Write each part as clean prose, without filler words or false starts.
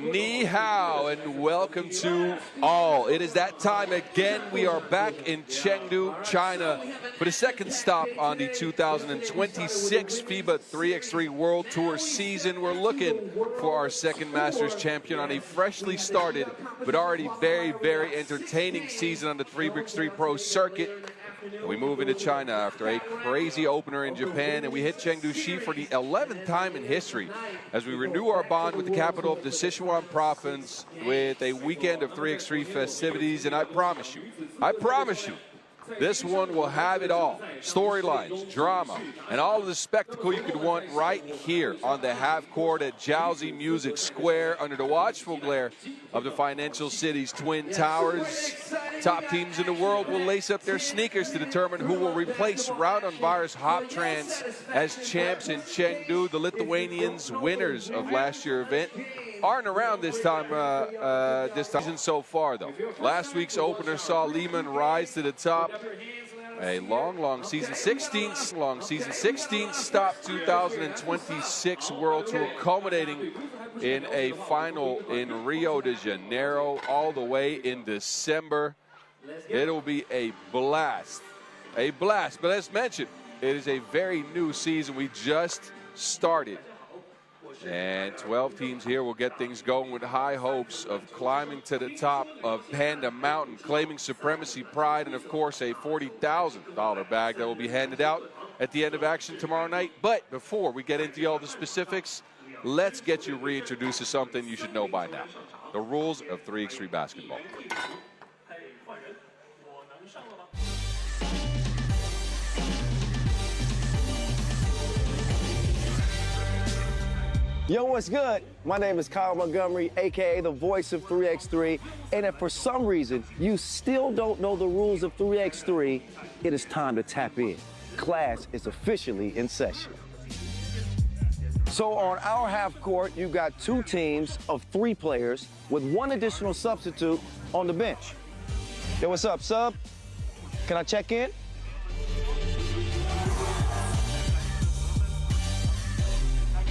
Ni hao and welcome to all. It is that time again. We are back in Chengdu, China for the second stop on the 2026 FIBA 3x3 World Tour season. We're looking for our second Masters champion on a freshly started but already very, very entertaining season on the 3x3 Pro circuit. We move into China after a crazy opener in Japan, and we hit Chengdu Xi for the 11th time in history as we renew our bond with the capital of the Sichuan province with a weekend of 3x3 festivities. And I promise you, this one will have it all. Storylines, drama, and all of the spectacle you could want right here on the half court at Jiaozi Music Square under the watchful glare of the financial city's twin towers. Top teams in the world will lace up their sneakers to determine who will replace Raudonvirus Hoptrans as champs in Chengdu. The Lithuanians, winners of last year's event, aren't around this time season so far, though. Last week's opener saw Lehman rise to the top. A long season, 16 stop 2026 World Tour, culminating in a final in Rio de Janeiro all the way in December. It'll be a blast. But as mentioned, it is a very new season. We just started. And 12 teams here will get things going with high hopes of climbing to the top of Panda Mountain, claiming supremacy, pride, and of course a $40,000 bag that will be handed out at the end of action tomorrow night. But before we get into all the specifics, let's get you reintroduced to something you should know by now: the rules of 3x3 basketball. Yo, what's good? My name is Kyle Montgomery, aka the voice of 3x3, and if for some reason you still don't know the rules of 3x3, it is time to tap in. Class is officially in session. So on our half court, you got two teams of 3 players with 1 additional substitute on the bench. Yo, what's up, sub? Can I check in?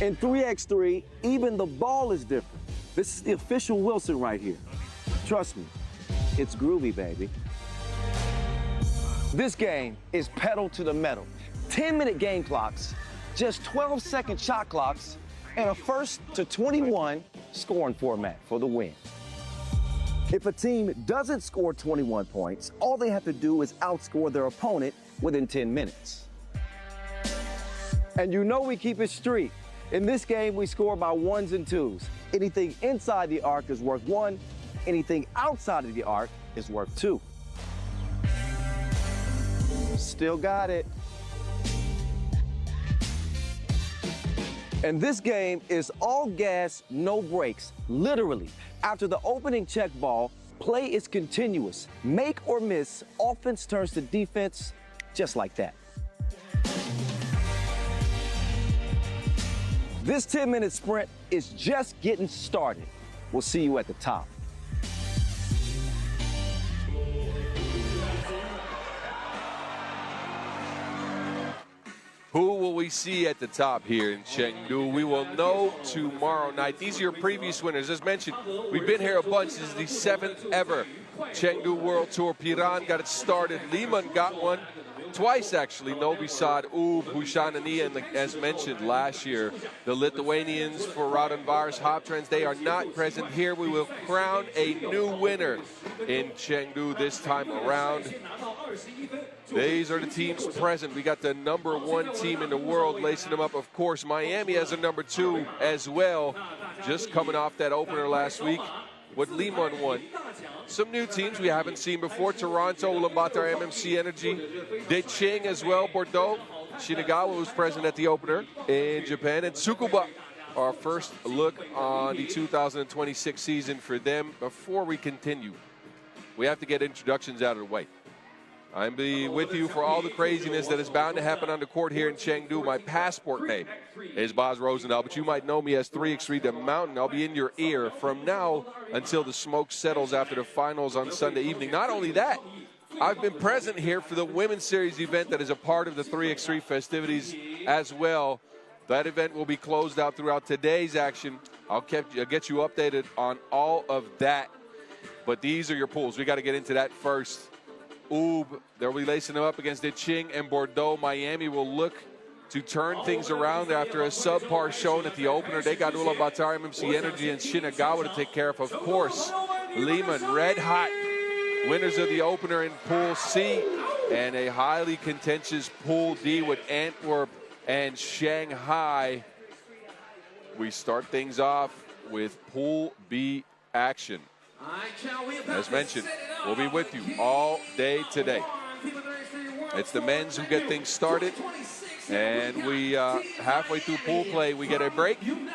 In 3x3, even the ball is different. This is the official Wilson right here. Trust me, it's groovy, baby. This game is pedal to the metal. 10-minute game clocks, just 12-second shot clocks, and a 1st to 21 scoring format for the win. If a team doesn't score 21 points, all they have to do is outscore their opponent within 10 minutes. And you know we keep it street. In this game, we score by 1s and 2s. Anything inside the arc is worth 1. Anything outside of the arc is worth 2. Still got it. And this game is all gas, no brakes. Literally, after the opening check ball, play is continuous. Make or miss, offense turns to defense, just like that. This 10-minute sprint is just getting started. We'll see you at the top. Who will we see at the top here in Chengdu? We will know tomorrow night. These are your previous winners. As mentioned, we've been here a bunch. This is the 7th ever Chengdu World Tour. Piran got it started. Lehman got one. Twice, actually. Novi Sad, Ub, Hushanani, and as mentioned last year, the Lithuanians for Raudonvirus Hoptrans, they are not present here. We will crown a new winner in Chengdu this time around. These are the teams present. We got the #1 team in the world lacing them up. Of course, Miami has a #2 as well, just coming off that opener last week with Lehman won. Some new teams we haven't seen before: Toronto, Ulaanbaatar, MMC Energy, Deqing as well, Bordeaux. Shinagawa was present at the opener in Japan, and Tsukuba. Our first look on the 2026 season for them. Before we continue, we have to get introductions out of the way. I'm with you for all the craziness that is bound to happen on the court here in Chengdu. My passport name is Boz Rosendahl, but you might know me as 3x3 The Mountain. I'll be in your ear from now until the smoke settles after the finals on Sunday evening. Not only that, I've been present here for the Women's Series event that is a part of the 3x3 festivities as well. That event will be closed out throughout today's action I'll get you updated on all of that. But these are your pools. We got to get into that first. They'll be lacing them up against Ching and Bordeaux. Miami will look to turn things around after a subpar showing at the opener. They got Ulaanbaatar, MMC Energy, and Shinagawa to take care of. Of course, Lehman, red hot. Winners of the opener in Pool C, and a highly contentious Pool D with Antwerp and Shanghai. We start things off with Pool B action. As mentioned, we'll be with you all day today. It's the men's who get things started, and we halfway through pool play, we get a break, and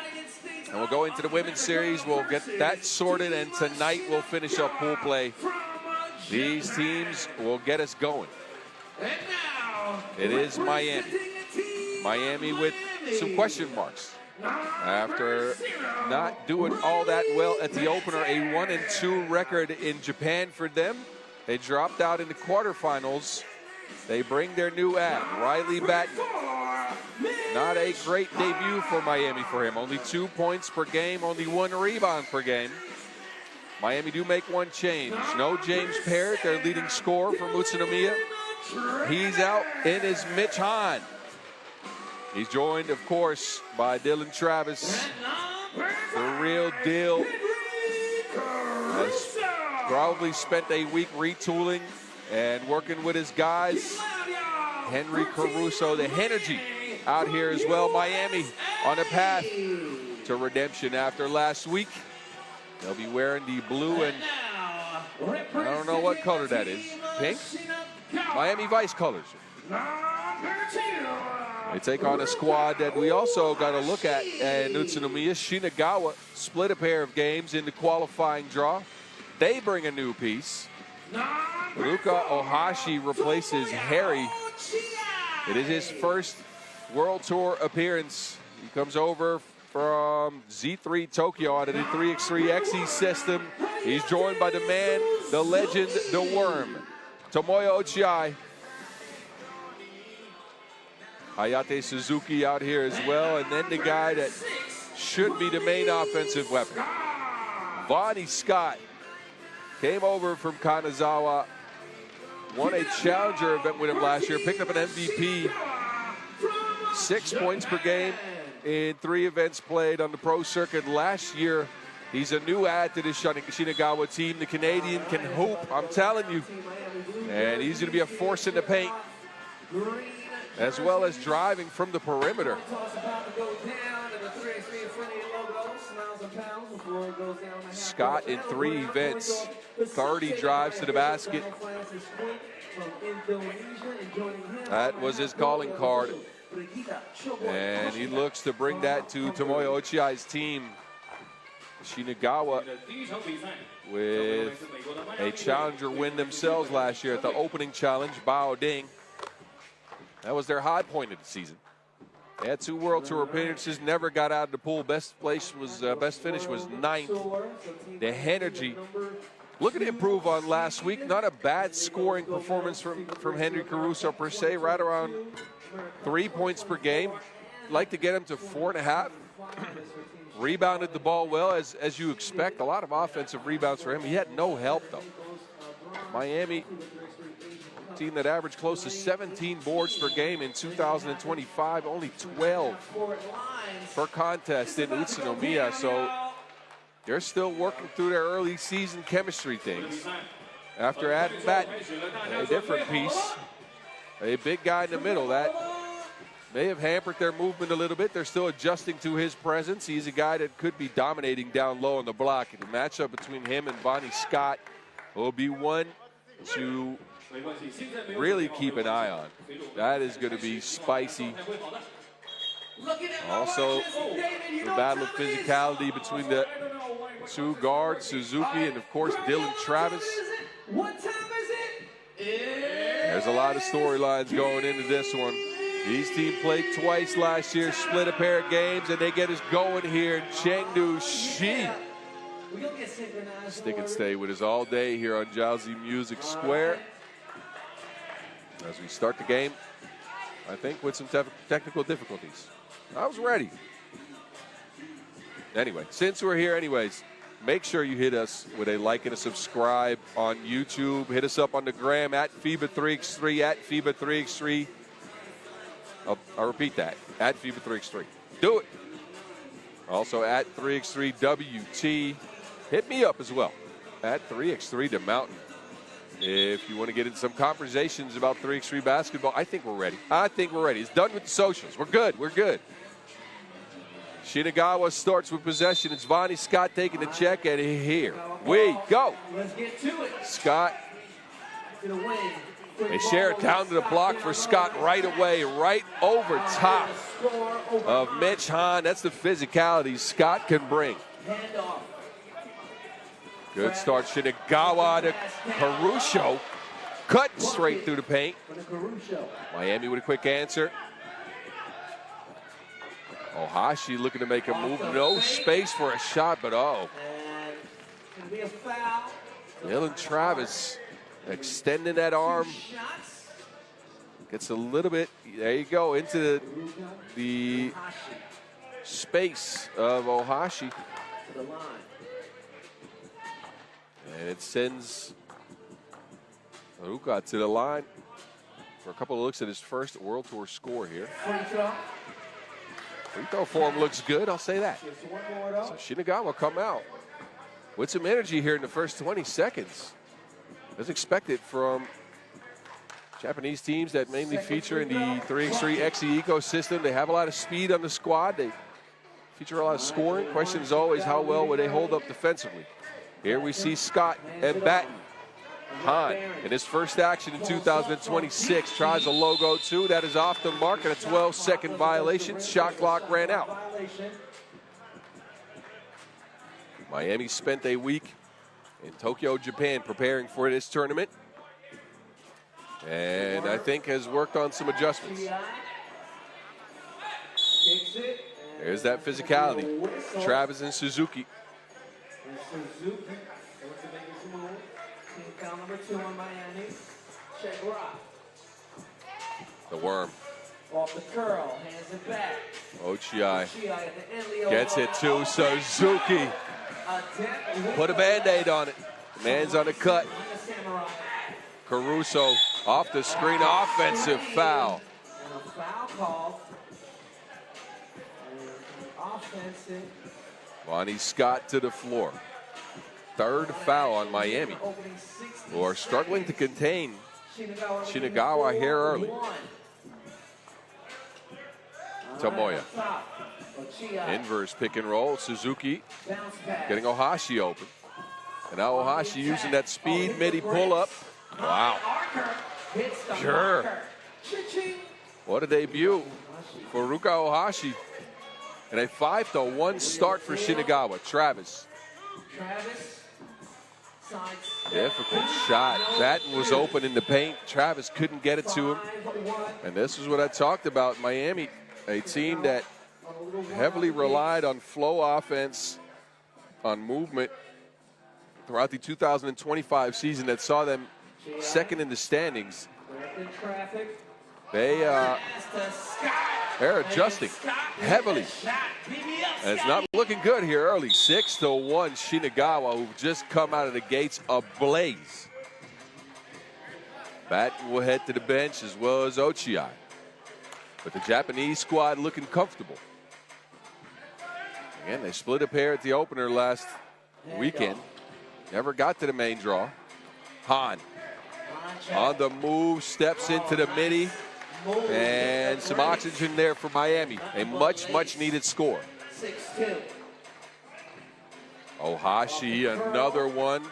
we'll go into the women's series. We'll get that sorted, and tonight we'll finish up pool play. These teams will get us going. It is Miami. Miami with some question marks. After not doing all that well at the opener, a 1-2 record in Japan for them. They dropped out in the quarterfinals. They bring their new ad, Riley Batten. Not a great debut for Miami for him. Only 2 points per game, only 1 rebound per game. Miami do make one change. No James Parrott, their leading scorer from Utsunomiya. He's out, in is Mitch Hahn. He's joined, of course, by Dylan Travis. The real deal. Has probably spent a week retooling and working with his guys. Henry Caruso, the energy out here as well. Miami on a path to redemption after last week. They'll be wearing the blue and I don't know what color that is. Pink? Miami Vice colors. They take on a squad that we also got to look at Utsunomiya. Shinagawa split a pair of games in the qualifying draw. They bring a new piece. Ruka Ohashi replaces Harry. It is his first World Tour appearance. He comes over from Z3 Tokyo out of the 3x3 XE system. He's joined by the man, the legend, the worm, Tomoya Ochiai. Hayate Suzuki out here as well, and then the guy that should be the main offensive weapon. Bonnie Scott came over from Kanazawa, won a challenger event with him last year, picked up an MVP, 6 points per game in 3 events played on the pro circuit last year. He's a new add to this Shinagawa team. The Canadian can hoop, I'm telling you, and he's going to be a force in the paint, as well as driving from the perimeter. Scott in 3 events, 30 drives to the basket. That was his calling card. And he looks to bring that to Tomoya Ochiai's team. Shinagawa with a challenger win themselves last year at the opening challenge, Bao Ding. That was their high point of the season. They had 2 World Tour appearances, never got out of the pool. Best finish was 9th. The energy, looking to improve on last week. Not a bad scoring performance from Henry Caruso per se, right around 3 points per game. Like to get him to 4.5. Rebounded the ball well, as you expect. A lot of offensive rebounds for him. He had no help, though. Miami, team that averaged close to 17 boards per game in 2025, only 12 per contest in Utsunomiya. So they're still working through their early season chemistry things. After adding Batten, a different piece, a big guy in the middle, that may have hampered their movement a little bit. They're still adjusting to his presence. He's a guy that could be dominating down low on the block. And the matchup between him and Bonnie Scott will be one to really keep an eye on. That is going to be spicy. Also, the battle of physicality between the 2 guards, Suzuki and, of course, Dylan Travis. There's a lot of storylines going into this one. These teams played twice last year, split a pair of games, and they get us going here in Chengdu. Stick and stay with us all day here on Jiaozi Music Square. As we start the game, I think with some technical difficulties. I was ready. Anyway, since we're here anyways, make sure you hit us with a like and a subscribe on YouTube. Hit us up on the gram at FIBA3x3, at FIBA3x3. I'll repeat that, at FIBA3x3. Do it. Also at 3x3WT. Hit me up as well, at 3x3 to Mountain. If you want to get into some conversations about 3x3 basketball, I think we're ready. It's done with the socials. We're good. Shinagawa starts with possession. It's Vonnie Scott taking the check, and here we go. Let's get to it. Scott. They share it down to the block for Scott right away, right over top of Mitch Hahn. That's the physicality Scott can bring. Good start, Shinagawa to Caruso. Cut straight through the paint. Miami with a quick answer. Ohashi looking to make a move. No space for a shot, but Dylan Travis extending that arm. Gets a little bit, there you go, into the space of Ohashi. And it sends Haruka to the line for a couple of looks at his first World Tour score here. Free throw form looks good, I'll say that. So Shinagawa come out with some energy here in the first 20 seconds. As expected from Japanese teams that mainly feature in the 3x3 XE ecosystem. They have a lot of speed on the squad. They feature a lot of scoring. Question is always how well will they hold up defensively. Here we see Scott and Batten. Hahn, in his first action in 2026, tries a logo too. That is off the mark and a 12-second violation. Shot clock ran out. Miami spent a week in Tokyo, Japan, preparing for this tournament. And I think has worked on some adjustments. There's that physicality. Travis and Suzuki. The worm. Off the curl, hands it back. Ochiai gets it to Suzuki. Put a Band-Aid on it. The man's on the cut. Caruso off the screen, offensive foul. And a foul call. Offensive. Vonnie Scott to the floor. Third foul on Miami, who are struggling to contain Shinagawa here early. Tomoya. Inverse pick and roll. Suzuki getting Ohashi open. And now Ohashi using that speed midi pull-up. Wow. Sure. What a debut for Ruka Ohashi. And a 5-1 start for Shinagawa. Travis. Difficult shot. Batten was open in the paint. Travis couldn't get it to him. And this is what I talked about. Miami, a team that heavily relied on flow offense, on movement throughout the 2025 season that saw them second in the standings. They're adjusting heavily. And it's not looking good here early. 6-1 Shinagawa, who've just come out of the gates ablaze. Batten will head to the bench as well as Ochiai. But the Japanese squad looking comfortable. Again, they split a pair at the opener last weekend. Never got to the main draw. Hahn on the move, steps into the midi. And some oxygen there for Miami. A much, much needed score. 6-2. Ohashi, another one.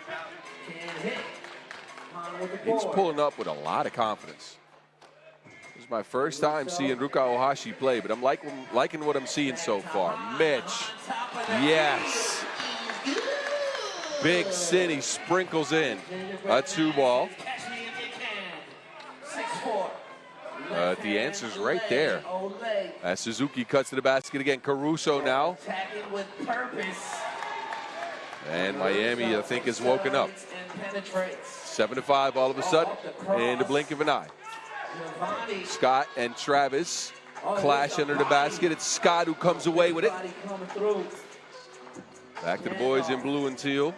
He's pulling up with a lot of confidence. This is my first time seeing Ruka Ohashi play, but I'm liking what I'm seeing so far. Mitch, yes. Big City sprinkles in a 2-ball. The answer's right there. As Suzuki cuts to the basket again. Caruso now. And Miami, I think, has woken up. 7-5 all of a sudden in the blink of an eye. Scott and Travis clash under the basket. It's Scott who comes away with it. Back to the boys in blue and teal,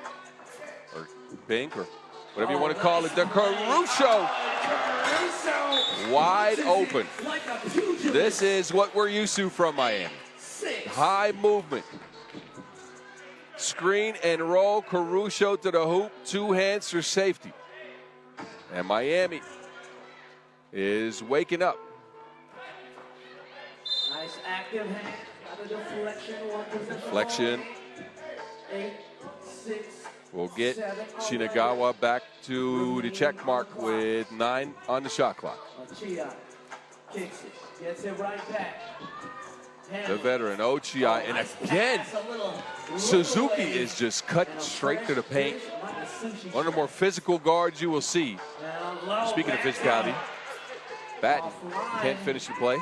or pink, or whatever you want to call it. The Caruso, wide open. This is what we're used to from Miami. High movement. Screen and roll, Caruso to the hoop, 2 hands for safety. And Miami is waking up. Nice active hand. Got a deflection. Deflection. 8, 6. We'll get Shinagawa back to the check mark with 9 on the shot clock. Ochai kicks it. Gets it right back. The veteran Ochai, and again, Suzuki is just cut straight to the paint. One of the more physical guards you will see. Speaking of physicality, Batten can't finish the play.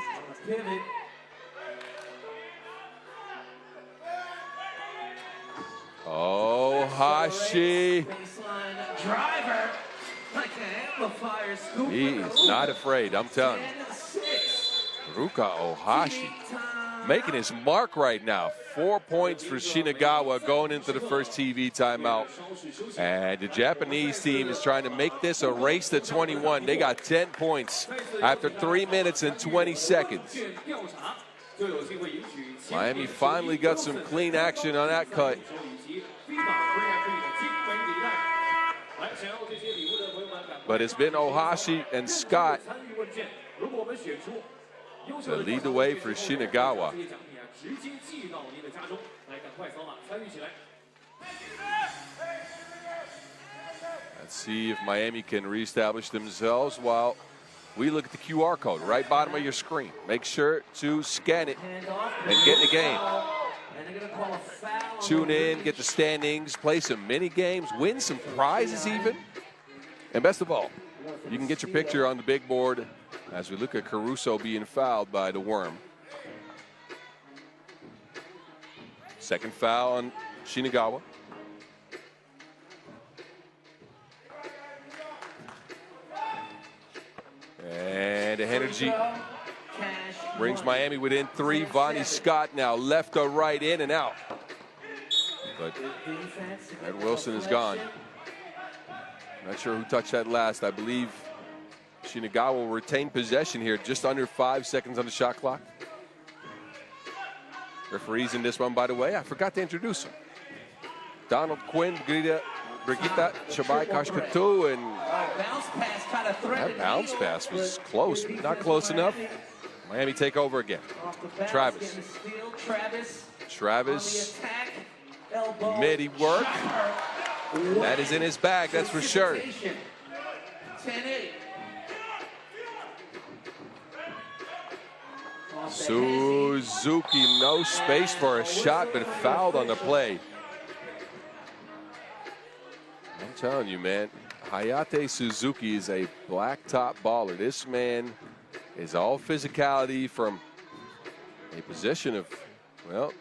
Oh, Hashi. He is not afraid, I'm telling you. Ruka Ohashi making his mark right now. 4 points for Shinagawa going into the first TV timeout. And the Japanese team is trying to make this a race to 21. They got 10 points after 3 minutes and 20 seconds. Miami finally got some clean action on that cut. But it's been Ohashi and Scott to lead the way for Shinagawa. Let's see if Miami can reestablish themselves while we look at the QR code right bottom of your screen. Make sure to scan it and get in the game. Tune in, get the standings, play some mini games, win some prizes even. And best of all, you can get your picture on the big board as we look at Caruso being fouled by the Worm. Second foul on Shinagawa. And the energy brings Miami within 3. Vonnie Scott now left or right, in and out. But Ed Wilson is gone. Not sure who touched that last. I believe Shinagawa will retain possession here, just under 5 seconds on the shot clock. Referees in this one, by the way, I forgot to introduce them. Donald Quinn, Brigitte Chabai Kashkatu, and that bounce pass was close, but not close enough. Miami take over again. Travis. Midi work. That is in his bag, that's for sure. Suzuki, no space for a shot, but fouled on the play. I'm telling you, man, Hayate Suzuki is a blacktop baller. This man is all physicality from a position of, well,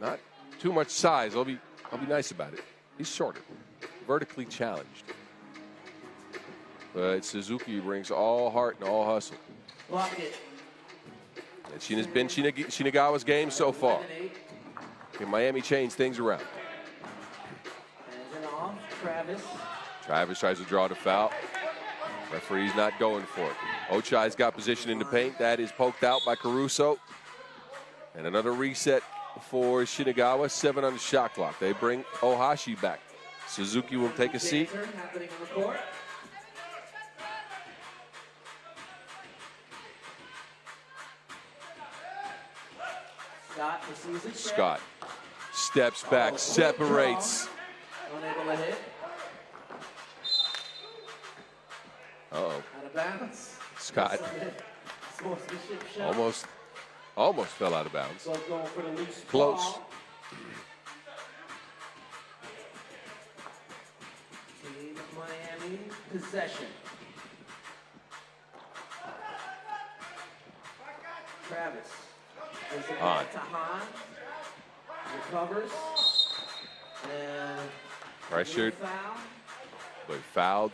not too much size. I'll be nice about it. He's shorter, vertically challenged. But Suzuki brings all heart and all hustle. And she has been Shinagawa's game so far. Can Miami change things around? Travis tries to draw the foul. Referee's not going for it. Ochai's got position in the paint. That is poked out by Caruso. And another reset for Shinagawa. 7 on the shot clock. They bring Ohashi back. Suzuki will take a seat. Scott steps back, separates. Unable to hit. Uh-oh. Out of bounds. Scott almost fell out of bounds. Going for the loose close. Ball. Team Miami possession. Travis. On. To Hahn. Recovers. And pressured, but fouled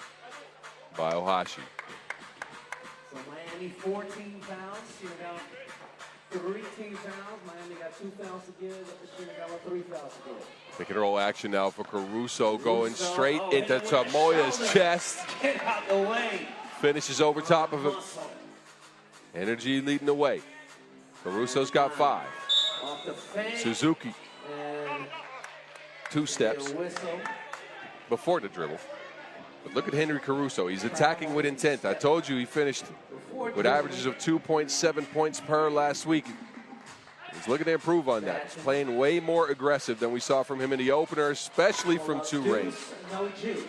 by Ohashi. So Miami 14 fouls, 3 team fouls. Miami got 2 fouls to give. Shinagawa 3 fouls to give. Pick and roll action now for Caruso, going straight into Tomoya's chest. Get out the way. Finishes over top of him. Energy leading the way. Caruso's got 5. Off the fade. Suzuki, And 2 steps whistle. before the dribble. But look at Henry Caruso. He's attacking with intent. I told you he finished with averages of 2.7 points per last week. He's looking to improve on that. He's playing way more aggressive than we saw from him in the opener, especially from 2 range. No juice.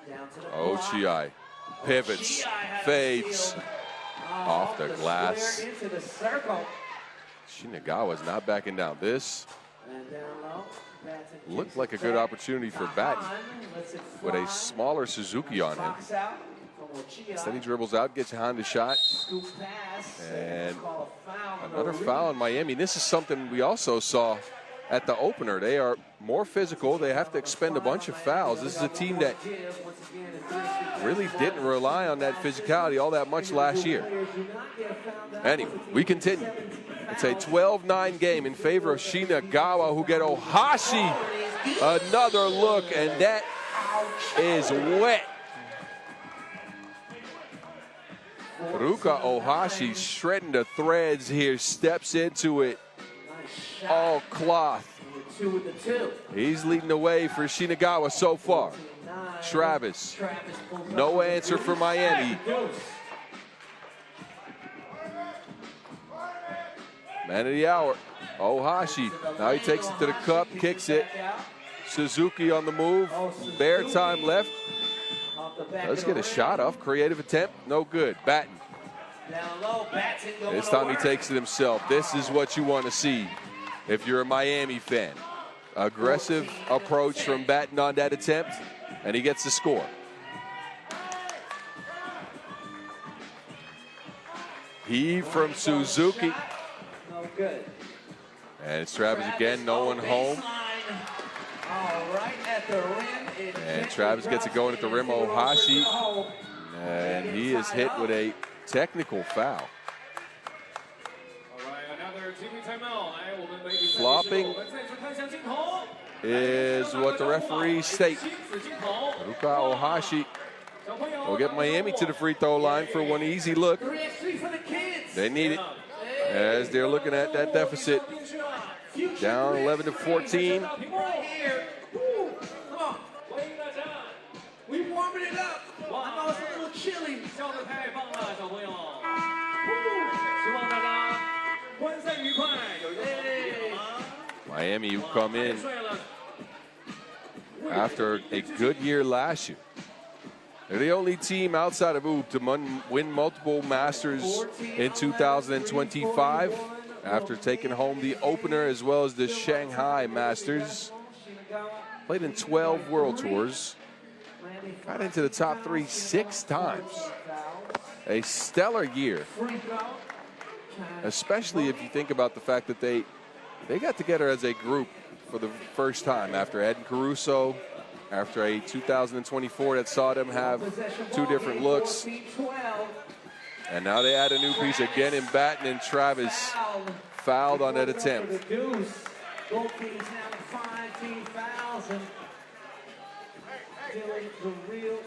Down to the block. Ochi pivots, fades, off the glass. Into the circle. Shinagawa's not backing down. This And down low. Batson looked kicks like a it good back. opportunity for Top Batten on, lets it with a fly. smaller Suzuki on him. Box out from Ochia. Instead he dribbles out, gets behind the shot. Scoop pass. And Call a foul on another the foul in Miami. This is something we also saw at the opener. They are more physical. They have to expend a bunch of fouls. This is a team that really didn't rely on that physicality all that much last year. Anyway, we continue. It's a 12-9 game in favor of Shinagawa, who get Ohashi another look, and that is wet. Ruka Ohashi shredding the threads here, steps into it, all cloth. 2 with the 2. He's leading the way for Shinagawa so far. Travis, no answer for Miami. Man of the hour, Ohashi. Now he takes it to the cup, kicks it. Suzuki on the move, bare time left. Let's get a shot off, creative attempt, no good. Batten. This time he takes it himself. This is what you want to see if you're a Miami fan. Aggressive approach from Batten on that attempt, and he gets the score. Heave from Suzuki. No good. And it's Travis again, no one home. All right, at the rim. And Travis gets it going at the rim. Ohashi, and he is hit with a technical foul. Flopping is what the referees state. Ruka Ohashi will get Miami to the free throw line for one easy look. They need it as they're looking at that deficit. Down 11 to 14. We warming it up. I know it's a little chilly. Miami, who come in after a good year last year. They're the only team outside of Oop to win multiple Masters in 2025 after taking home the opener as well as the Shanghai Masters. Played in 12 World Tours. Got into the top 3 6 times. A stellar year, especially if you think about the fact that they got together as a group for the first time after Ed and Caruso, after a 2024 that saw them have 2 different looks. And now they add a new piece again in Batten, and Travis fouled on that attempt.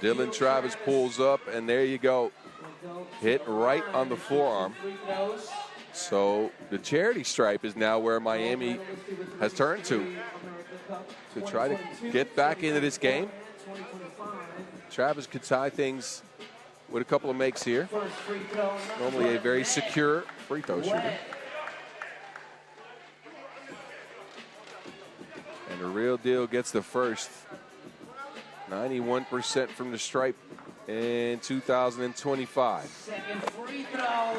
Dylan Travis pulls up, and there you go. Hit right on the forearm. So the charity stripe is now where Miami has turned to try to get back into this game. Travis could tie things with a couple of makes here. Normally a very secure free throw shooter. And the real deal gets the first. 91% from the stripe in 2025.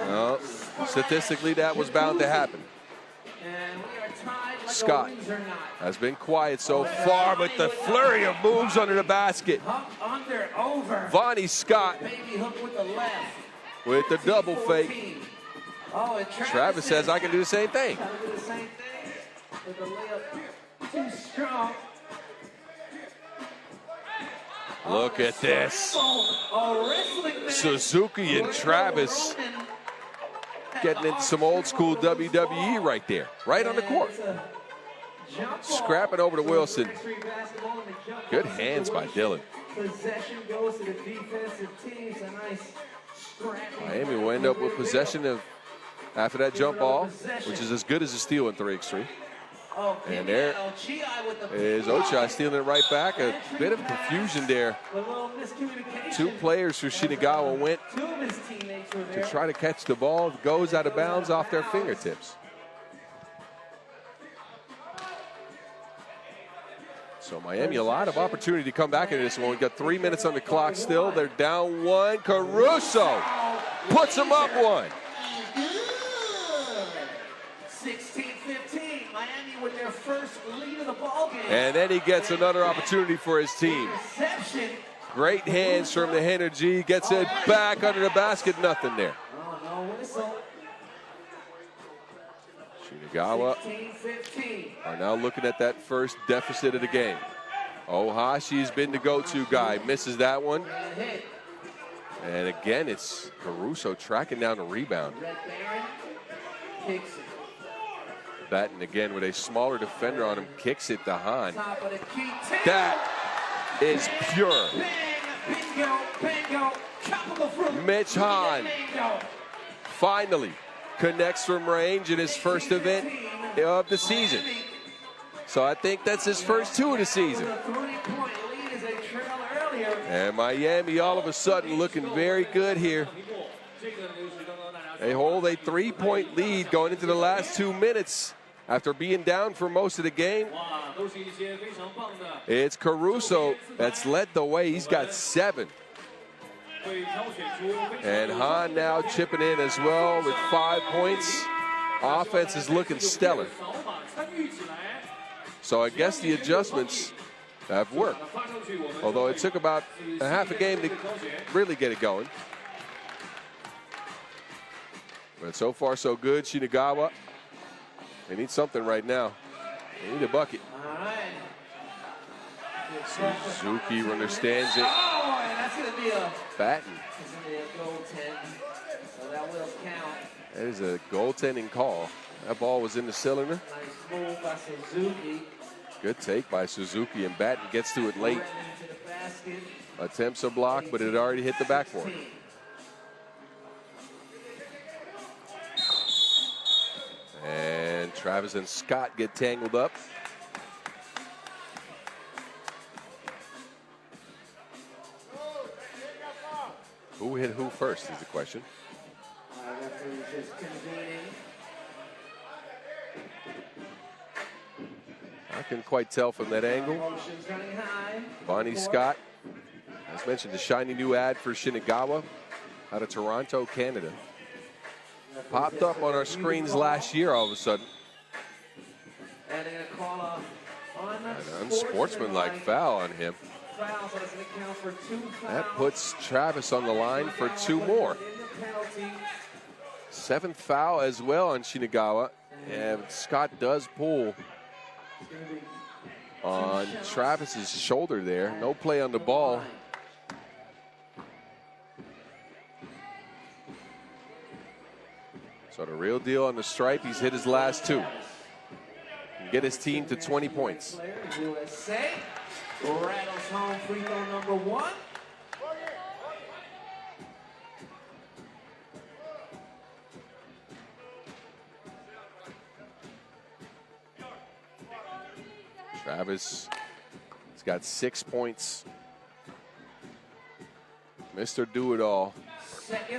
Well, statistically, that was bound to happen. Scott has been quiet so far, but the flurry of moves under the basket. Vonnie Scott with the double fake. Travis says, I can do the same thing. Look at this. Suzuki and Travis getting into some old school WWE right there, right on the court. Scrap it over to Wilson. Good hands by Dylan. Possession goes to the defensive team. It's a nice Miami will end up with possession after that jump ball, which is as good as a steal in 3x3. And there is Ochai stealing it right back. A bit of confusion there. Two players for Shinagawa went to try to catch the ball. It goes out of bounds off their fingertips. So Miami, a lot of opportunity to come back into this one. We've got 3 minutes on the clock still. They're down one. Caruso puts them up one. 16-15, Miami with their first lead of the ball game. And then he gets another opportunity for his team. Great hands from the energy. Gets it back under the basket. Nothing there. Shinagawa are now looking at that first deficit of the game. Ohashi's been the go-to guy. Misses that one. And again, it's Caruso tracking down the rebound. Batten again with a smaller defender on him, kicks it to Hahn. That is pure. Mitch Hahn finally connects from range in his first event of the season. So I think that's his first two of the season. And Miami all of a sudden looking very good here. They hold a 3-point lead going into the last 2 minutes after being down for most of the game. It's Caruso that's led the way. He's got 7. And Hahn now chipping in as well with 5 points. Offense is looking stellar. So I guess the adjustments have worked. Although it took about a half a game to really get it going. But so far, so good. Shinagawa, they need something right now. They need a bucket. Suzuki understands it. Batten. That is a goaltending call. That ball was in the cylinder. Good take by Suzuki, and Batten gets to it late. Attempts a block, but it had already hit the backboard. And Travis and Scott get tangled up. Who hit who first is the question. I couldn't quite tell from that angle. Bonnie Scott, as mentioned, the shiny new ad for Shinagawa out of Toronto, Canada. Popped up on our screens last year all of a sudden. An unsportsmanlike foul on him. That puts Travis on the line for 2 more. 7th foul as well on Shinagawa. And Scott does pull on Travis's shoulder there. No play on the ball. So the real deal on the stripe, he's hit his last 2. Can get his team to 20 points. USA rattles home free throw number 1. Travis has got 6 points. Mr. Do-It-All.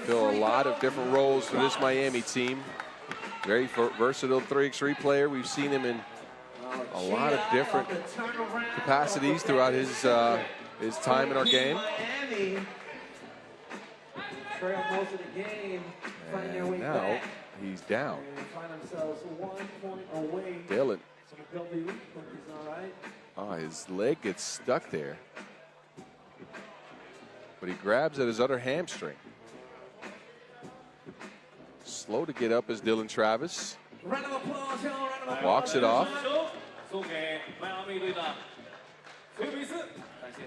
Fill a lot of different roles for this Miami team. Very versatile 3x3 player. We've seen him in a lot of different capacities throughout his time in our game. And now he's down. Dylan. Oh, his leg gets stuck there. But he grabs at his other hamstring. Slow to get up is Dylan Travis. Walks it off.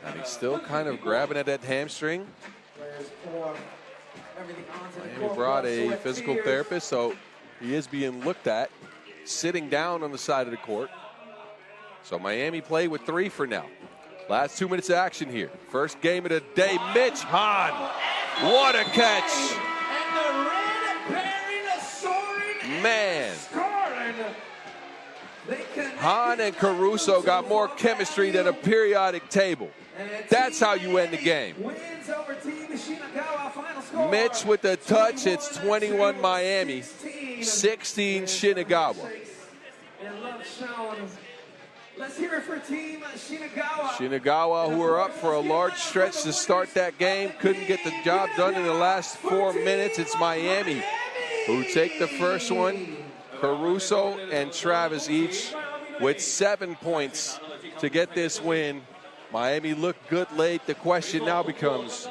And he's still kind of grabbing at that hamstring. Miami brought a physical therapist, so he is being looked at, sitting down on the side of the court. So Miami play with 3 for now. Last 2 minutes of action here. First game of the day, Mitch Hahn. What a catch. Man. Hahn and Caruso got more chemistry than a periodic table. That's how you end the game. Mitch with the touch. It's 21 Miami, 16 Shinagawa. Let's hear it for Team Shinagawa. Shinagawa, who are up for a large stretch to start that game, couldn't get the job done in the last 4 minutes. It's Miami who take the first one. Caruso and Travis each with 7 points to get this win. Miami looked good late. The question now becomes,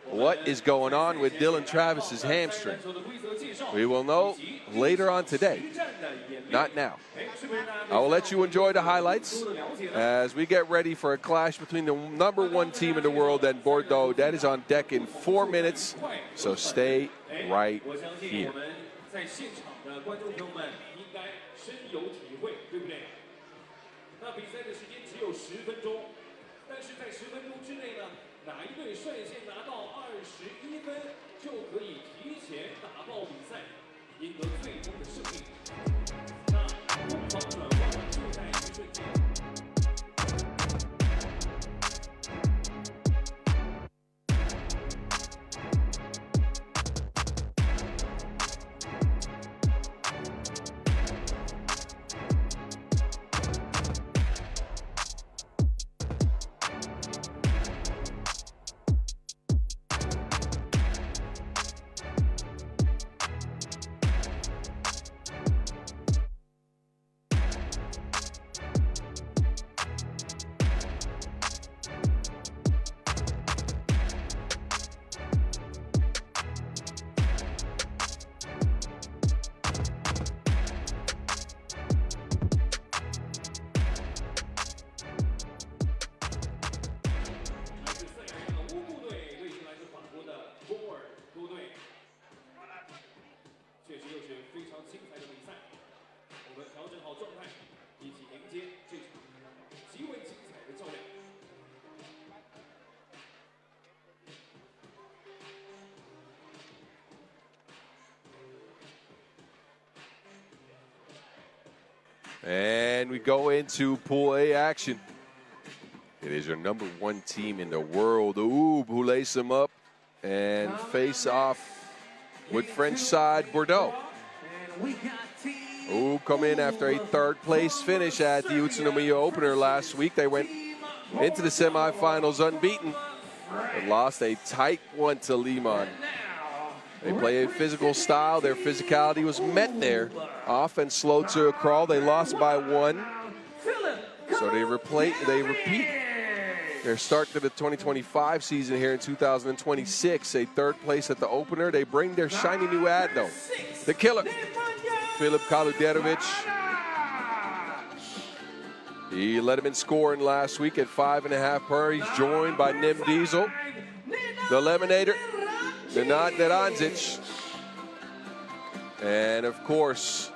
what is going on with Dylan Travis's hamstring? We will know later on today, not now. I will let you enjoy the highlights as we get ready for a clash between the #1 team in the world and Bordeaux. That is on deck in 4 minutes, so stay right here. 在现场的观众朋友们应该深有体会，对不对？那比赛的时间只有10分钟，但是在10分钟之内呢，哪一队率先拿到21分，就可以提前打爆比赛，赢得最终的胜利。那攻防转换就在一瞬间。 And we go into Pool A action. It is your #1 team in the world, Oob, who lace them up and face off with French side Bordeaux. Oob come in after a 3rd place finish at the Utsunomiya opener last week. They went into the semifinals unbeaten, but lost a tight one to Liman. They play a physical style. Their physicality was met there. Offense slow to a crawl. They lost by 1. So they repeat their start to the 2025 season here in 2026. A 3rd place at the opener. They bring their shiny new ad, though. The killer, Filip Kaluderovic. He led him in scoring last week at 5.5 per. He's joined by Nim Diesel, the Lemonator, Nenad Neranzic, and of course,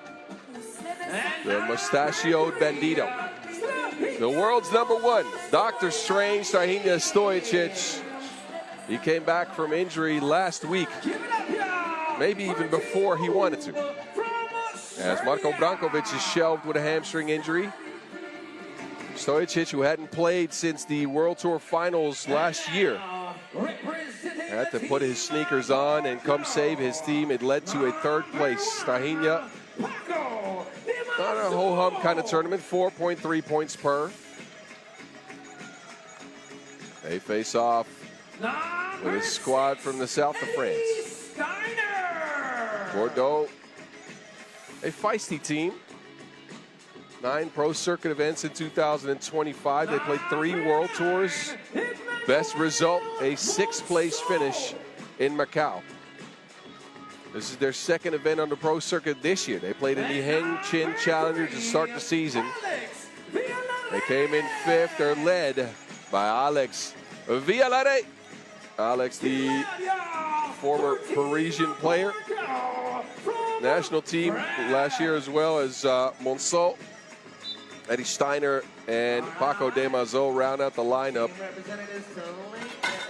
the mustachioed bandito, the world's #1, Dr. Strange, Strahinja Stojicic. He came back from injury last week, maybe even before he wanted to, as Marko Brankovic is shelved with a hamstring injury. Stojicic, who hadn't played since the World Tour Finals last year, had to put his sneakers on and come save his team. It led to a 3rd place. Strahinja, not a ho-hum kind of tournament, 4.3 points per. They face off with a squad from the south of France. Bordeaux, a feisty team. 9 Pro Circuit events in 2025. They played 3 World Tours. Best result, a 6th place finish in Macau. This is their 2nd event on the Pro Circuit this year. They played in the Heng Chin Challenger to start the season. They came in 5th. They're led by Alex Villalare. Alex, the former Parisian player. National team last year, as well as Monceau, Eddie Steiner, and Paco de Mazo round out the lineup.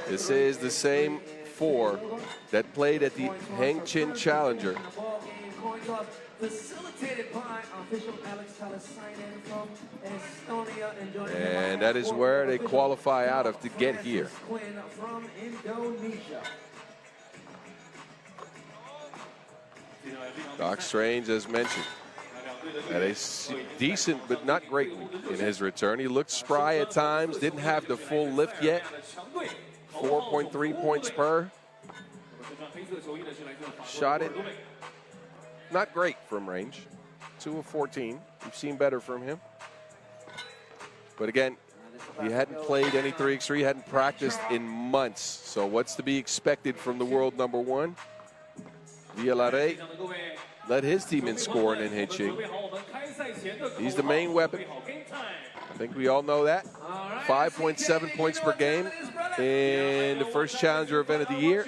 This is the same four that played at the Hengqin Challenger. And that is where they qualify out of to get here. Doc Strange, as mentioned, had a decent but not great week in his return. He looked spry at times, didn't have the full lift yet. 4.3 points per. Shot it not great from range. 2 of 14. We've seen better from him. But again, he hadn't played any 3x3, hadn't practiced in months. So what's to be expected from the world number one? Villalare led his team in scoring in Hengqin. He's the main weapon. I think we all know that. 5.7 points per game in the first challenger event of the year.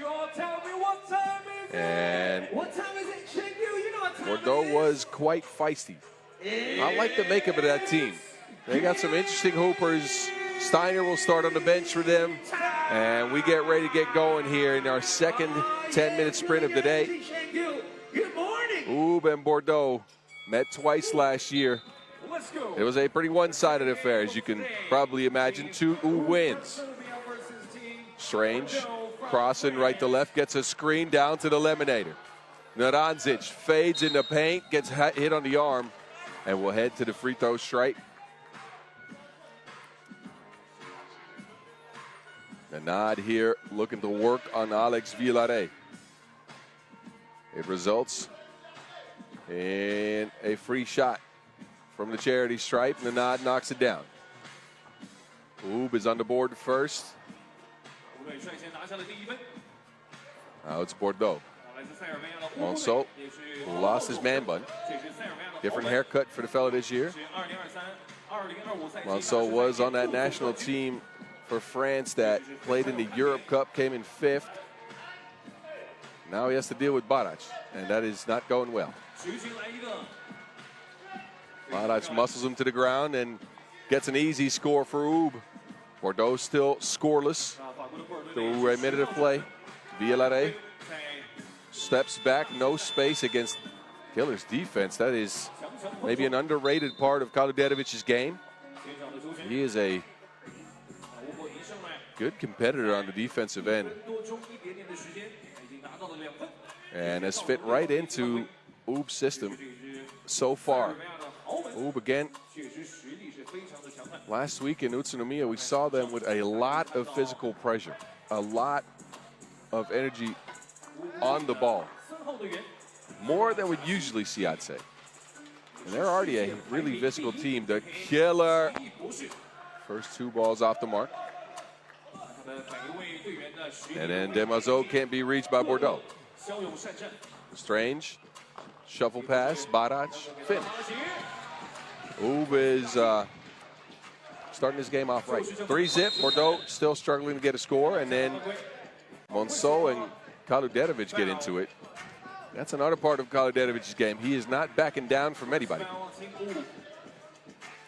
And Bordeaux was quite feisty. I like the makeup of that team. They got some interesting hoopers. Steiner will start on the bench for them. And we get ready to get going here in our second 10-minute sprint of the day. Oob and Bordeaux met twice last year. It was a pretty one-sided affair, as you can probably imagine. 2 Oob wins. Strange, crossing right to left, gets a screen down to the Lemonator. Naranzic fades in the paint, gets hit on the arm, and will head to the free throw strike. The nod here looking to work on Alex Villalare. It results in a free shot from the charity stripe, and the nod knocks it down. Oob is on the board first. Now it's Bordeaux. Monceau, who lost his man bun. Different haircut for the fella this year. Monceau was on that national team for France that played in the Europe Cup, came in 5th. Now he has to deal with Barac, and that is not going well. Barac muscles him to the ground and gets an easy score for Oob. Bordeaux still scoreless through a minute of play. Villalare steps back, no space against Killer's defense. That is maybe an underrated part of Kaludedovic's game. He is a good competitor on the defensive end, and has fit right into Oob's system so far. Oob again. Last week in Utsunomiya, we saw them with a lot of physical pressure, a lot of energy on the ball. More than we usually see, I'd say. And they're already a really physical team. The Killer. First 2 balls off the mark. And then Demazo can't be reached by Bordeaux. Strange. Shuffle pass. Barac. Finish. Oob is starting his game off right. 3-zip. Bordeaux still struggling to get a score. And then Monceau and Kaludedovic get into it. That's another part of Kaludedovic's game. He is not backing down from anybody.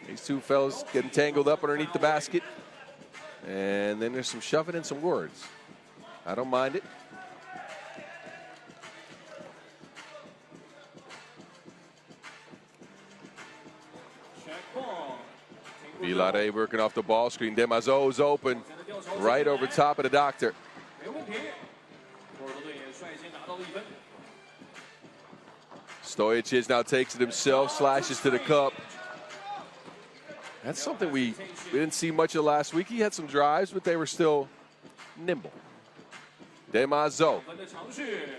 These 2 fellas getting tangled up underneath the basket. And then there's some shoving and some words. I don't mind it. Villalare working off the ball screen. Demazo's open right over top of the doctor. Stojic now takes it himself, slashes to the cup. That's something we didn't see much of last week. He had some drives, but they were still nimble. Demazo.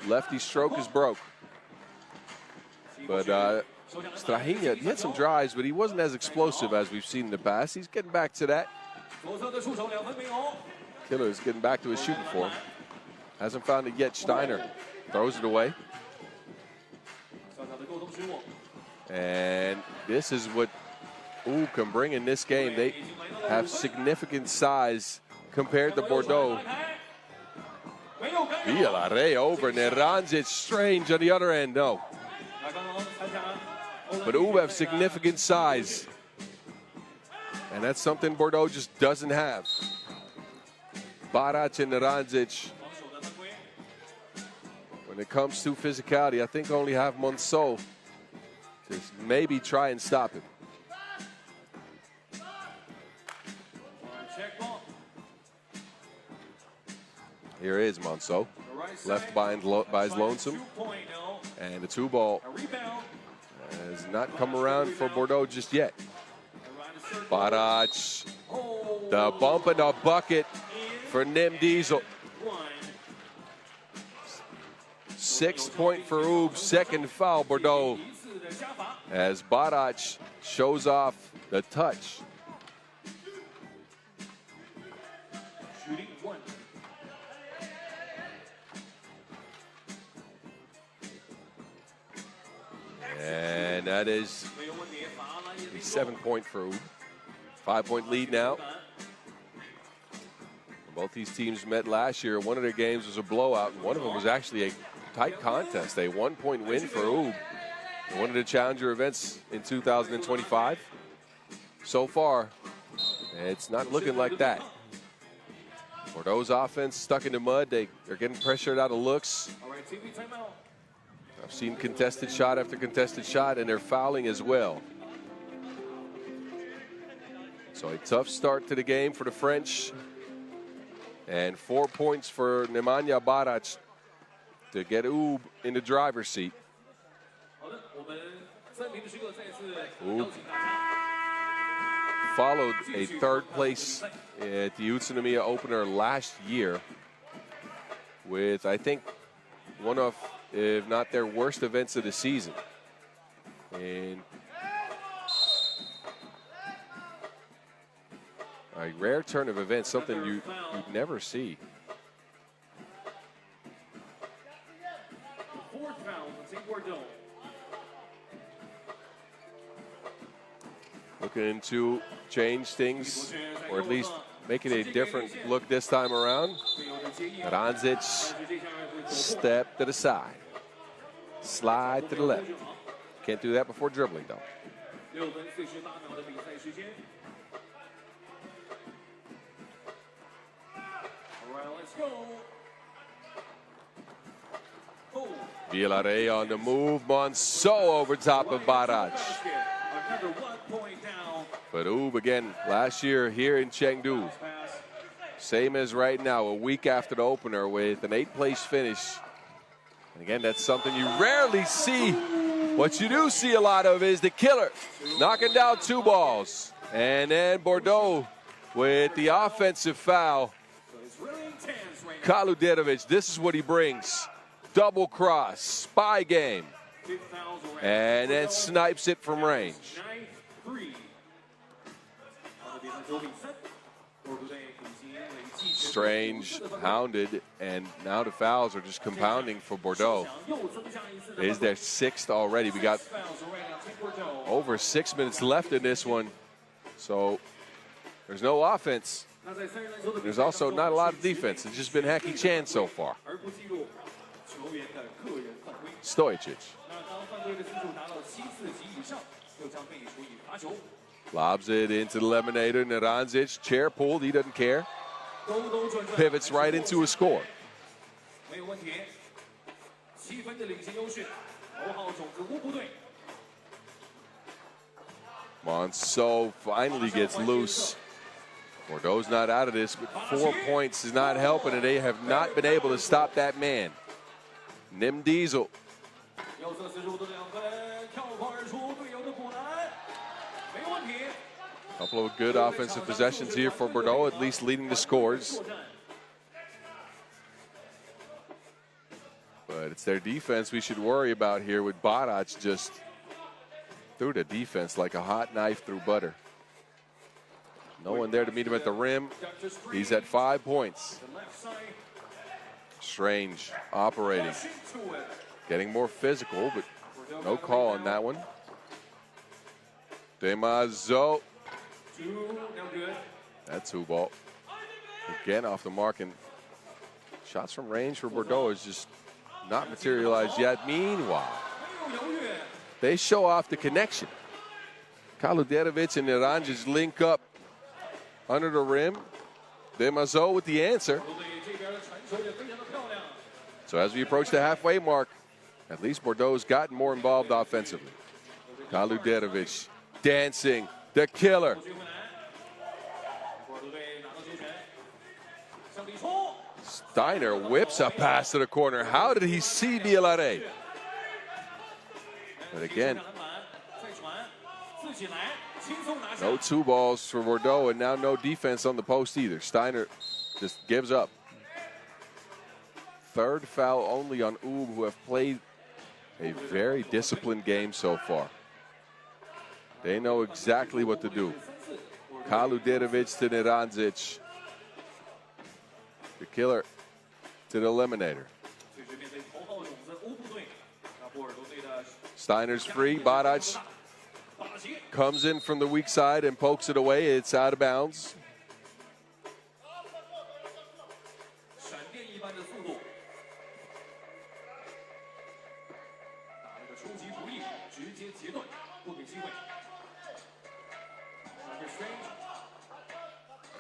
Lefty stroke is broke. But Strahinja, he had some drives, but he wasn't as explosive as we've seen in the past. He's getting back to that. Killer is getting back to his shooting form. Hasn't found it yet. Steiner throws it away. And this is what Oob can bring in this game. have significant size compared to Bordeaux. Villarreal over Nerandzic, strange on the other end, no. But Ub have significant size. And that's something Bordeaux just doesn't have. Barac and Nerandzic, when it comes to physicality, I think only have Monceau to maybe try and stop him. Here is Monceau, left by his lonesome. And the 2-ball has not come around for Bordeaux just yet. Barac, the bump and the bucket for Nim Diesel. 6 point for Ub, second foul Bordeaux, as Barac shows off the touch. And that is a 7 point for Ub. 5 point lead now. Both these teams met last year. One of their games was a blowout, and one of them was actually a tight contest, a 1 point win for Ub. One of the challenger events in 2025. So far, it's not looking like that. Bordeaux's offense stuck in the mud. They're getting pressured out of looks. I've seen contested shot after contested shot, and they're fouling as well. So a tough start to the game for the French. And 4 points for Nemanja Barac to get Ub in the driver's seat. Ub followed a third place at the Utsunomiya opener last year with, I think, one of, if not their worst events of the season. And a rare turn of events, something you'd never see. Looking to change things, or at least make it a different look this time around. Nerandzic, step to the side. Slide to the left. Can't do that before dribbling, though. Villarreal on the move. Monceau over top of Barac. But Ub again last year here in Chengdu. Same as right now, a week after the opener with an 8th place finish. And again, that's something you rarely see. What you do see a lot of is the killer knocking down 2 balls. And then Bordeaux with the offensive foul. Kaluderovic, this is what he brings. Double cross, spy game. And then snipes it from range. Strange, hounded, and now the fouls are just compounding for Bordeaux. It is their 6th already. We got over 6 minutes left in this one. So there's no offense. There's also not a lot of defense. It's just been Hacky Chan so far. Stojic. Lobs it into the Lemonator. Nerandzic, chair pulled, he doesn't care. Pivots right into a score. Monceau finally gets loose. Bordeaux's not out of this, but 4 points is not helping, and they have not been able to stop that man. Nim Diesel. Couple of good offensive possessions here for Bordeaux, at least leading the scores. But it's their defense we should worry about here, with Barac just through the defense like a hot knife through butter. No one there to meet him at the rim. He's at 5 points. Strange operating. Getting more physical, but no call on that one. Demazo 2, no good. That 2 ball. Again off the mark, and shots from range for Bordeaux is just not materialized yet. Meanwhile, 没有犹豫， they show off the connection. Kaluderovic and Neranjic link up under the rim. Demazo with the answer. 球队这边的传球也非常的漂亮。 So as we approach the halfway mark, at least Bordeaux's gotten more involved offensively. Kaluderovic dancing, the killer. 球回来，波尔多队拿到球权，向里冲， Steiner whips a pass to the corner. How did he see Bielare? But again, 篮板，再传，自己来，轻松拿下。 no 2 balls for Bordeaux, and now no defense on the post either. Steiner just gives up. 3rd foul only on Ub, who have played a very disciplined game so far. They know exactly what to do. Kaluderovic to Neranjic. The killer to the eliminator. 这是面对头号种子欧布队，那波尔多队的 Steiner's free. Barac 巴拉奇， comes in from the weak side and pokes it away. It's out of bounds. 闪电一般的速度，打了个出其不意，直接截断，不给机会。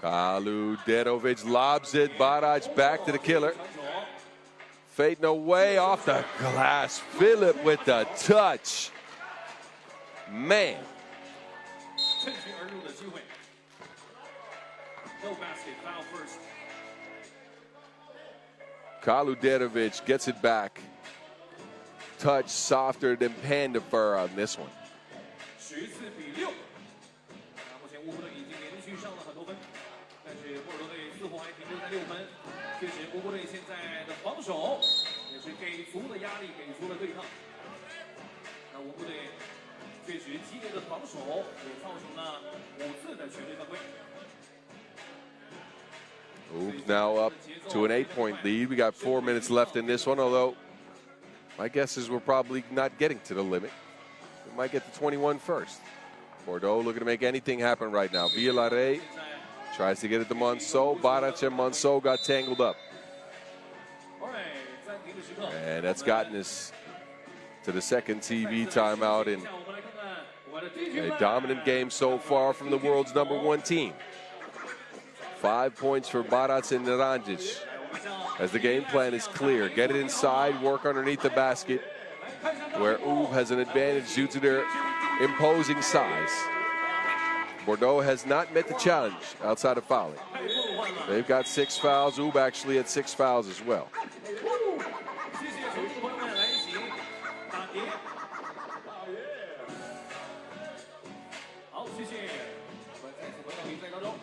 Kaluderovic lobs it. Barac back to the killer. 传球， Fading away off the glass. Phillip with the touch. Man. 趁虚而入的机会。No basket, foul first. Kaluderovic gets it back. Touch softer than Panda Fur on this one. 14-6。那目前乌布队已经连续上了很多分，但是波尔多队似乎还停留在6分。确实，乌布队现在的防守也是给足了压力，给足了对抗。那乌布队确实激烈的防守也造成了5次的全队犯规。 Moves now up to an 8-point lead. We got 4 minutes left in this one, although my guess is we're probably not getting to the limit. We might get to 21 first. Bordeaux looking to make anything happen right now. Bielare tries to get it to Monceau. Barac and Monceau got tangled up. And that's gotten us to the second TV timeout in a dominant game so far from the world's #1 team. 5 points for Barac and Neranjic. As the game plan is clear, get it inside, work underneath the basket, where Ub has an advantage due to their imposing size. Bordeaux has not met the challenge outside of fouling. They've got 6 fouls. Ub actually had 6 fouls as well. 谢谢球迷朋友们来一起打碟。好，谢谢。我们再次回到比赛当中。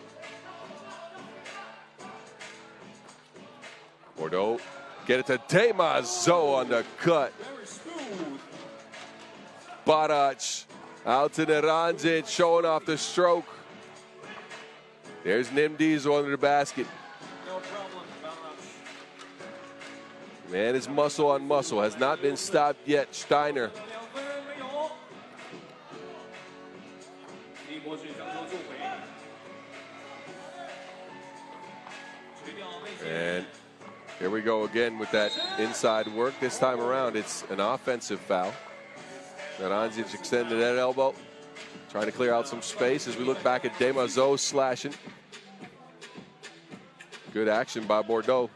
Bordeaux get it to Demazo on the cut. Very smooth. Barac out to Neranjic, showing off the stroke. There's Nimdizo under the basket. No problem, Barac. Man, it's muscle on muscle. Has not been stopped yet. Steiner 2分没有。李博士将球救回。垂钓内线。 and here we go again with that inside work. This time around, it's an offensive foul. Neranjic extended that elbow, trying to clear out some space as we look back at Demazo slashing. Good action by Bordeaux.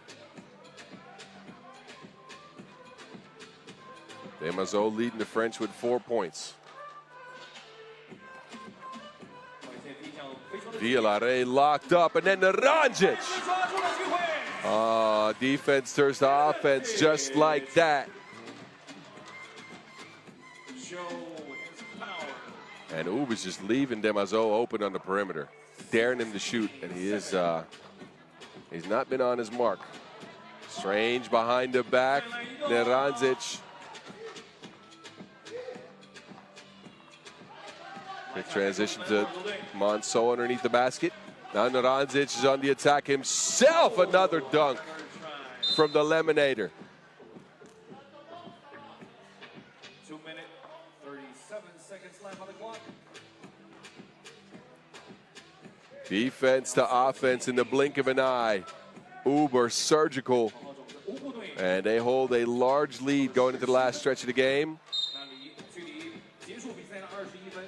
Demazo leading the French with 4 points. Bielare locked up, and then Neranjic. Defense turns to offense just like that. And Ub is just leaving Demazo open on the perimeter, daring him to shoot, and he's not been on his mark. Strange behind the back, Neranjic. Quick transition to Monceau underneath the basket. Now Neranjic is on the attack himself. Another dunk from the Lemonator. 2 minutes, 37 seconds left on the clock. Defense to offense in the blink of an eye. Uber surgical. And they hold a large lead going into the last stretch of the game. 那离距离结束比赛的21分，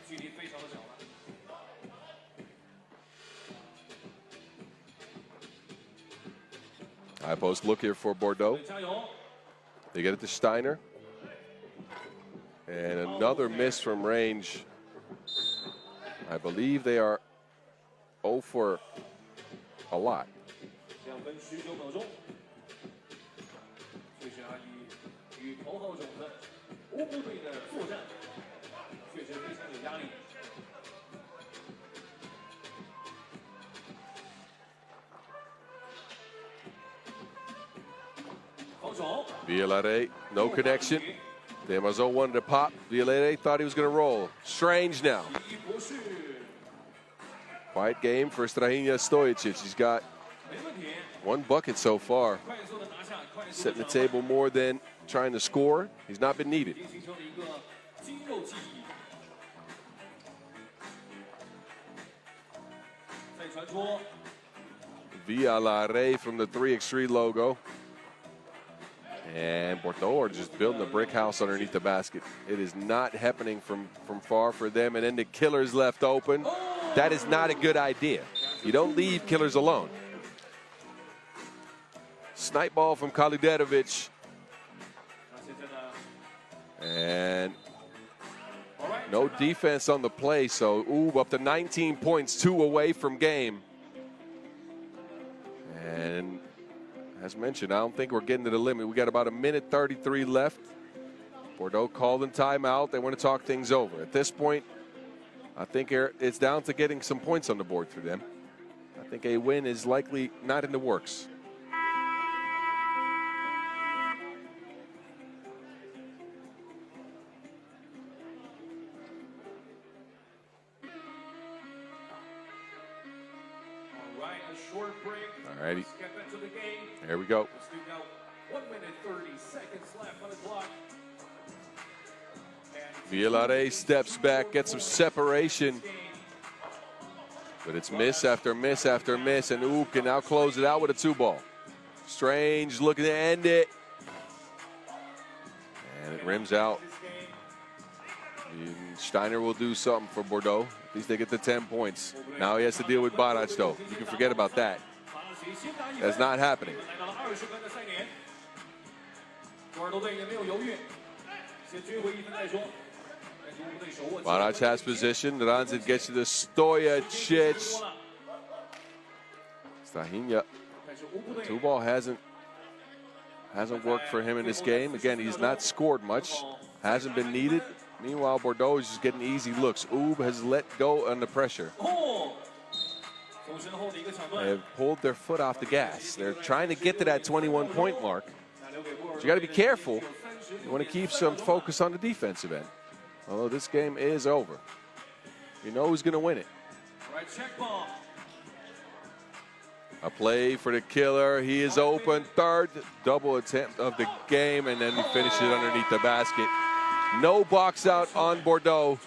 距离非常的小了。 High post look here for Bordeaux. 加油！ They get it to Steiner. And another miss from range. I believe they are 0 for a lot. 2分19秒钟。确实啊，与头号种子乌布队的作战，确实非常有压力。 Villare, no connection. Demazo wanted to pop. Villare thought he was going to roll. Strange now. Quiet game for Strahinja Stojicic. He's got 1 bucket so far. Setting the table more than trying to score. He's not been needed. Villare from the 3x3 logo. And Bordeaux are just building a brick house underneath the basket. It is not happening from far for them. And then the killer's left open. That is not a good idea. You don't leave killers alone. Snipe ball from Kaliderovic. And no defense on the play. So, ooh, up to 19 points, 2 away from game. And as mentioned, I don't think we're getting to the limit. We got about 1:33 left. Bordeaux called in timeout. They want to talk things over. At this point, I think it's down to getting some points on the board for them. I think a win is likely not in the works. All right, a short break. All righty. Let's get back to the game. Here we go. Let's do now 1 minute 30 seconds left on the clock. Villare steps back, gets some separation. But it's miss after miss after miss, and Oob can now close it out with a 2-ball. Strange looking to end it. And it rims out. And Steiner will do something for Bordeaux. At least they get the 10 points. Now he has to deal with Barac, though. You can forget about that. That's not happening. Barac has position. Ranzit gets to the Stojicic. Strahinja. 2-ball hasn't worked for him in this game. Again, he's not scored much. Hasn't been needed. Meanwhile, Bordeaux is just getting easy looks. Oob has let go under pressure. They have pulled their foot off the gas. They're trying to get to that 21-point mark. But you got to be careful. You want to keep some focus on the defensive end. Although this game is over. You know who's going to win it. A play for the killer. He is open. 3rd double attempt of the game, and then he finishes it underneath the basket. No box out on Bordeaux.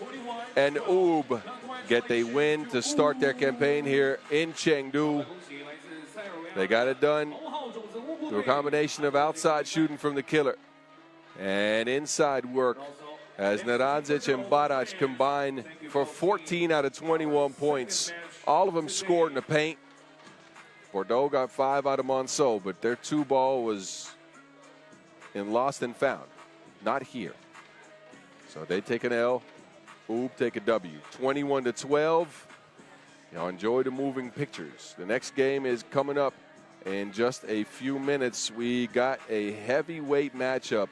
And Oob get the win to start their campaign here in Chengdu. They got it done through a combination of outside shooting from the killer and inside work as Naranzic and Barac combine for 14 out of 21 points. All of them scored in the paint. Bordeaux got 5 out of Monceau, but their 2-ball was in lost and found, not here. So they take an L. Oob take a W. 21-12. Y'all enjoy the moving pictures. The next game is coming up in just a few minutes. We got a heavyweight matchup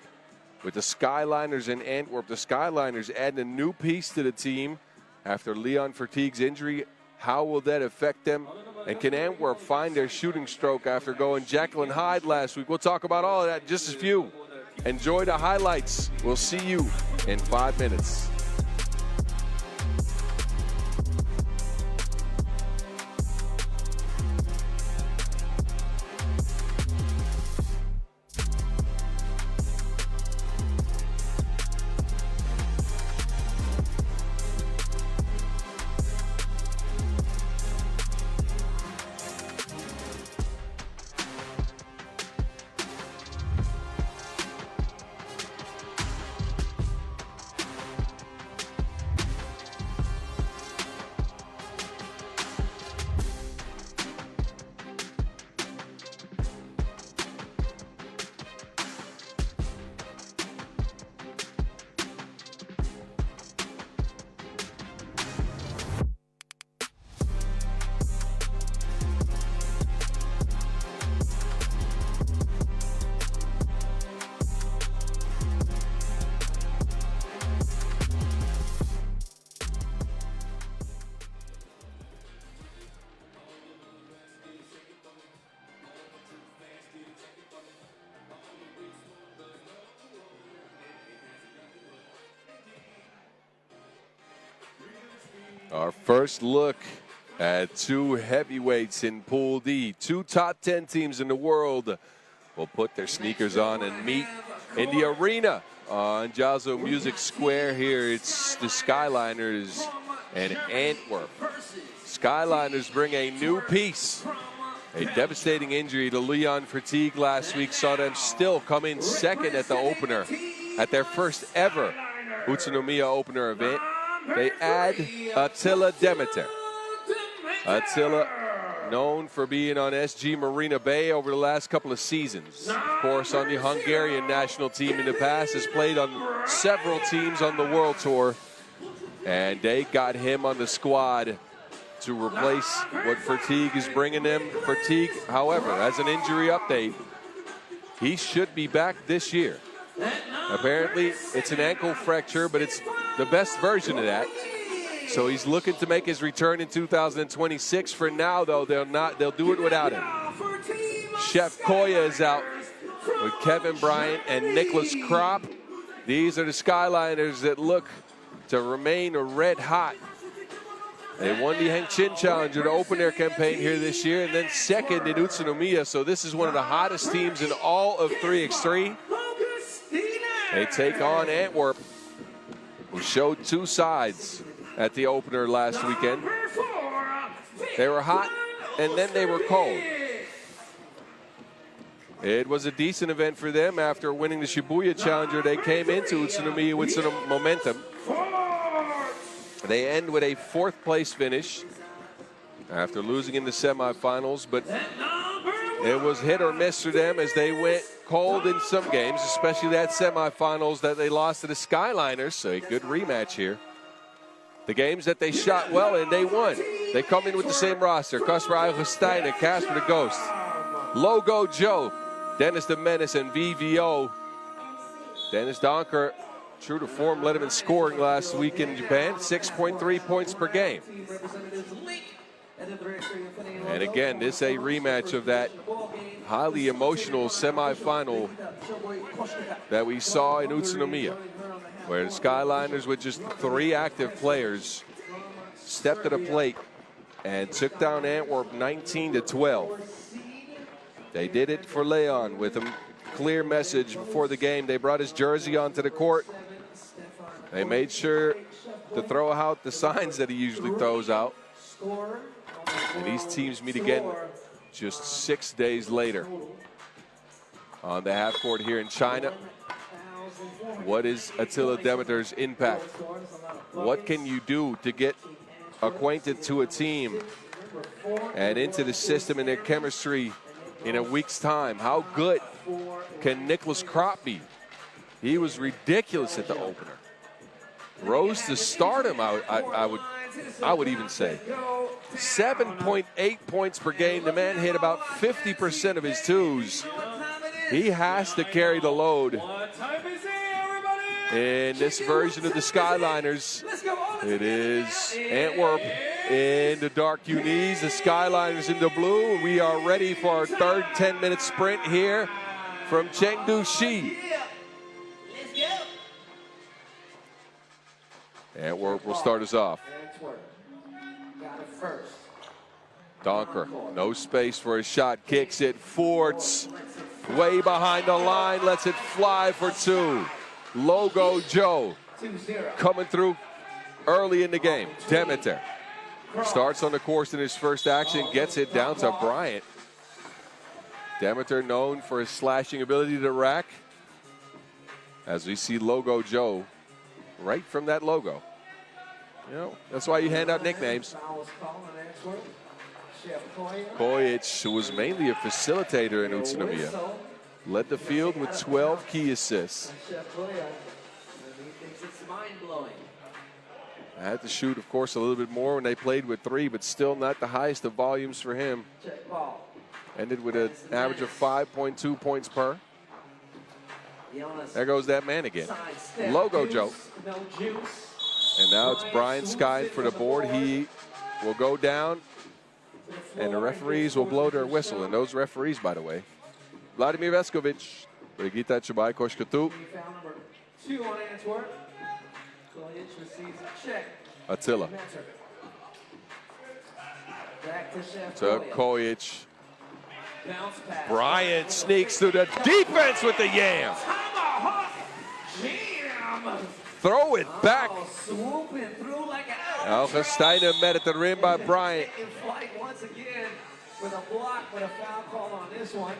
with the Skyliners in Antwerp. The Skyliners adding a new piece to the team after Leon Fertigue's injury. How will that affect them? And can Antwerp find their shooting stroke after going Jacqueline Hyde last week? We'll talk about all of that in just a few. Enjoy the highlights. We'll see you in 5 minutes. Our first look at two heavyweights in Pool D. Two top 10 teams in the world will put their sneakers on and meet in the arena on Jiaozhou Music Square here. It's the Skyliners and Antwerp. Skyliners bring a new piece. A devastating injury to Leon Fatigue last week saw them still come in second at the opener at their first ever Utsunomiya opener event. They add Attila Demeter. Attila, known for being on SG Marina Bay over the last couple of seasons. Of course, on the Hungarian national team in the past, has played on several teams on the World Tour. And they got him on the squad to replace what Fatigue is bringing them. Fatigue, however, as an injury update, he should be back this year. Apparently, it's an ankle fracture, but it's the best version of that. So he's looking to make his return in 2026. For now, though, they'll do it without him. Chef Koya is out with Kevin Bryant and Nicholas Kropp. These are the Skyliners that look to remain red hot. They won the Hengqin Challenger to open their campaign here this year, and then second in Utsunomiya. So this is one of the hottest teams in all of 3x3. They take on Antwerp, who showed two sides at the opener last weekend. They were hot, and then they were cold. It was a decent event for them. After winning the Shibuya Challenger, they came into Utsunomiya with some momentum. They end with a fourth place finish after losing in the semifinals, but it was hit or miss for them as they went cold in some games, especially that semifinals that they lost to the Skyliners. So a good rematch here. The games that they shot well in, they won. They come in with the same roster: Kasper Eigelstein and Casper the Ghost, Logo Joe, Dennis the Menace, and VVO. Dennis Donker, true to form, led him in scoring last week in Japan, 6.3 points per game. And again, this is a rematch of that highly emotional semifinal that we saw in Utsunomiya, where the Skyliners, with just 3 active players, stepped to the plate and took down Antwerp 19-12. They did it for Leon with a clear message before the game. They brought his jersey onto the court. They made sure to throw out the signs that he usually throws out. And these teams meet again just 6 days later on the half court here in China. What is Attila Demeter's impact? What can you do to get acquainted to a team and into the system and their chemistry in a week's time? How good can Nicholas Kropp be? He was ridiculous at the opener. Rose to stardom, I would even say. 7.8 points per game. The man hit about 50% of his twos. He has to carry the load in this version of the Skyliners. It is Antwerp in the dark unis, the Skyliners in the blue. We are ready for our third 10-minute sprint here from Chengdu, Xi. Antwerp will start us off. Donker, no space for a shot, kicks it. Forts, way behind the line, lets it fly for 2. Logo Joe coming through early in the game. Demeter starts on the course in his first action, gets it down to Bryant. Demeter known for his slashing ability to rack. As we see Logo Joe right from that logo. You know, that's why you hand out nicknames. Kojic, who was mainly a facilitator in Utsunomiya, led the field with 12 key assists. I had to shoot, of course, a little bit more when they played with 3, but still not the highest of volumes for him. Ended with an average of 5.2 points per. There goes that man again. Logo Joe. And now it's Brian Sky for the board. He will go down, and the referees will blow their whistle. And those referees, by the way, Vladimir Veskovic, Brigitta Chubay Koshkatu, Attila Back to Chef to Kojic. Bounce pass. Bryant sneaks through the defense with the yam. Tomahawk jam. Throw it back. Oh, swooping through like an Augustine met at the rim by Bryant. In flight once again with a block, but a foul call on this one.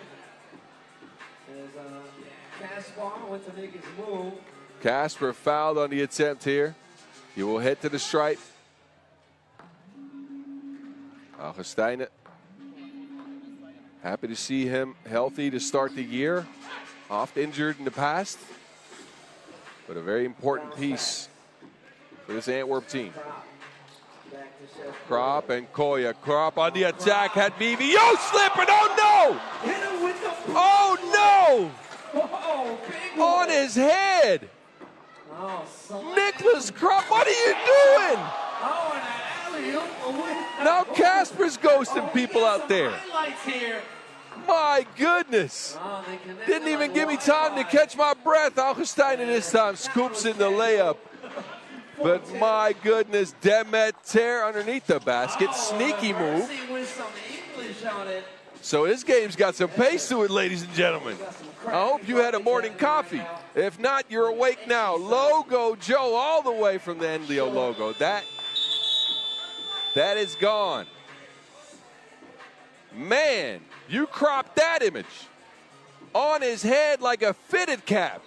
As Caspar went to make his move. Casper fouled on the attempt here. He will head to the stripe. Augustine, happy to see him healthy to start the year. Oft injured in the past, but a very important piece for this Antwerp team. Krop and Koya. Krop on the attack, had VVO slipping. Oh no! Oh no! On his head. Nicholas Krop, what are you doing? Now Casper's ghosting people out there. My goodness. Didn't even give me time to catch my breath. Augustine this time scoops in the layup. But my goodness, Demeter underneath the basket. Sneaky move. So this game's got some pace to it, ladies and gentlemen. I hope you had a morning coffee. If not, you're awake now. Logo Joe all the way from the NLEO logo. That is gone. Man, you cropped that image on his head like a fitted cap.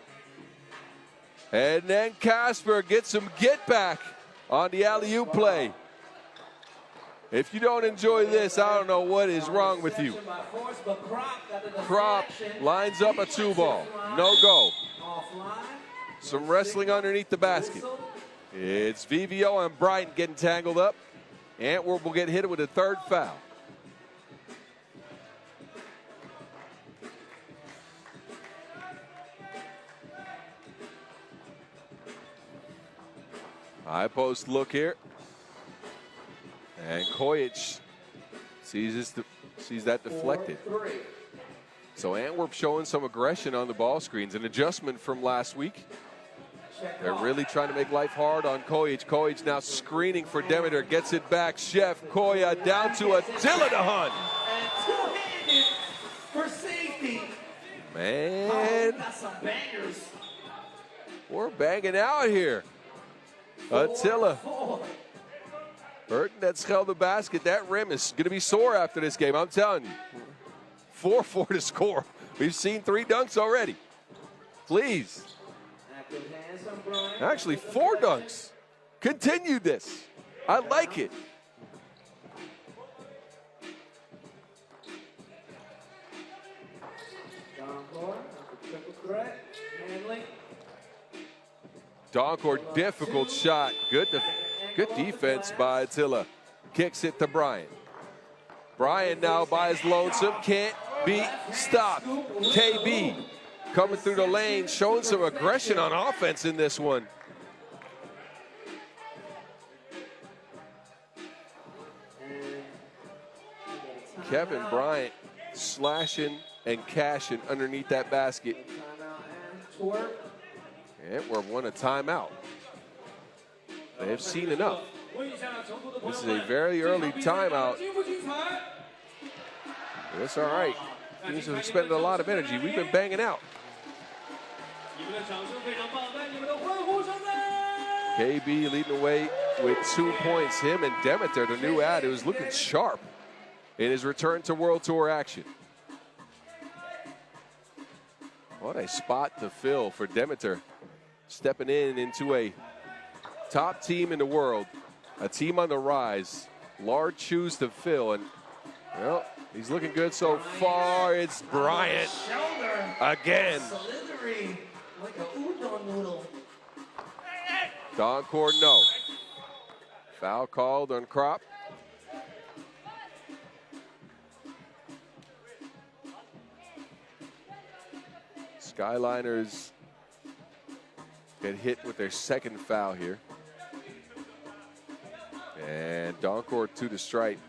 And then Casper gets some get back on the alley-oop play. If you don't enjoy this, I don't know what is wrong with you. Krop lines up a 2-ball. No go. Some wrestling underneath the basket. It's VVO and Bryant getting tangled up. Antwerp will get hit with a third foul. High post look here. And Kojic sees that deflected. So Antwerp showing some aggression on the ball screens, an adjustment from last week. They're really trying to make life hard on Kojic. Kojic now screening for Demeter, gets it back. Chef Koya down to Attila to Hunt. For safety. Man, we're banging out here. Attila. Burton that held the basket. That rim is going to be sore after this game, I'm telling you. 4-4 to score. We've seen 3 dunks already. Please. Actually, 4 dunks. Continue this. I like it. Donkor, difficult shot. Good defense by Attila. Kicks it to Bryant. Bryant now by his lonesome. Can't be stopped. KB coming through the lane, showing some aggression on offense in this one. Kevin Bryant slashing and cashing underneath that basket. Antwerp won a timeout. They have seen enough. This is a very early timeout. That's all right. Teams have expended a lot of energy. We've been banging out. KB leading the way with 2 points. Him and Demeter, the new ad, who's looking sharp in his return to World Tour action. What a spot to fill for Demeter. Stepping into a top team in the world, a team on the rise. Large shoes to fill, and well, he's looking good so far. It's Bryant again. Donkor, no. Foul called on Krop. Skyliners get hit with their second foul here. And Donkor to the stripe.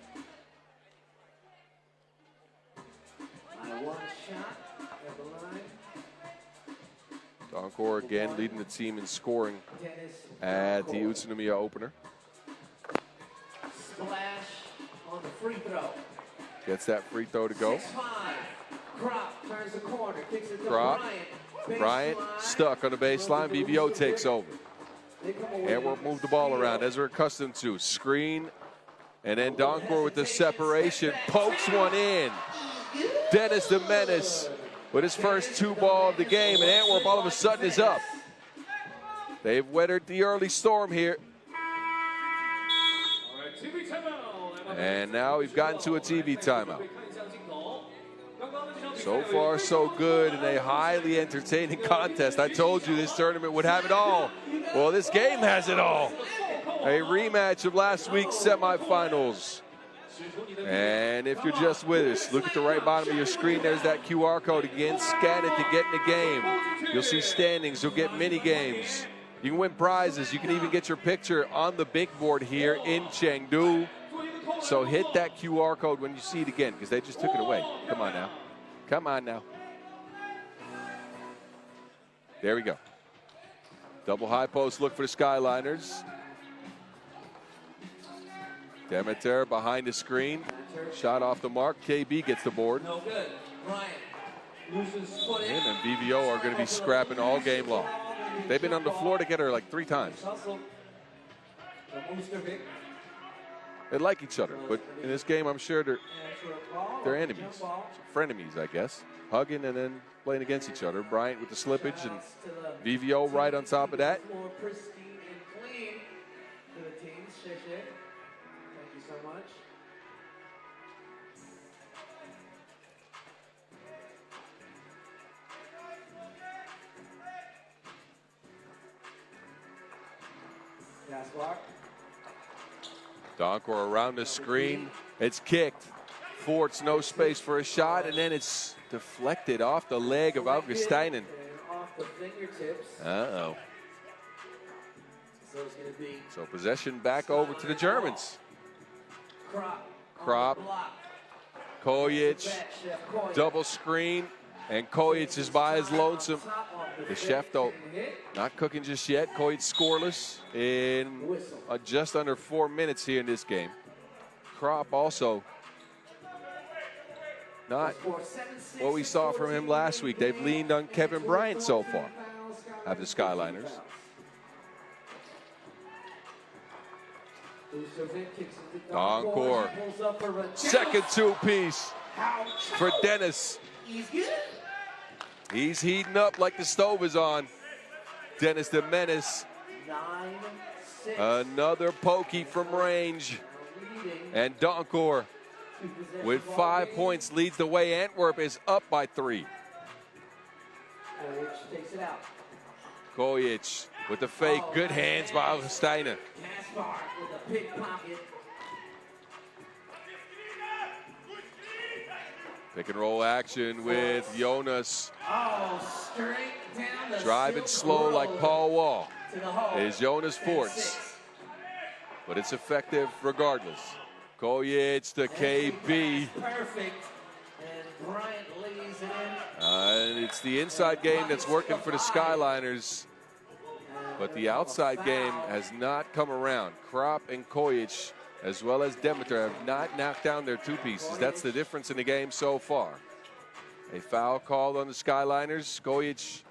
Donkor again leading the team in scoring at the Utsunomiya opener. Splash on the free throw. Gets that free throw to go. 6-5. Crop turns the corner, kicks it to Crop. Bryant. Bryant Baseline. stuck on the baseline. BVO takes over. They come away Antwerp with moved the ball around as we're accustomed to. Screen, and then Donkor with the separation. Pokes one in. Dennis the Menace with his first 2 ball of the game, and Antwerp all of a sudden is up. They've weathered the early storm here. And now we've gotten to a TV timeout. So far, so good in a highly entertaining contest. I told you this tournament would have it all. Well, this game has it all. A rematch of last week's semifinals. And if you're just with us, look at the right bottom of your screen. There's that QR code again. Scan it to get in the game. You'll see standings. You'll get mini games. You can win prizes. You can even get your picture on the big board here in Chengdu. So hit that QR code when you see it again, because they just took it away. Come on now. Come on now. There we go. Double high post look for the Skyliners. Demeter behind the screen. Shot off the mark. KB gets the board. no good. Bryant loses foot in. Him and VVO are going to be scrapping all game long. They've been on the floor together like 3 times. Hustle. Mustovic. They like each other, but in this game, I'm sure And for a ball, they're jump enemies. ball. Frenemies, I guess. Hugging and then playing against each other. Bryant with the slippage and Shout-outs to the VVO right on top of that. More pristine and clean to the teams. Thank you so much. Pass block. Donkor around the screen. It's kicked. Forts no space for a shot, and then it's deflected off the leg of Augustinen. And off the fingertips. Uh-oh. So it's going to be So possession back over to the Germans. Crop. Crop. On the block. Kojic, Back, Chef Kojic. double screen, and Kojic is by his lonesome. Top off The chef, though, hit. not cooking just yet. Kojic scoreless in just under 4 minutes here in this game. Crop also not what we saw from him last week. They've leaned on Kevin Bryant so far, have the Skyliners. Donkor. Second 2-piece for Dennis. He's good. He's heating up like the stove is on. Dennis the Menace. 9-6. Another pokey from range. Leading. And Donkor with 5 points leads the way. Antwerp is up by 3. Kojic takes it out. Kojic with the fake. Good hands by Augustiner. Kaspar with a pickpocket. Pick and roll action with Jonas. Oh, straight down the Driving Silk slow Road like Paul Wall to the hole. is Jonas And Forts. 6. But it's effective regardless. Kojic to KB. Perfect. And Bryant lays it in. And it's the inside game that's working for the Skyliners. But the outside game has not come around. Krop and Kojic, as well as Demeter, have not knocked down their 2 pieces. That's the difference in the game so far. A foul called on the Skyliners. Kojic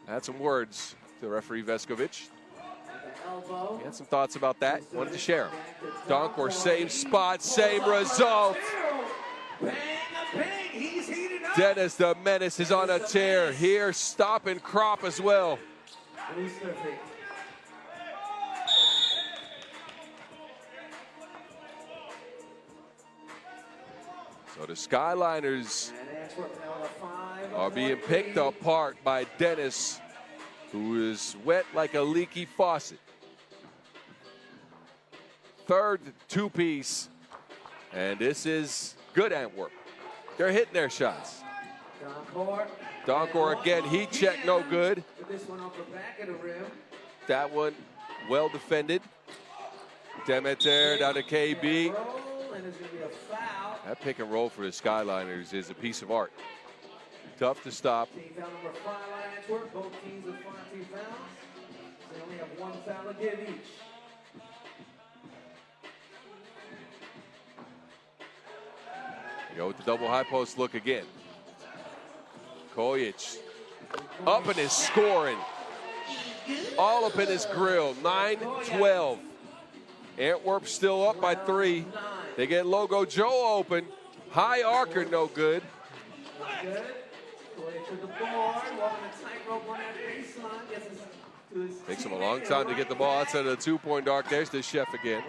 had some words to referee Veskovic. Elbow. He had some thoughts about that. Wanted to share them. Donkor, same spot, same result. Bang, a bang. He's heated up. Dennis the Menace is on a tear here, stopping Krop as well. Mustovic. So the Skyliners And Antwerp now with a 5. are being picked apart by Dennis, who is wet like a leaky faucet. Third 2-piece, and this is good Antwerp. They're hitting their shots. Donkor again, heat check, no good. With this one off the back of the rim. That one well defended. Demeter down to KB. Roll, and there's going to be a foul. That pick and roll for the Skyliners is a piece of art. Tough to stop. Team foul number 5 on Antwerp. Both teams with 5 team fouls. They only have 1 foul to give each. Go with the double high post look again. Kojic up and is scoring. All up in his grill, 9-12. Antwerp still up by 3. They get Logo Joe open. High arcer, no good. Takes him a long time to get the ball outside of the 2-point arc. There's the chef again.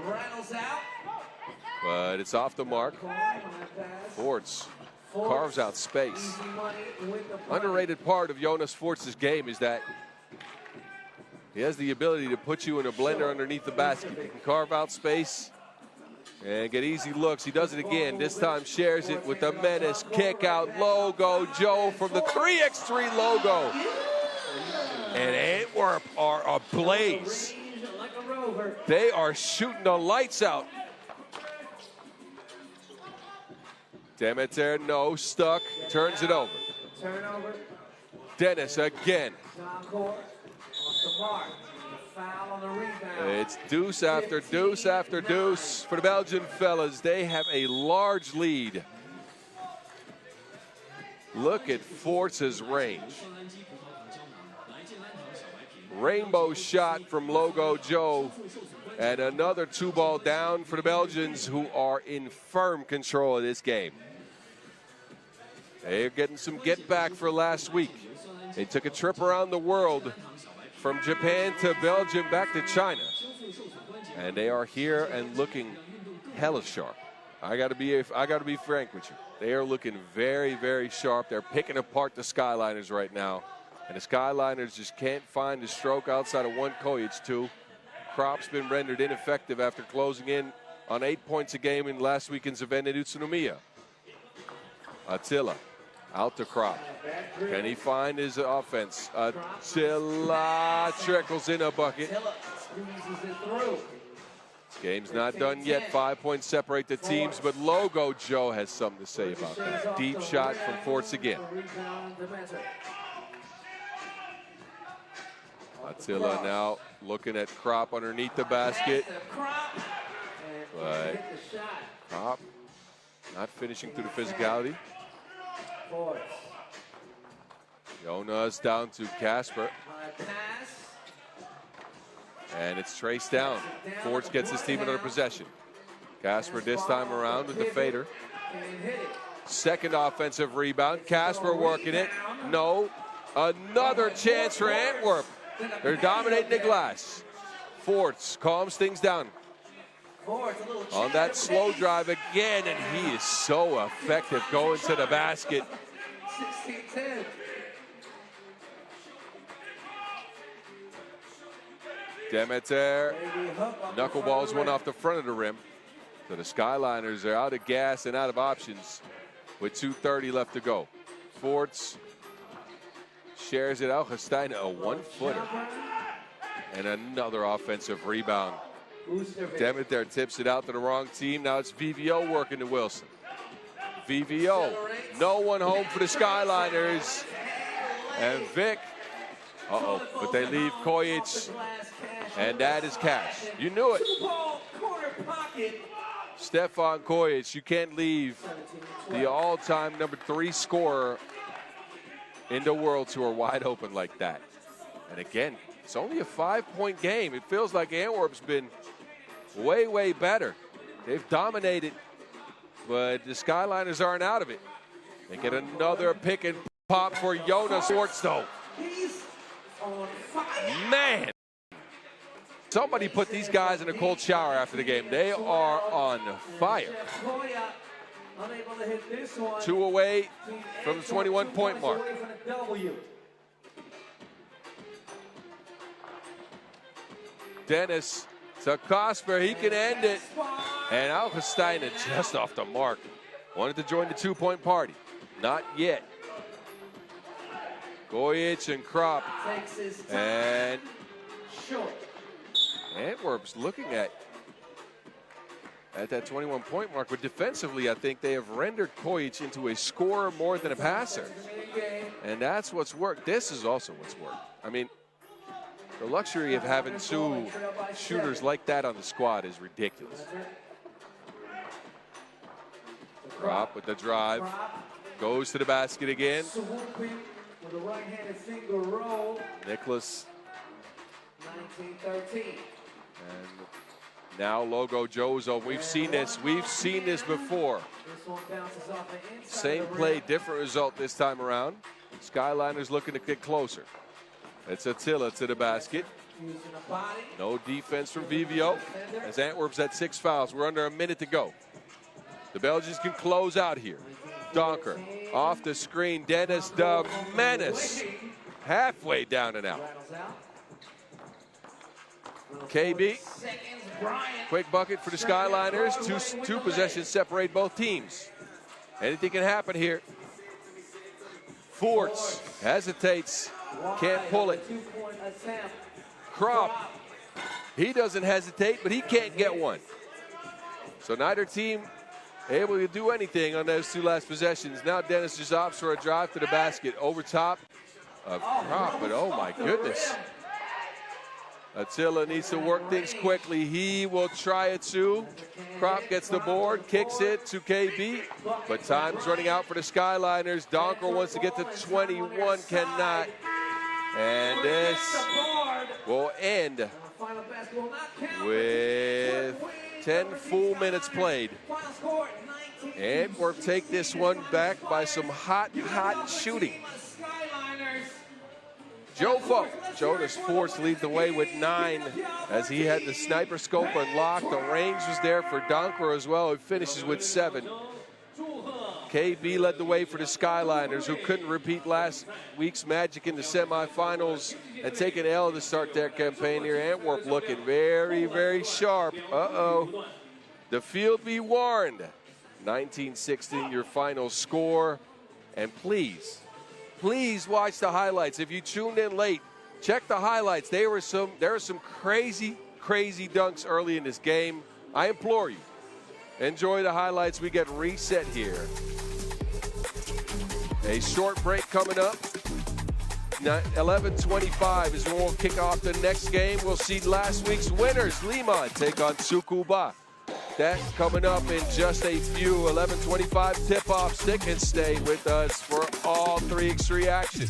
But it's off the mark. Forts carves out space. Underrated part of Jonas Forts' game is that he has the ability to put you in a blender underneath the basket. He can carve out space and get easy looks. He does it again. This time shares it with the menace. Kick out Logo Joe from the 3x3 Logo. And Antwerp are ablaze. They are shooting the lights out. Demeter, no, stuck, turns it over. Dennis again. It's deuce after deuce after deuce for the Belgian fellas. They have a large lead. Look at Forts' range. Rainbow shot from Logo Joe. And another 2-ball down for the Belgians, who are in firm control of this game. They're getting some get back for last week. They took a trip around the world from Japan to Belgium back to China. And they are here and looking hella sharp. I gotta be frank with you. They are looking very, very sharp. They're picking apart the Skyliners right now. And the Skyliners just can't find the stroke outside of one Kojic, 2. Krop's been rendered ineffective after closing in on 8 points a game in last weekend's event in Utsunomiya. Attila out to Krop. Can he find his offense? Attila trickles in a bucket. This game's not done yet. 5 points separate the teams, but Logo Joe has something to say about that. Deep shot from Forts again. Attila now looking at Krop underneath the basket. But Krop not finishing through the physicality. Jonas down to Casper. And it's traced down. Forts gets his team another possession. Casper this time around with the fader. Second offensive rebound. Casper working it. No. Another chance for Antwerp. They're dominating the glass. Forts calms things down. On that slow drive again, and he is so effective going to the basket. 16-10. Demeter knuckleballs one off the front of the rim. So the Skyliners are out of gas and out of options with 2:30 left to go. Forts shares it out. Hestein, a 1-footer. And another offensive rebound. Demeter tips it out to the wrong team. Now it's VVO working to Wilson. VVO, no one home for the Skyliners. And Vic, but they leave Kojic, and that is cash. You knew it. Stefan Kojic, you can't leave the all-time #3 scorer in the world who are wide open like that. And again, it's only a 5-point game. It feels like Antwerp's been way, way better. They've dominated, but the Skyliners aren't out of it. They get another pick and pop for Jonas Forts, though. Man, somebody put these guys in a cold shower after the game. They are on fire. 2 away from the 21-point mark. Dennis to Kasper, he can end it. And Algestein just off the mark. Wanted to join the 2-point party. Not yet. Kojic and Krop. And Antwerp's looking at that 21-point mark, but defensively, I think they have rendered Kojic into a scorer more than a passer. And that's what's worked. This is also what's worked. I mean, the luxury of having 2 shooters like that on the squad is ridiculous. Krop with the drive. Goes to the basket again. Swooping with a right-handed finger roll. Nicholas. 19-13. And now Logo Jozo. We've seen this. We've seen this before. This one bounces off the inside. Same of the play, rim. different result this time around. Skyliners looking to get closer. It's Attila to the basket. Using the body. No defense from VVO. As Antwerp's at 6 fouls. We're under a minute to go. The Belgians can close out here. Donker off the screen. Dennis the Menace. Halfway down and out. Rattles out. KB. Seconds. Bryant. Quick bucket for the Skyliners. Two possessions separate both teams. Anything can happen here. Forts hesitates. Can't pull it. Two-point attempt. Krop. He doesn't hesitate, but he can't get one. So neither team able to do anything on those two last possessions. Now Dennis just opts for a drive to the basket over top of Krop, but oh my goodness. Attila needs to work things quickly. He will try it too. Krop gets the board, kicks it to KB, but time's running out for the Skyliners. Donker wants to get to 21, cannot. And this will end Final basketball not counted. with 10 full minutes played. Final score 19. Antwerp take this one back by some hot shooting. Skyliners. Jonas Force lead the way with 9 as he had the sniper scope unlocked. The range was there for Donker as well. He finishes with 7. KB led the way for the Skyliners, who couldn't repeat last week's magic in the semifinals and take an L to start their campaign here. Antwerp looking very, very sharp. Uh-oh. The field be warned. 19-16 your final score. And please watch the highlights. If you tuned in late, check the highlights. There were some crazy dunks early in this game. I implore you, enjoy the highlights. We get reset here. A short break coming up. 11:25 is when we'll kick off the next game. We'll see last week's winners, Lima, take on Tsukuba. That coming up in just a few. 11:25 tip-off. Stick and stay with us for all 3x3 action.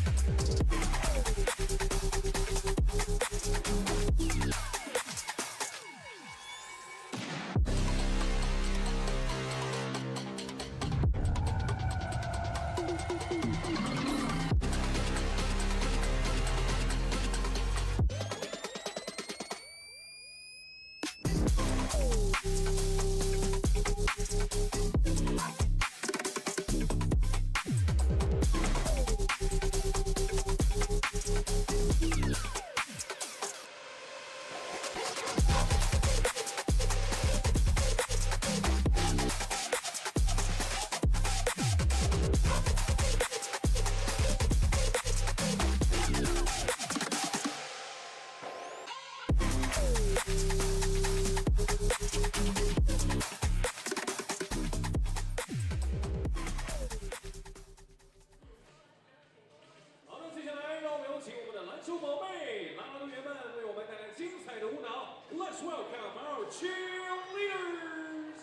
Let's welcome our cheerleaders.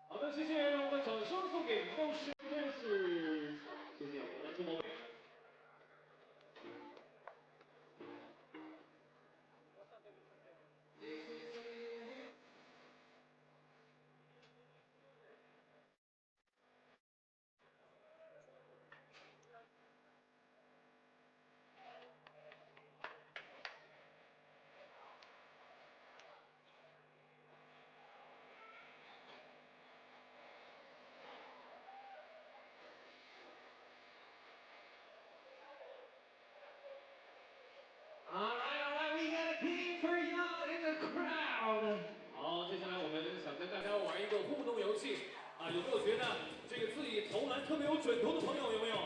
好的，谢谢，让我们掌声 OK， motion 开始，谢谢，我们出毛病。All right, we got a game for y'all in the crowd. 好，接下来我们想跟大家玩一个互动游戏啊，有没有觉得这个自己投篮特别有准头的朋友？有没有？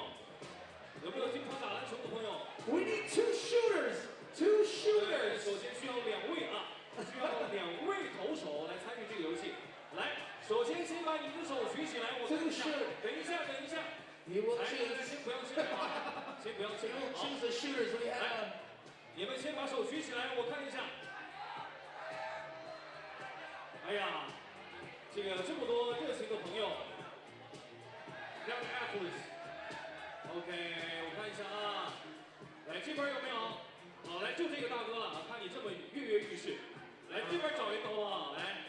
有没有经常打篮球的朋友？ We need 2 shooters. 2 shooters. 首先需要2位啊，需要2位投手来参与这个游戏。来，首先先把你的手举起来，我看一下。等一下，等一下。 You will 来， choose. 先不要进来啊，先不要进来。 You will 好， choose the shooters. We have 来，你们先把手举起来，我看一下。哎呀，这个这么多热情的朋友 ，Young athletes。OK， 我看一下啊，来这边有没有？好，来就这个大哥了，看你这么跃跃欲试，来这边找一个好不好？来，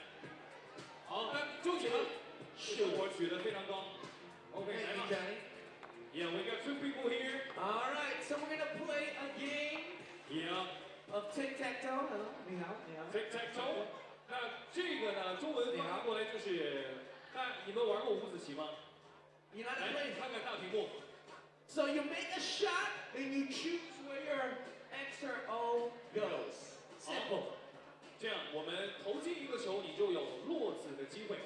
好，那就你了，是我举得非常高。OK， 来 Thank 吧 you, Johnny. Yeah, we got 2 people here. All right, so we're gonna play a game Yeah. of tic-tac-toe. Hello, 你好，你好。 Tic tac toe。那这个呢，中文翻译过来就是，那你们玩过五子棋吗？ You know how to 来， play? 看看大屏幕。 So you make a shot and you choose where your X or O goes. 好 Simple.，这样我们投进一个球，你就有落子的机会。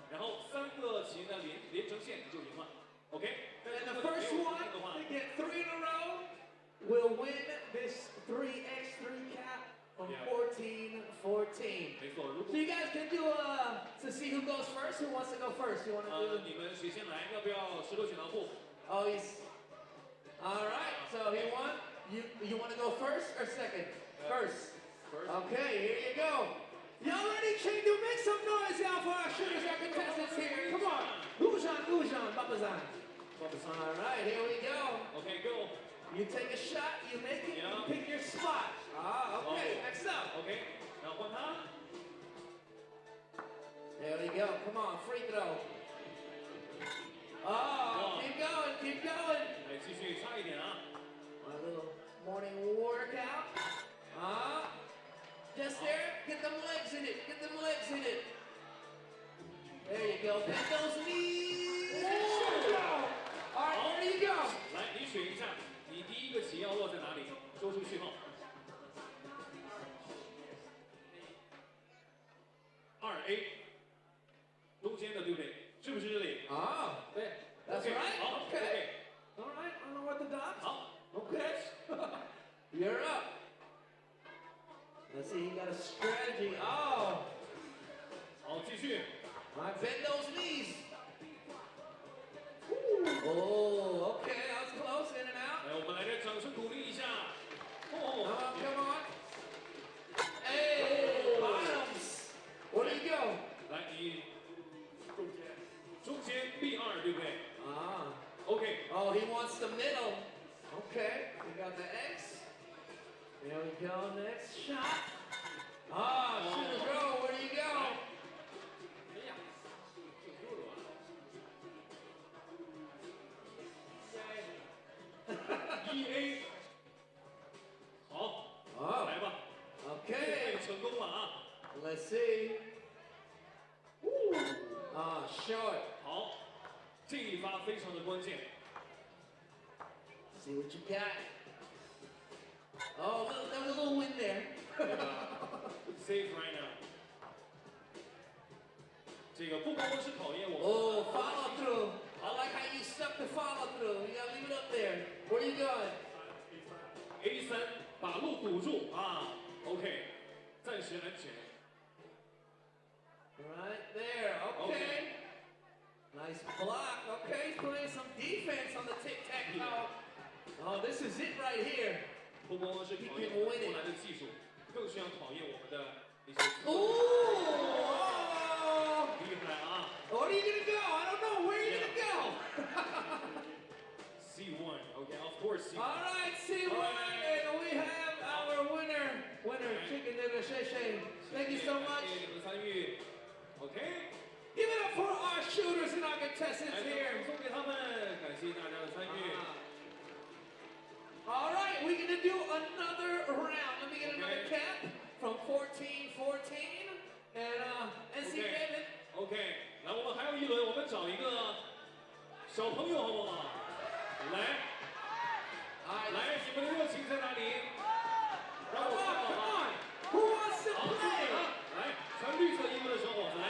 然后3个棋呢连成线，你就赢了。OK。 And the first one to get 3 in a row will win this 3x3 cap from Yeah. 14-14. 没错，如 So 果 you guys can do to see who goes first. Who wants to go first? You want to do? 你们谁先来？要不要石头剪刀布？ Oh, he's. All right. So he won. You want to go first or second? First. First. Okay. Here you go. Y'all ready, Chengdu? Make some noise out for our shooters, our contestants here. Come on. Ujan, Babazan. All right. Here we go. OK go。 You take a shot. You make it. Yeah. You pick your spot. Ah. Okay. Oh. Next up. OK，然后换他。 There we go. Come on. Free throw. Oh. Keep going. Keep going. 来，继续差一点啊。 A little morning workout. Just there. Get them legs in it. Get them legs in it. There you go. Bend those knees. And shoot. All right, where do you go? 来，你选一下，你第一个棋要落在哪里？说出序号。2A， 中间的对不对？是不是这里？ Ah, 对 that's OK， right. 好 Okay. All right, unorthodox. 好， Okay. You're up. Let's see, you got a strategy. Oh, 好，继续。 all right, bend those knees. Oh, okay, that was close, in and out. 来，我们来点掌声鼓励一下。 Come 哦， on, come on. Hey, bottoms. Where do you go? 来，你中间 B2对不对 Ah. ？OK， Oh, he wants the middle. Okay, we got the X. There we go, next shot. Ah, shooter's row, where do you go? 哎呀，挺溜的吧？EA， 好， Oh, 来吧， okay. 成功了啊！ Let's see. Woo. Ah, short. 好，这一发非常的关键。 See what you got. Oh, look, there was a little wind there. Safe right now。这个不光光是考验我们。 Oh, follow through. I like how you stuck the follow through. You gotta leave it up there. Where are you going? A3把路堵住啊 ，OK， 暂时安全。 Right there. Okay. Nice block. Okay, he's playing some defense on the tic-tac-toe. Oh, this is it right here. 不光光是考验我们投篮的技术，更需要考验我们的一些 Ooh! Oh! 厉害啊！ Where are you gonna go? I don't know. Where are you much. 谢谢你们的参与。OK， Give it up for our shooters and our contestants 来， here. 送给他们，感谢大家的参与。 All right, we're gonna do another round. Let me get another cap from 14-14. And see David. OK， 来，我们还有一轮，我们找一个小朋友好不好？来，你们的热情在哪里？让我看看啊。 Who wants to 好， play? 来，穿绿色衣服的小伙子来。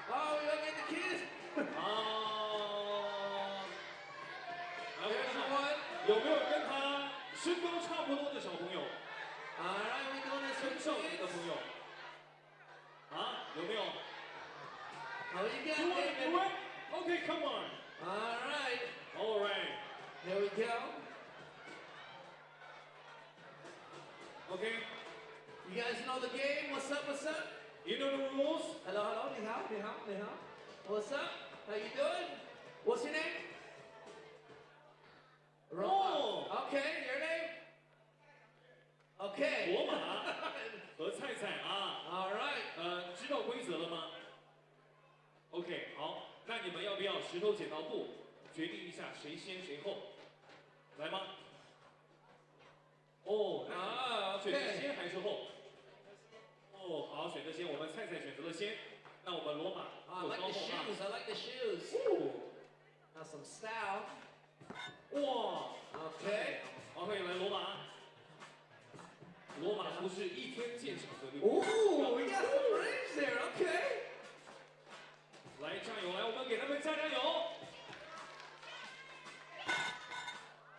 Oh, we gonna get the kids? 来，我看看有没有跟他身高差不多的小朋友， All right, we're doing this 跟 for 少年的 kids. 朋友。有没有？ Oh, you got You want to do David. it? Okay, come on. All right, All right. there we go. Okay. You guys know the game? What's up? What's up? You know the rules? Hello, hello. Ni hao, ni hao, ni hao. What's up? How you doing? What's your name? Oh. Okay, your name? Okay. 罗马和菜菜啊。 All right. 知道规则了吗 ？OK， 好，那你们要不要石头剪刀布，决定一下谁先谁后？来吗？哦，那选择先还是后？哦，好，选择先。我们菜菜选择了先，那我们罗马 I 有 like 高 the 后啊。 shoes. I like the shoes. 哦， Got some style. 哇 Okay. ，OK，来罗马。罗马不是一天建成的，对不对？ Ooh, we got some range there. Okay. 来加油，来，我们给他们加油。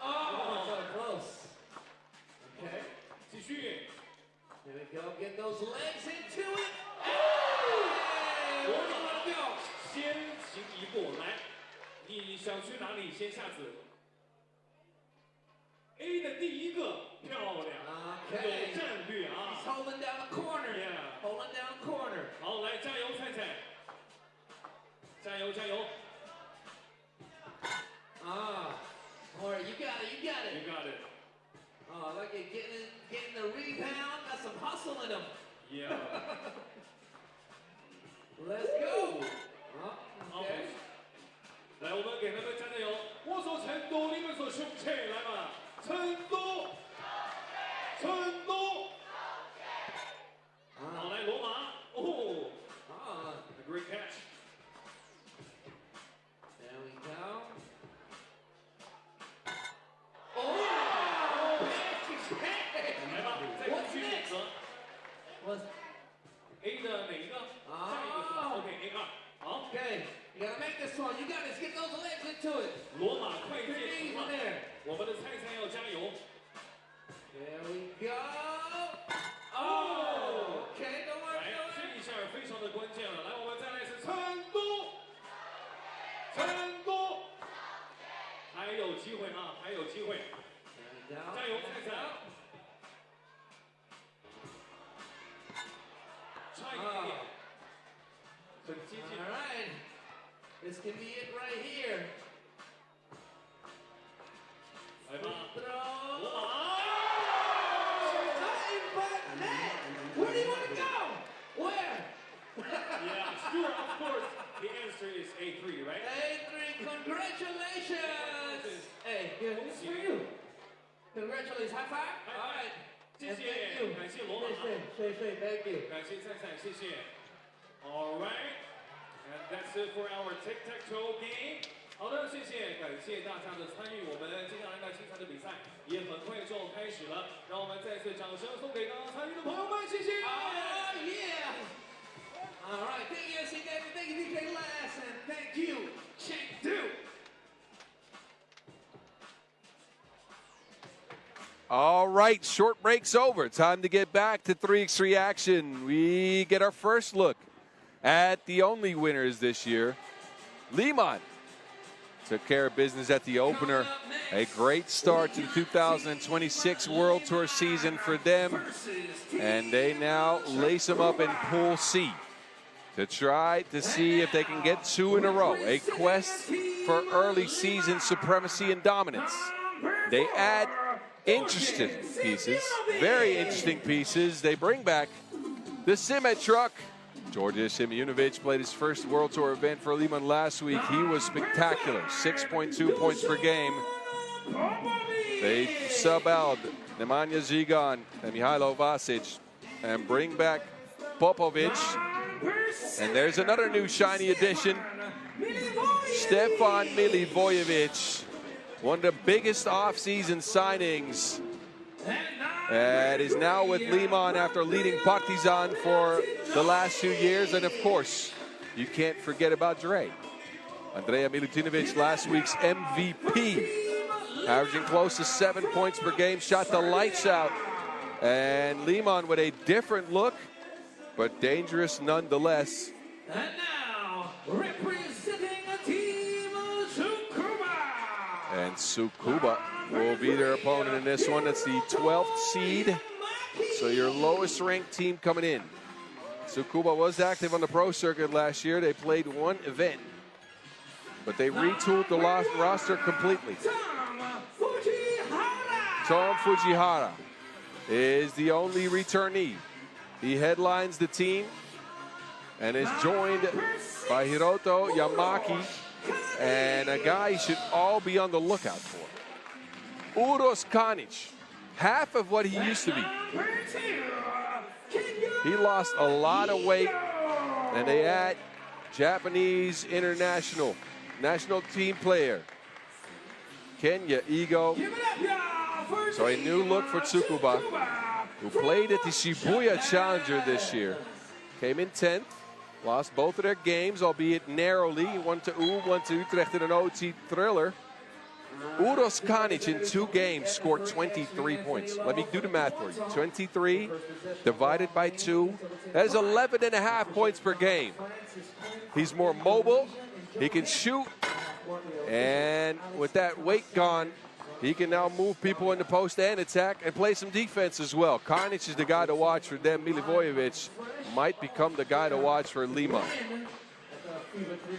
Oh, so close. Okay. 继续。 Here we go. Get those legs into it. 罗 Where do you 马 want to go? 先行一步，来，你想去哪里？先下子。A 的第一个漂亮， Okay. 有战略 He's 啊！ holding down the corner. Yeah. Holding down the corner. 好，来加油，菜菜，加油加油 All right, you got it. You got ！You it. got it. Oh, I like it. Getting the rebound. Got some hustle in him. Yeah. Let's go. Okay. 来，我们给他们加加油！我说成都，你们说雄起来嘛！成都，成都。好，来罗马。哦 ，a great catch。 There we go. Oh! 来吧，再继续选择 What's A 的哪一个？下一个是吧 ？OK，A 2。好， okay? You gotta make this one. You got to get those legs into it. 罗马快 Get your 接 knees 成 in 了， there. 我们的菜菜要加油。 There we go. Oh! Okay, don't worry. 来， Don't 这 worry. 一下非常的关键了。来，我们再来一次成都，成都，还有机会啊，还有机会， There we go. 加油，菜菜！差一点点，很接近。 All right. This can be it right here. 来吧， Throw. 罗马。 Nothing but net. Where do you want to go? Where? Yeah, sure, of course. The answer is A3, right? A3, congratulations. Hey, good news for you. Congratulations. High five. All right. 谢 And 谢， thank you. 感谢罗马， Thank you. 感谢菜菜，谢谢。All right, and that's it for our tic-tac-toe game. 好的，谢谢，感谢大家的参与。我们接下来呢，精彩的比赛也很快就开始了。让我们再次掌声送给刚刚参与的朋友们，谢谢。 Oh, yeah. All right. Thank you, MC David. Thank you, DJ Lass. And thank you, Chengdu. All right, short break's over. Time to get back to 3x3 action. We get our first look at the only winners this year. Limon took care of business at the opener. A great start to the 2026 World Tour season for them. And they now lace them up in Pool C to try to see if they can get 2 in a row. A quest for early season supremacy and dominance. They add interesting pieces, very interesting pieces. They bring back The Semi Truck. Georgia Simeonovic played his first World Tour event for Lehman last week. He was spectacular, 6.2 points per game. They sub out Nemanja Zigan and Mihailo Vasic and bring back Popovic. And there's another new shiny addition, Stefan Milivojevic, one of the biggest off-season signings. And is now with Lehman after leading Partizan for the last 2 years. And of course, you can't forget about Dre. Andrea Milutinovic, last week's MVP, averaging close to 7 points per game, shot the lights out. And Lehman with a different look, but dangerous nonetheless. And now, representing the team, Tsukuba. And Tsukuba will be their opponent in this one. That's the 12th seed. So your lowest ranked team coming in. Tsukuba was active on the pro circuit last year. They played one event, but they retooled the roster completely. Tom Fujihara is the only returnee. He headlines the team and is joined by Hiroto Yamaki and a guy you should all be on the lookout for, Uros Kanic, half of what he used to be. He lost a lot of weight, and they add Japanese international national team player Kenya Igo. So a new look for Tsukuba, who played at the Shibuya Challenger this year. Came in 10th, lost both of their games, albeit narrowly. One to Utrecht in an OT thriller. Uros Kanic in 2 games scored 23 points. Let me do the math for you. 23 divided by 2. That is 11.5 points per game. He's more mobile. He can shoot. And with that weight gone, he can now move people in the post and attack and play some defense as well. Kanic is the guy to watch for them. Milivojevic might become the guy to watch for Lehman.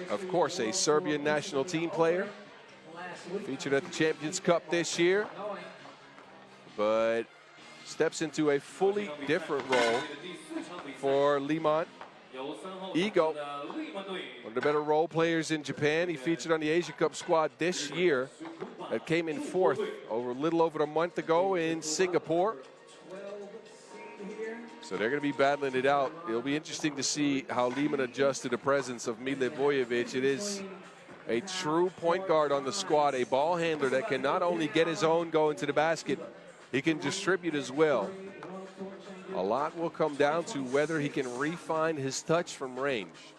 Of course, a Serbian national team player. Featured at the Champions Cup this year, but steps into a fully different role for Lehman. Igo, one of the better role players in Japan. He featured on the Asia Cup squad this year that came in 4th a little over a month ago in Singapore. So they're going to be battling it out. It'll be interesting to see how Lehman adjusts to the presence of Milivojevic. It is a true point guard on the squad, a ball handler that can not only get his own going to the basket, he can distribute as well. A lot will come down to whether he can refine his touch from range.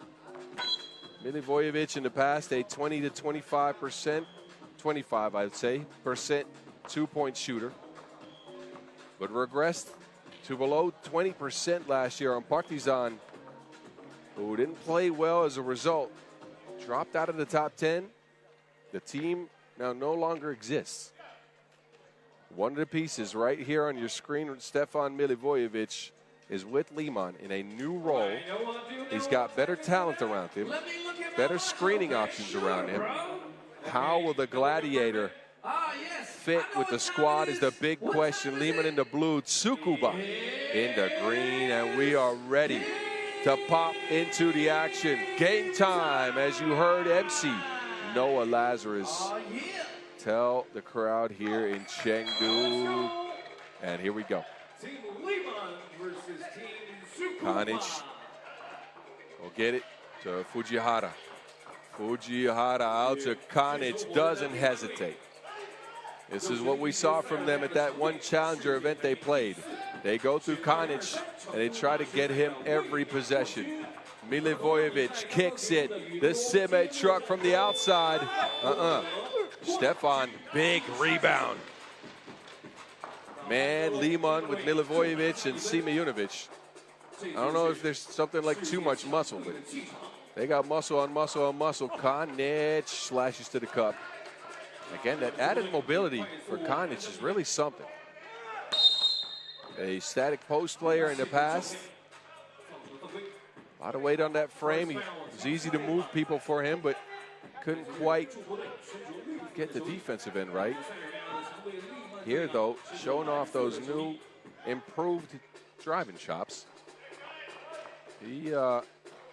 Milivojevic in the past, a 20 to 25%, 25 I would say, percent 2-point shooter, but regressed to below 20% last year on Partizan, who didn't play well as a result. Dropped out of the top 10. The team now no longer exists. One of the pieces right here on your screen, Stefan Milivojevic, is with Lehman in a new role. He's got better talent around him, better screening options around him. How will the Gladiator fit with the squad is the big question. Lehman in the blue, Tsukuba in the green, and we are ready to pop into the action. Game time, as you heard MC Noah Lazarus tell the crowd here in Chengdu. And here we go. Kanic will get it to Fujihara. Fujihara out to Kanic, doesn't hesitate. This is what we saw from them at that one challenger event they played. They go through Kanic and they try to get him every possession. Milivojevic kicks it. The Semi Truck from the outside. Stefan, big rebound. Man, Lehman with Milivojevic and Simeonovic. I don't know if there's something like too much muscle, but they got muscle on muscle on muscle. Kanic slashes to the cup. Again, that added mobility for Kanic is really something. A static post player in the past. A lot of weight on that frame. It was easy to move people for him, but couldn't quite get the defensive end right. Here, though, showing off those new, improved driving chops. He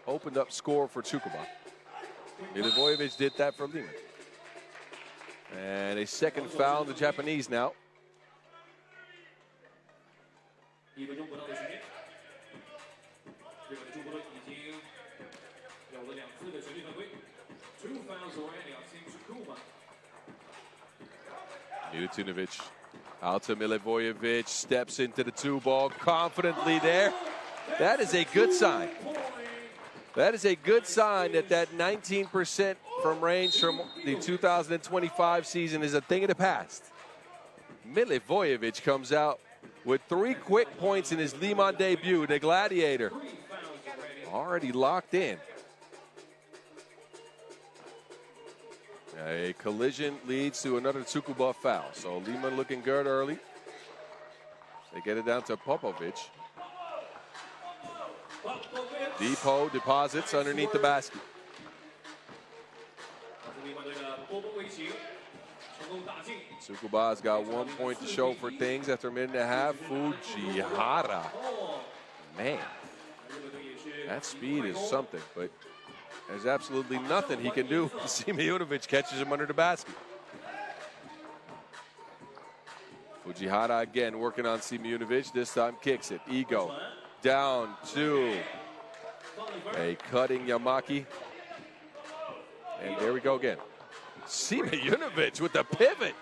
opened up score for Tsukuba. Milivojevic did that for Lehman. And a second foul on the Japanese now. 1分钟不到的时间，日本的中国队已经有了2次的绝对犯规 ，2 fouls already on Team Tsukuba. Milutinovic out to Milivojevic, steps into the 2-ball confidently there. That is a good sign. That is a good sign that 19% from range from the 2025 season is a thing of the past. Milivojevic comes out with 3 quick points in his Lehman debut. The Gladiator already locked in. A collision leads to another Tsukuba foul. So Lehman looking good early. They get it down to Popovic. Depot deposits underneath the basket. Tsukuba's got 1 point to show for things after a minute and a half. Fujihara. Man, that speed is something, but there's absolutely nothing he can do. Simeonovic catches him under the basket. Fujihara again working on Simeonovic. This time kicks it. Ego down to a cutting Yamaki. And there we go again. Simeonovic with the pivot.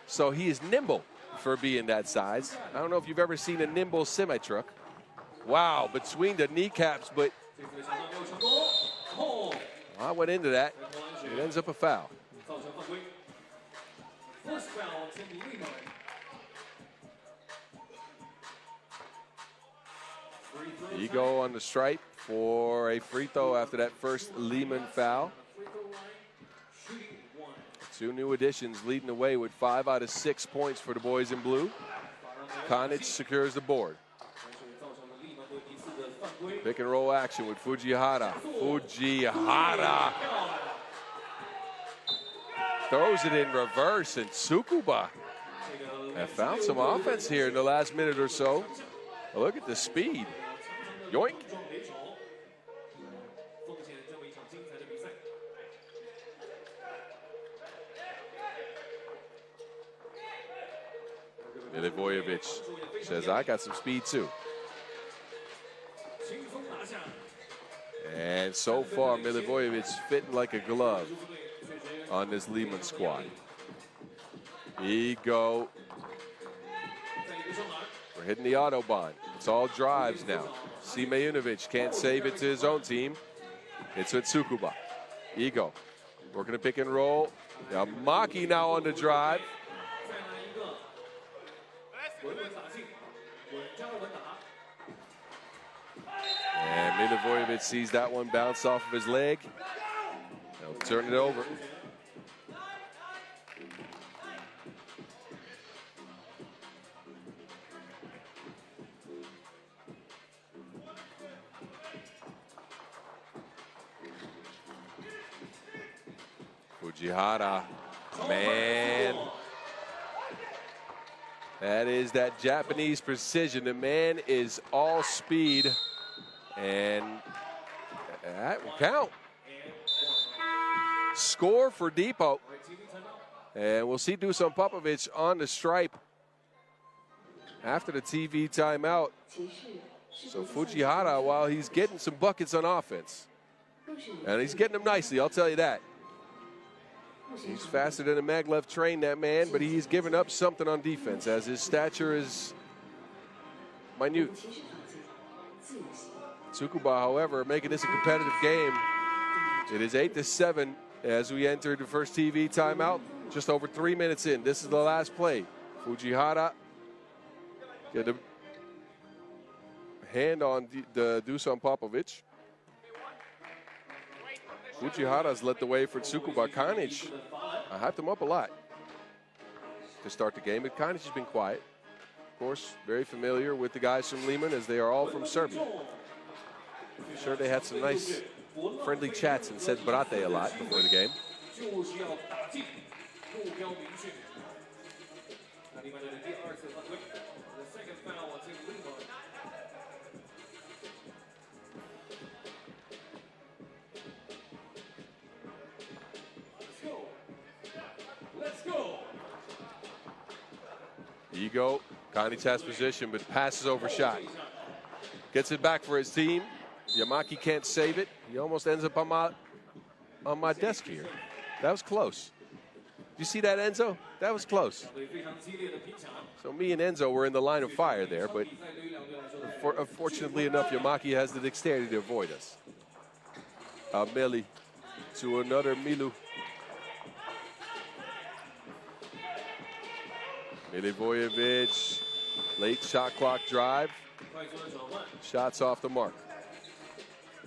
So he is nimble for being that size. I don't know if you've ever seen a nimble semi-truck. Wow, between the kneecaps, but I went into that. It ends up a foul. First foul on Team Lehman. Ego on the stripe for a free throw after that first Lehman foul. 2 new additions leading the way with 5 out of 6 points for the boys in blue. Konic secures the board. Pick and roll action with Fujihara. Fujihara throws it in reverse, and Tsukuba have found some offense here in the last minute or so. Look at the speed. Yoink. Milivojevic says, I got some speed too. And so far, Milivojevic's fitting like a glove on this Lehman squad. Ego. We're hitting the Autobahn. It's all drives now. Simeonovic can't save it to his own team. It's with Tsukuba. Ego working a pick and roll. Yamaki now on the drive. And Milivojevic sees that one bounce off of his leg. He'll turn it over. Fujihara, man. That is that Japanese precision. The man is all speed, and that will count. Score for Depot. And we'll see Dusan Popovic on the stripe after the TV timeout. So Fujihara, while he's getting some buckets on offense, and he's getting them nicely, I'll tell you that. He's faster than a maglev train, that man, but he's given up something on defense as his stature is minute. Tsukuba, however, making this a competitive game. It is 8-7 as we enter the first TV timeout. Just over 3 minutes in. This is the last play. Fujihara get a hand on the Dusan Popovic. Fujihara's led the way for Tsukuba. Konic, I hyped him up a lot to start the game, but Konic has been quiet. Of course, very familiar with the guys from Lehman as they are all from Serbia. I'm sure they had some nice friendly chats and said brate a lot before the game. Ego, Kanic has position, but passes over shot. Gets it back for his team. Yamaki can't save it. He almost ends up on my desk here. That was close. You see that, Enzo? That was close. So me and Enzo were in the line of fire there, but unfortunately enough, Yamaki has the dexterity to avoid us. Ameli to another Milu. Milivojevic, late shot clock drive. Shots off the mark.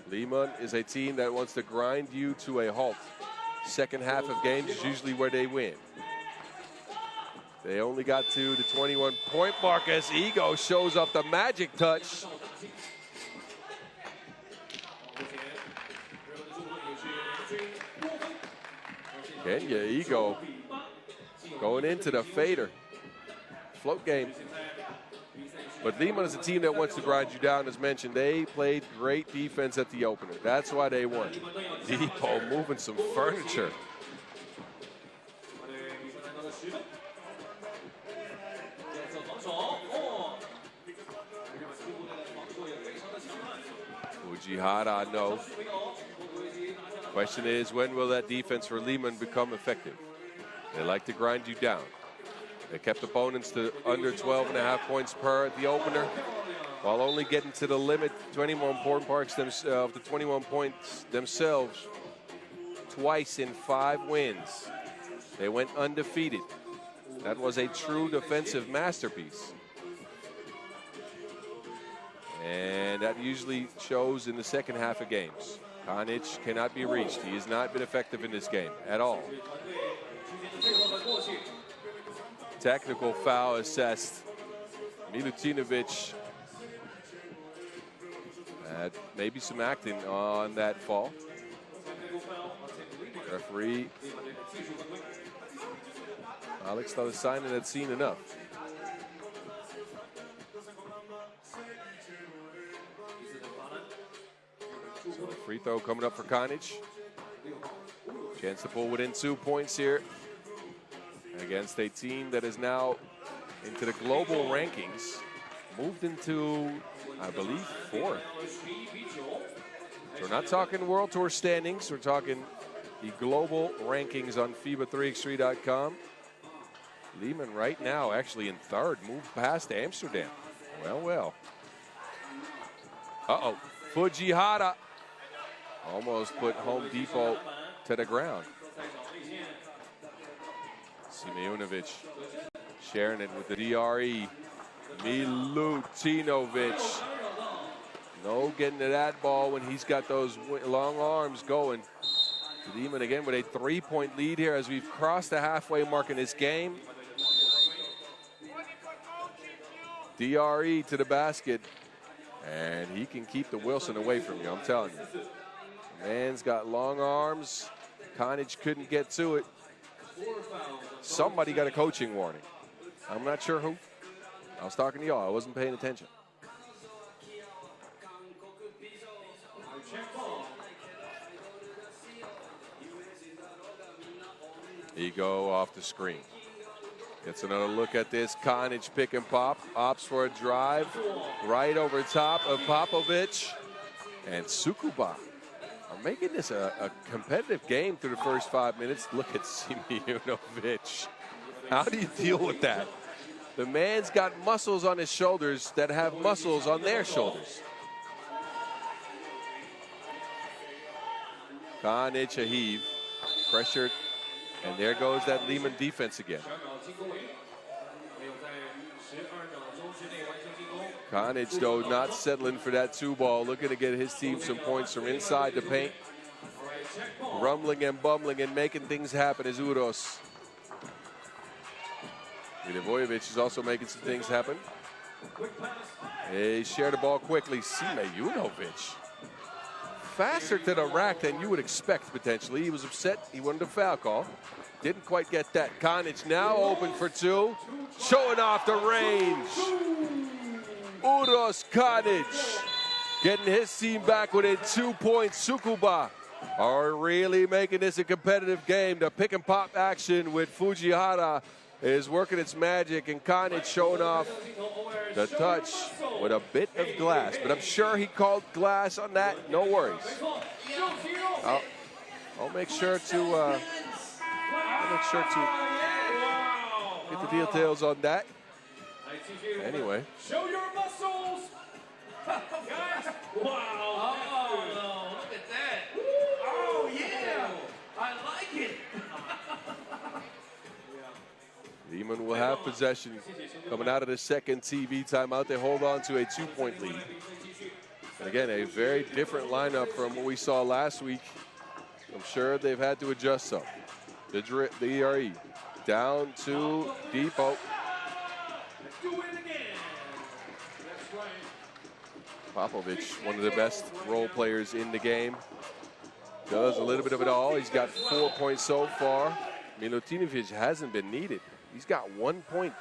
Lehman is a team that wants to grind you to a halt. Second half of games is usually where they win. They only got to the 21-point mark as Ego shows up the magic touch. Kenya Ego going into the fader. Float game. But Lehman is a team that wants to grind you down. As mentioned, they played great defense at the opener. That's why they won. Depot moving some furniture. Fujihara, no. Question is, when will that defense for Lehman become effective? They like to grind you down. They kept opponents to under 12.5 points per at the opener, while only getting to the limit, 21 point marks of the 21 points themselves twice in 5 wins. They went undefeated. That was a true defensive masterpiece. And that usually shows in the second half of games. Kanic cannot be reached. He has not been effective in this game at all. Technical foul assessed. Milutinovic had maybe some acting on that fall. Referee Alex thought a sign had seen enough. So free throw coming up for Kanic. Chance to pull within 2 points here against a team that is now into the global rankings, moved into, I believe, 4th. So we're not talking World Tour standings, we're talking the global rankings on FIBA3x3.com. Lehman right now actually in 3rd, moved past Amsterdam. Well. Uh-oh, Fujihara almost put Home Depot to the ground. Simeonovic sharing it with the DRE. Milutinovic. No getting to that ball when he's got those long arms going. Lehman again with a 3-point lead here as we've crossed the halfway mark in this game. DRE to the basket. And he can keep the Wilson away from you, I'm telling you. The man's got long arms. Kanic couldn't get to it. Somebody got a coaching warning. I'm not sure who. I was talking to y'all. I wasn't paying attention. Ego off the screen. Gets another look at this. Kanic pick and pop. Opts for a drive. Right over top of Popovic. And Tsukuba are making this a competitive game through the first 5 minutes. Look at Simeonovic. How do you deal with that? The man's got muscles on his shoulders that have muscles on their shoulders. Kanic a heave. Pressured. And there goes that Lehman defense again. Kanic, though, not settling for that 2-ball, looking to get his team some points from inside the paint. Rumbling and bumbling and making things happen is Uros. Milivojevic is also making some things happen. They share the ball quickly. Simeonovic. Faster to the rack than you would expect, potentially. He was upset. He wanted a foul call. Didn't quite get that. Kanic now open for 2. Showing off the range. Uros Kanic getting his team back within 2 points. Tsukuba are really making this a competitive game. The pick and pop action with Fujihara is working its magic, and Konic showing off the touch with a bit of glass. But I'm sure he called glass on that. No worries. I'll make sure to get the details on that. Anyway. Show your muscles. Guys, wow. Oh, look at that. Oh, yeah. I like it. Lehman will have possession coming out of the second TV timeout. They hold on to a 2-point lead. And again, a very different lineup from what we saw last week. I'm sure they've had to adjust some. The ERE down to Depot. Do it again. That's right. Popovich, one of the best role players in the game. Does a little bit of it all. He's got 4 points so far. Milutinovic hasn't been needed. He's got 1 point.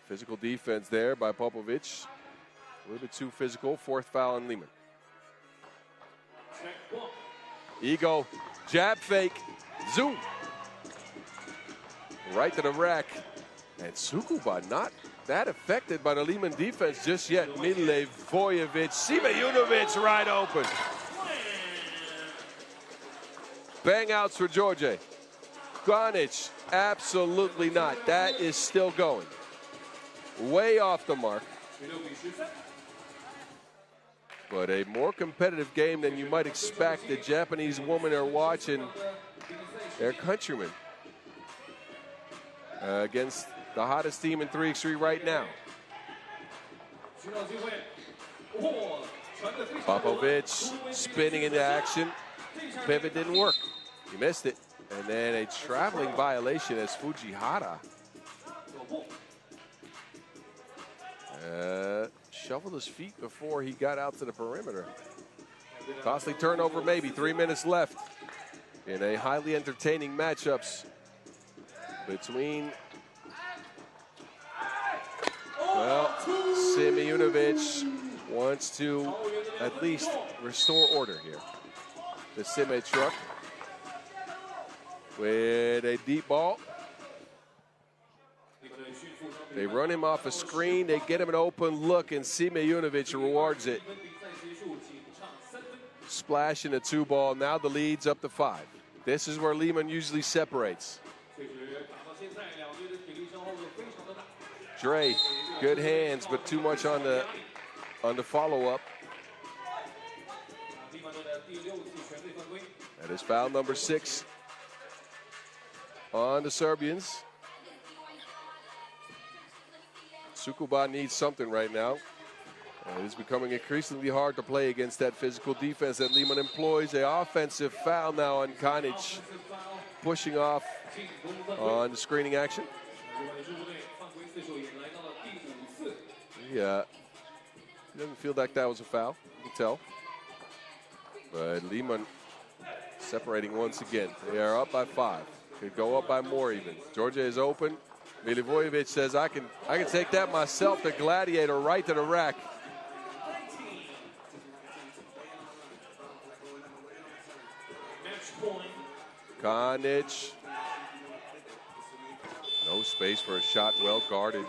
Physical defense there by Popovich. A little bit too physical. Fourth foul on Lehman. Ego, jab fake, zoom. Right to the rack. And Tsukuba not that affected by the Lehman defense just yet. Milivojevic, Simejunovic right open. Bang outs for Georgia. Konic, absolutely not. That is still going. Way off the mark. But a more competitive game than you might expect. The Japanese women are watching their countrymen against the hottest team in 3x3 right now. Popovich spinning into action. Pivot didn't work. He missed it. And then a traveling violation as Fujihara shuffled his feet before he got out to the perimeter. Costly turnover maybe. 3 minutes left in a highly entertaining matchups between, well, Simejunovic wants to at least restore order here. The Sime truck with a deep ball. They run him off a screen. They get him an open look, and Simejunovic rewards it. Splash in the 2 ball. Now the lead's up to 5. This is where Lehman usually separates. Dre, good hands, but too much on the follow-up. That is foul number 6 on the Serbians. Tsukuba needs something right now. It's becoming increasingly hard to play against that physical defense that Lehman employs. An offensive foul now on Konic, pushing off on the screening action. Yeah, he doesn't feel like that was a foul, you can tell. But Lehman separating once again. They are up by 5. Could go up by more even. Georgia is open. Milivojevic says, I can take that myself. The gladiator right to the rack. Konic. No space for a shot, well guarded.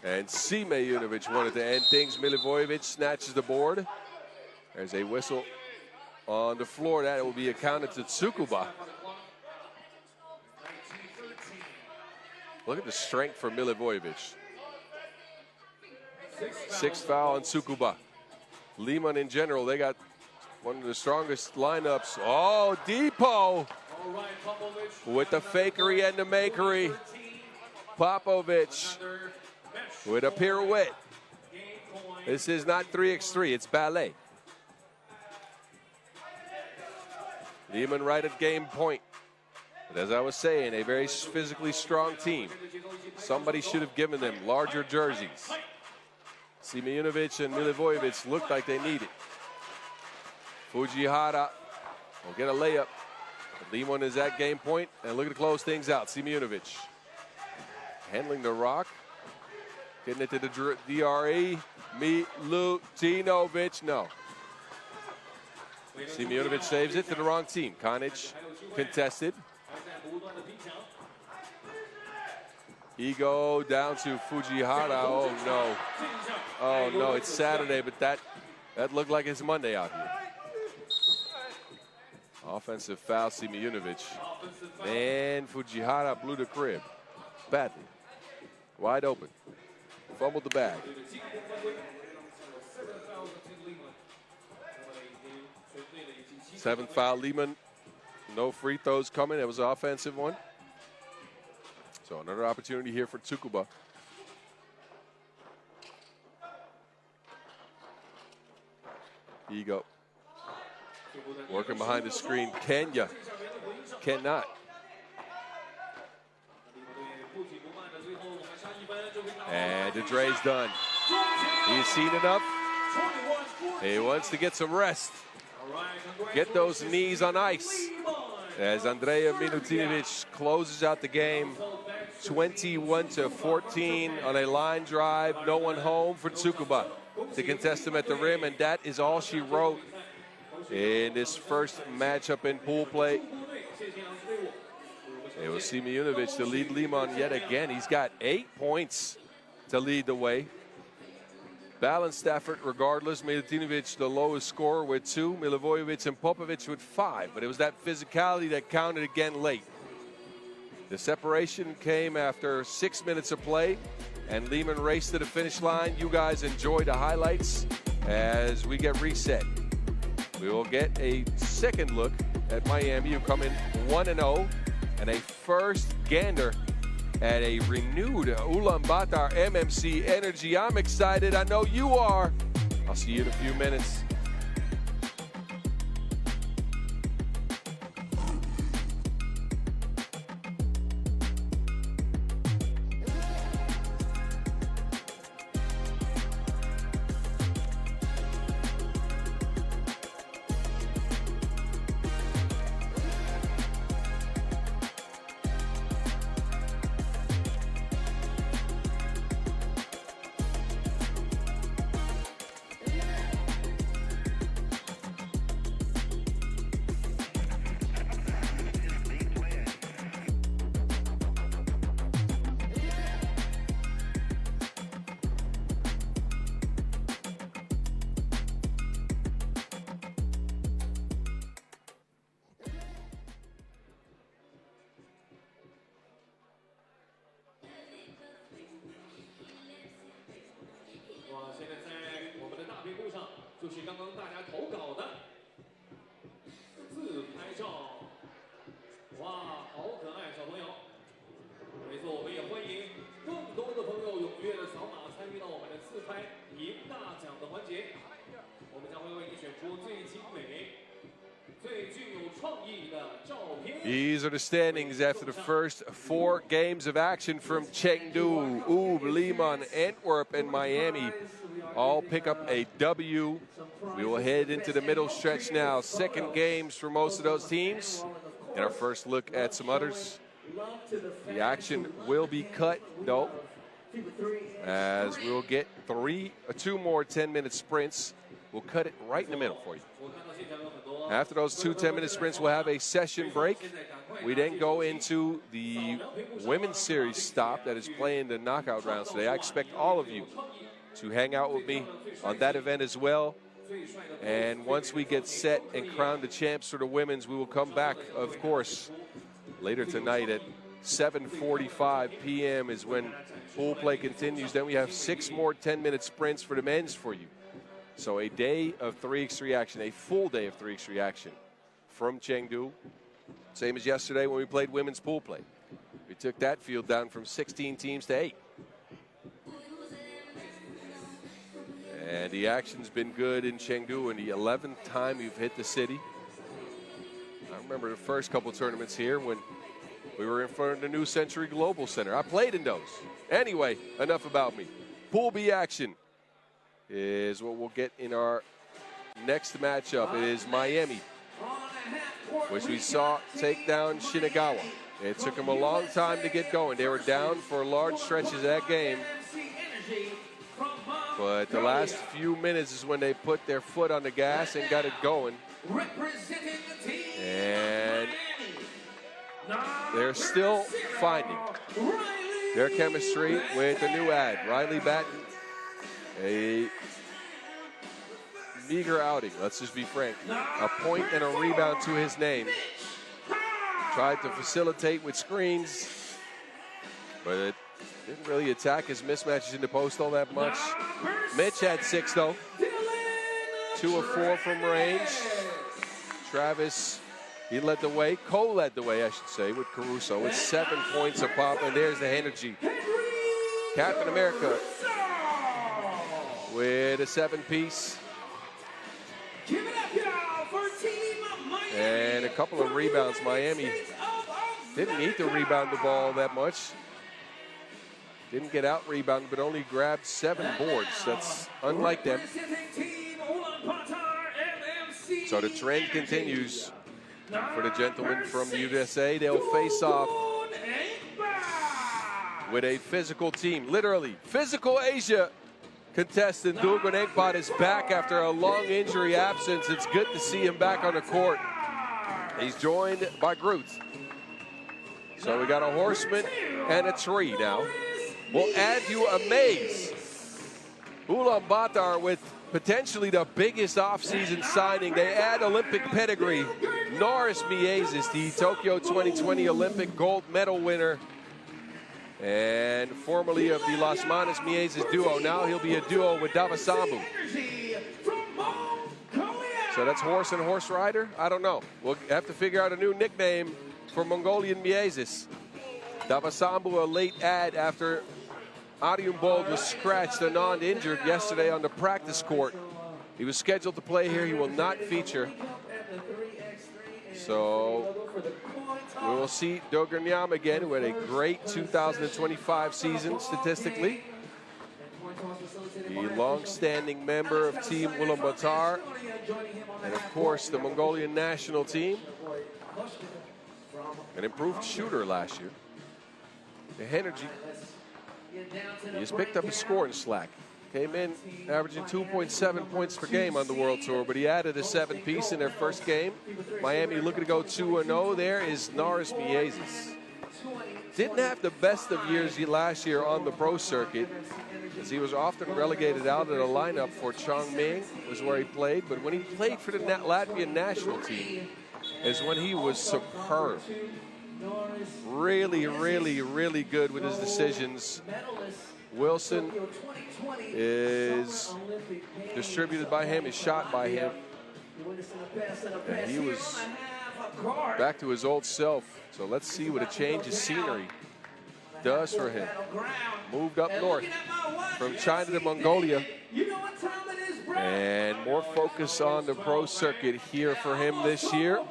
And Simejunovic wanted to end things. Milivojevic snatches the board. There's a whistle on the floor. That will be accounted to Tsukuba. Look at the strength for Milivojevic. 6th foul on Tsukuba. Lehman in general, they got one of the strongest lineups. Oh, Depot with the fakery and the makery. Popovich with a pirouette. This is not 3x3, it's ballet. Lehman right at game point. But as I was saying, a very physically strong team. Somebody should have given them larger jerseys. Simejunovic and Milivojevic looked like they need it. Fujihara will get a layup. Lehman is at game point, and look at to close things out. Simejunovic handling the rock. Getting it to the DRE. Milutinovic, no. Simejunovic saves it to the wrong team. Konic contested. Ego down to Fujihara. Oh no. Oh no, it's Saturday, but that looked like it's Monday out here. Offensive foul, Simeonovic. And Fujihara blew the crib. Badly. Wide open. Fumbled the bag. 7th foul, Lehman. No free throws coming. It was an offensive one. So another opportunity here for Tsukuba. Ego. Working behind the screen. Kenya cannot. And DeDre's done. He's seen enough. He wants to get some rest. Get those knees on ice. As Andrea Milutinovic closes out the game, 21-14 on a line drive. No one home for Tsukuba to contest him at the rim, and that is all she wrote in this first matchup in pool play. It was Simeonovic to lead Liman yet again. He's got 8 points to lead the way. Balanced effort regardless. Milutinovic the lowest scorer with 2. Milivojevic and Popovic with 5. But it was that physicality that counted again late. The separation came after 6 minutes of play, and Lehman raced to the finish line. You guys enjoy the highlights as we get reset. We will get a second look at Miami, who come in 1-0, and a first gander at a renewed Ulaanbaatar MMC energy. I'm excited. I know you are. I'll see you in a few minutes. These are the standings after the first 4 games of action from Chengdu, Ub, Liman, Antwerp, and Miami. All pick up a W. We will head into the middle stretch now. Second games for most of those teams. And our first look at some others. The action will be cut, though, as we'll get 2 more 10-minute sprints. We'll cut it right in the middle for you. After those 2 10-minute sprints, we'll have a session break. We then go into the women's series stop that is playing the knockout rounds today. I expect all of you to hang out with me on that event as well. And once we get set and crown the champs for the women's, we will come back, of course, later tonight at 7:45 p.m. is when pool play continues. Then we have 6 more 10-minute sprints for the men's for you. So a day of 3x3 action, a full day of 3x3 action from Chengdu. Same as yesterday when we played women's pool play. We took that field down from 16 teams to 8. And the action's been good in Chengdu, and the 11th time we've hit the city. I remember the first couple tournaments here when we were in front of the New Century Global Center. I played in those. Anyway, enough about me. Pool B action is what we'll get in our next matchup. It is Miami, which we saw take down Shinagawa. It took them a long time to get going. They were down for large stretches of that game. But the last few minutes is when they put their foot on the gas and got it going. And they're still finding their chemistry with the new ad. Riley Batten, a meager outing, let's just be frank. A point and a rebound to his name. Tried to facilitate with screens, but it didn't really attack his mismatches in the post all that much. Mitch had 6 though. 2 of 4 from range. Travis, he led the way. Cole led the way, I should say, with Caruso with 7 points a pop, and there's the energy. Captain America with a 7-piece. And a couple of rebounds. Miami didn't need to rebound the ball that much. Didn't get out rebounded, but only grabbed 7 boards. That's unlike them. So the trend continues for the gentlemen from the USA. They'll face off with a physical team. Literally, physical Asia contestant Dogun Engpat is back after a long injury absence. It's good to see him back on the court. He's joined by Groot. So we got a horseman and a tree now. We'll add you a maze. Ulaanbaatar with potentially the biggest offseason signing. They add Olympic pedigree. Norris Miezes, the Tokyo 2020 Olympic gold medal winner, and formerly of the Las Manas Miezes duo. Now he'll be a duo with Davasambu. So that's horse and horse rider? I don't know. We'll have to figure out a new nickname for Mongolian Miezes. Davasambu, a late ad after Ariumbold was scratched and non-injured yesterday on the practice court. He was scheduled to play here. He will not feature. So we will see Dogun Nyam again, who had a great 2025 season statistically. The long-standing member of Team Ulaanbaatar, and of course the Mongolian national team. An improved shooter last year. The energy. He has picked up his scoring slack. Came in averaging 2.7 points per game on the World Tour, but he added a 7-piece in their first game. Miami looking to go 2-0. There is Norris Miezes. Didn't have the best of years last year on the pro circuit, as he was often relegated out of the lineup for Chongming, was where he played. But when he played for the Latvian national team is when he was superb. Really, really, really good with his decisions. Wilson is distributed by him, is shot by him. And he was back to his old self. So let's see what a change of scenery does for him. Moved up north from China to Mongolia. And more focus on the pro circuit here for him this year.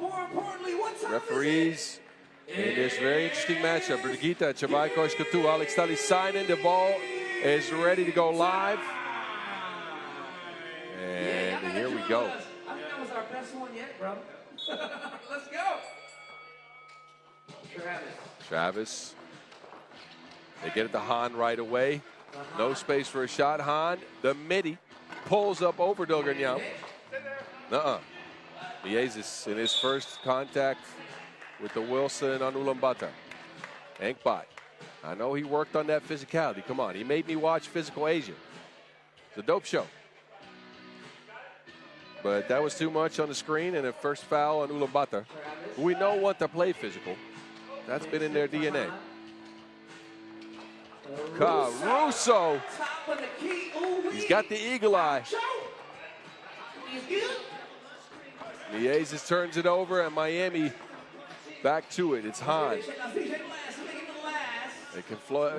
Referees in this very interesting matchup. Brigitte Chabaikosh Katu, Alex Talisainen. The ball is ready to go live. And here we go. I think that was our best one yet, bro. Let's go. Travis. They get it to Hahn right away. No space for a shot. Hahn, the midi, pulls up over Dogun Nyam. Miezes in his first contact with the Wilson on Ulaanbaatar. Engpat. I know he worked on that physicality. Come on, he made me watch Physical Asia. It's a dope show. But that was too much on the screen, and a first foul on Ulaanbaatar. We know want to play physical. That's been in their DNA. Caruso. He's got the eagle eye. Miezes turns it over, and Miami back to it. It's Hahn.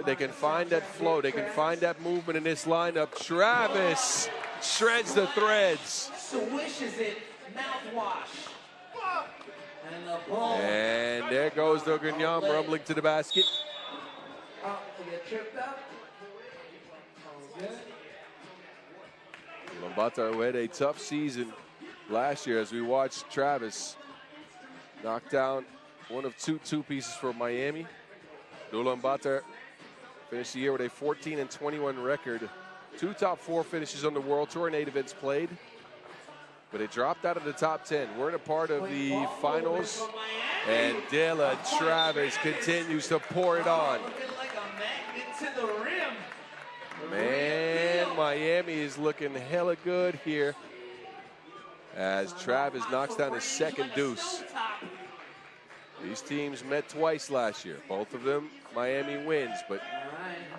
They can find that flow. They can find that movement in this lineup. Travis shreds the threads. Swishes it, mouthwash. And there goes Dogun Nyam rumbling to the basket. Ulaanbaatar, who had a tough season last year, as we watched Travis knock down one of two pieces for Miami. Ulaanbaatar finished the year with a 14-21 record. 2 top 4 finishes on the World Tour in 8 events played. but it dropped out of the top 10. We're in a part of the finals, and Della Travis continues to pour it on. Looking like a magnet to the rim. Man, Miami is looking hella good here as Travis knocks down his second deuce. These teams met twice last year. Both of them, Miami wins, but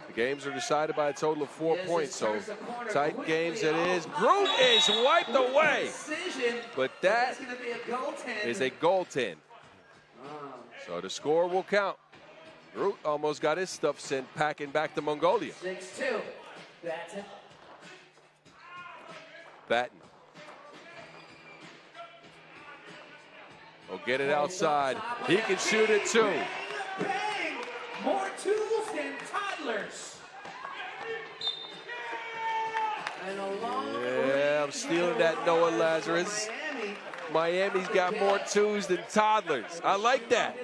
the games are decided by a total of 4 points, so tight games it is. Groot is wiped away, but that is a goaltend. So the score will count. Groot almost got his stuff sent packing back to Mongolia. 6-2. Batten. Batten. Will get it outside. He can shoot it too. Bang! More twos than toddlers. And a long Yeah, I'm stealing that, Noah Lazarus. Miami's got more twos than toddlers. I like that.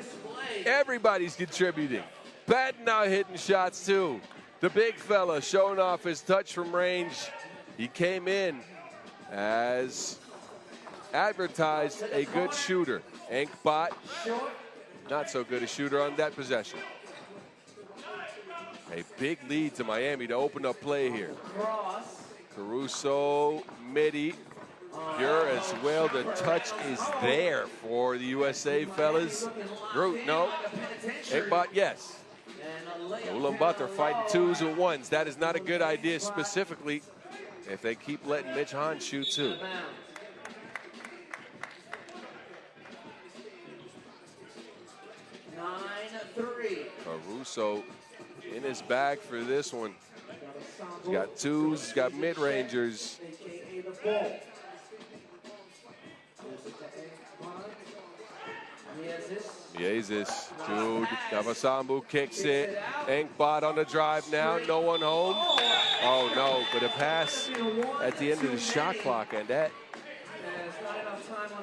Everybody's contributing. Batten now hitting shots too. The big fella showing off his touch from range. He came in as advertised a good shooter. Enkbot, not so good a shooter on that possession. A big lead to Miami to open up play here. Caruso, midi, pure as well. The touch is there for the USA fellas. Groot, no. Enkbot, yes. Ulaanbaatar fighting twos and ones. That is not a good idea, specifically if they keep letting Mitch Hahn shoot too. Caruso in his bag for this one. He's got twos, he's got mid-rangers. Miezis to Davasambu, kicks it. Enkbot on the drive now, no one home. Oh no, but a pass at the end of the shot clock, and that,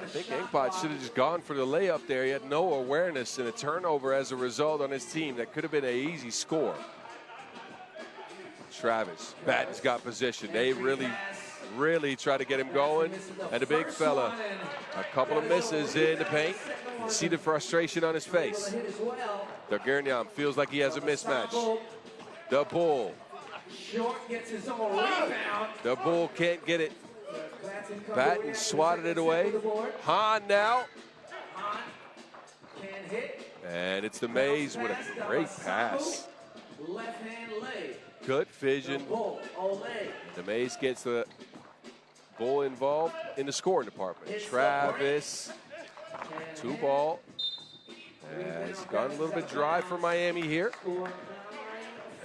I think Enkbot should have just gone for the layup there. He had no awareness and a turnover as a result on his team. That could have been an easy score. Travis, Batten's got position. They really try to get him going. And the big fella, a couple of misses in the paint. You see the frustration on his face. Dagurniam feels like he has a mismatch. The Bull. The Bull can't get it. Batten swatted it away. Hahn now. And it's the Mays with a great pass. Good vision. The Mays gets the Bull involved in the scoring department. Travis, 2-ball. It's gone a little bit dry for Miami here.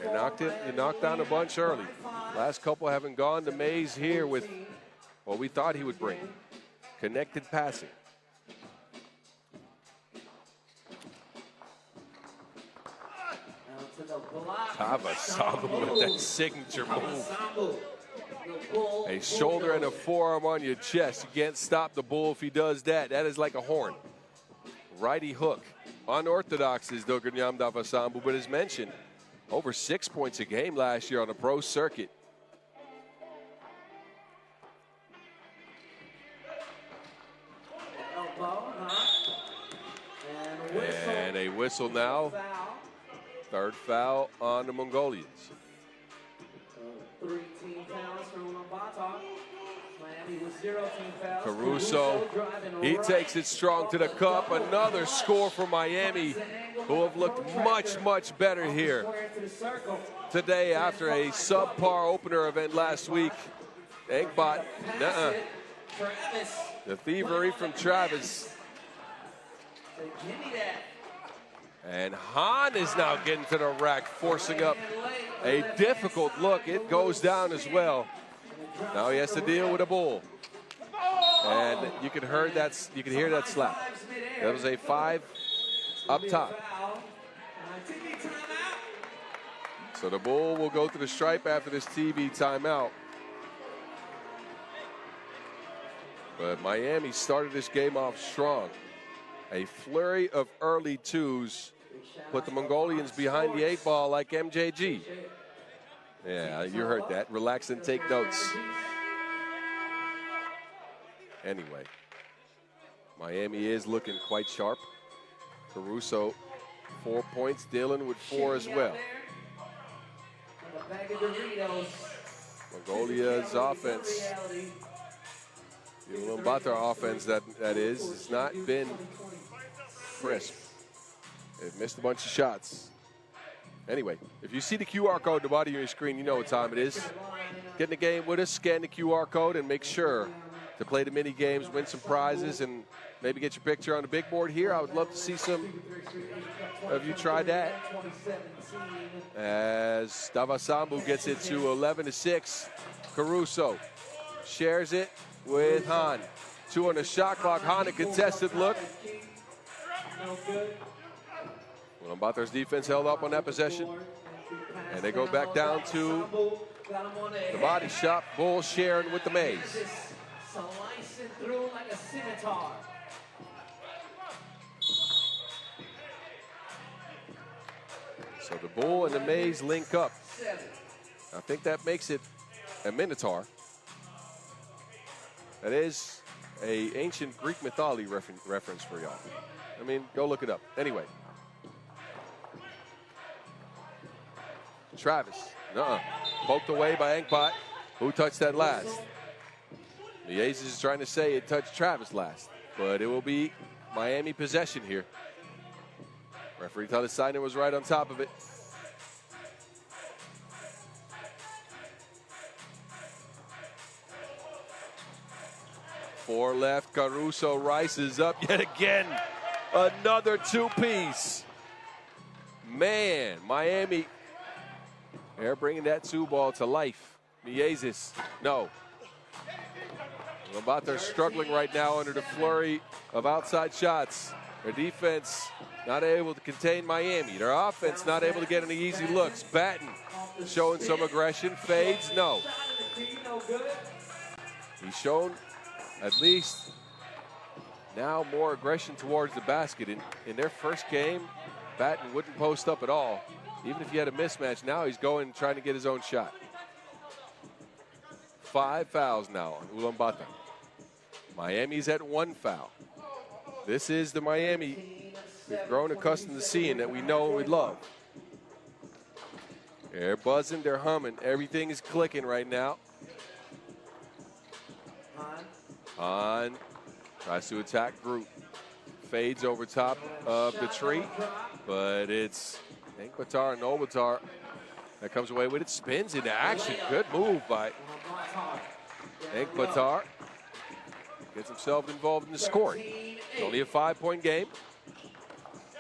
They knocked down a bunch early. Last couple haven't gone. The Mays here with what we thought he would bring. Connected passing. Tavasambu with that signature move. A shoulder and a forearm on your chest. You can't stop the Bull if he does that. That is like a horn. Righty hook. Unorthodox is Dogurnyam Davasambu, but as mentioned, over 6 points a game last year on the pro circuit. And a whistle now. Third foul on the Mongolians. 3 team fouls for Ulaanbaatar. Miami with 0 team fouls. Caruso, he takes it strong to the cup. Another score for Miami, who have looked much better here today after a subpar opener event last week. Enkbot, the thievery from Travis. And Hahn is now getting to the rack, forcing up a difficult look. It goes down as well. Now he has to deal with a Bull. And you can hear that slap. That was a 5 up top. So the Bull will go to the stripe after this TV timeout. But Miami started this game off strong. A flurry of early twos put the Mongolians behind the 8-ball like MJG. Yeah, you heard that. Relax and take notes. Anyway, Miami is looking quite sharp. Caruso, 4 points. Dillon with 4 as well. Mongolia's offense, the Ulaanbaatar offense that is, has not been crisp. They've missed a bunch of shots. Anyway, if you see the QR code at the bottom of your screen, you know what time it is. Get in the game with us, scan the QR code, and make sure to play the mini games, win some prizes, and maybe get your picture on the big board here. I would love to see some of you try that. As Davasambu gets it to 11-6. Caruso shares it with Hahn. 2 on the shot clock. Hahn, a contested look. Ulaanbaatar's defense held up on that possession. And they go back down to the body shot. Bull sharing with the Mays. Slicing through like a scimitar. So the Bull and the Mays link up. I think that makes it a Minotaur. That is a ancient Greek mythology reference for y'all. I mean, go look it up. Anyway. Travis, poked away by Engpot. Who touched that last? The Aces is trying to say it touched Travis last, but it will be Miami possession here. Referee Telesigner was right on top of it. Four left, Caruso rises up yet again. Another two-piece. Man, Miami, they're bringing that two ball to life. Miezis, no. Ulaanbaatar struggling right now under the flurry of outside shots. Their defense not able to contain Miami. Their offense not able to get any easy looks. Batten showing some aggression. Fades, no. He's shown at least now more aggression towards the basket. In their first game, Batten wouldn't post up at all. Even if he had a mismatch, now he's going trying to get his own shot. 5 fouls now on Ulaanbaatar. Miami's at 1 foul. This is the Miami we've grown accustomed to seeing, that we know and we love. They're buzzing, they're humming. Everything is clicking right now. Hahn tries to attack Groot. Fades over top of the tree, but it's Engpaatar and Obatar that comes away with it. Spins into action. Good move by Engpaatar. Gets himself involved in the scoring. It's only a 5-point game.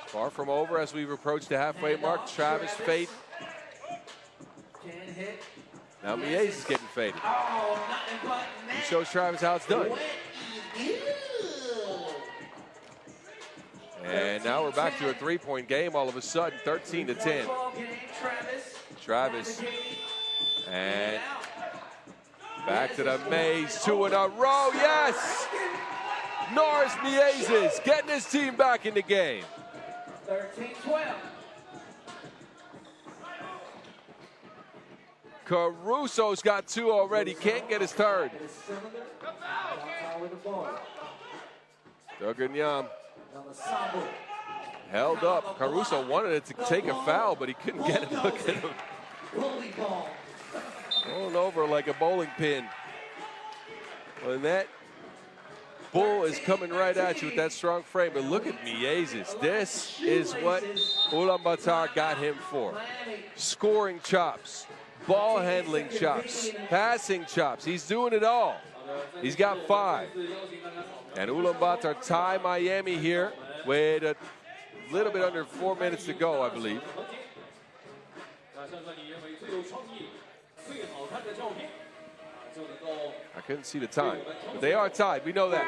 Far from over as we've approached the halfway mark. Travis fade. Now Miez is getting faded. He shows Travis how it's done. And now we're back to a 3-point game all of a sudden, 13-10. Travis. And back to the Mays, 2 in a row, yes! Norris Miezis getting his team back in the game. 13-12. Caruso's got 2 already, can't get his third. Duganyam held up. Caruso wanted it to take a foul, but he couldn't get it. Look at him. Rolling over like a bowling pin. And that Bull is coming right at you with that strong frame. But look at Miezis. This is what Ulaanbaatar got him for. Scoring chops, ball handling chops, passing chops. He's doing it all. He's got 5. And Ulaanbaatar tie Miami here with a little bit under 4 minutes to go, I believe. I couldn't see the time, but they are tied. We know that.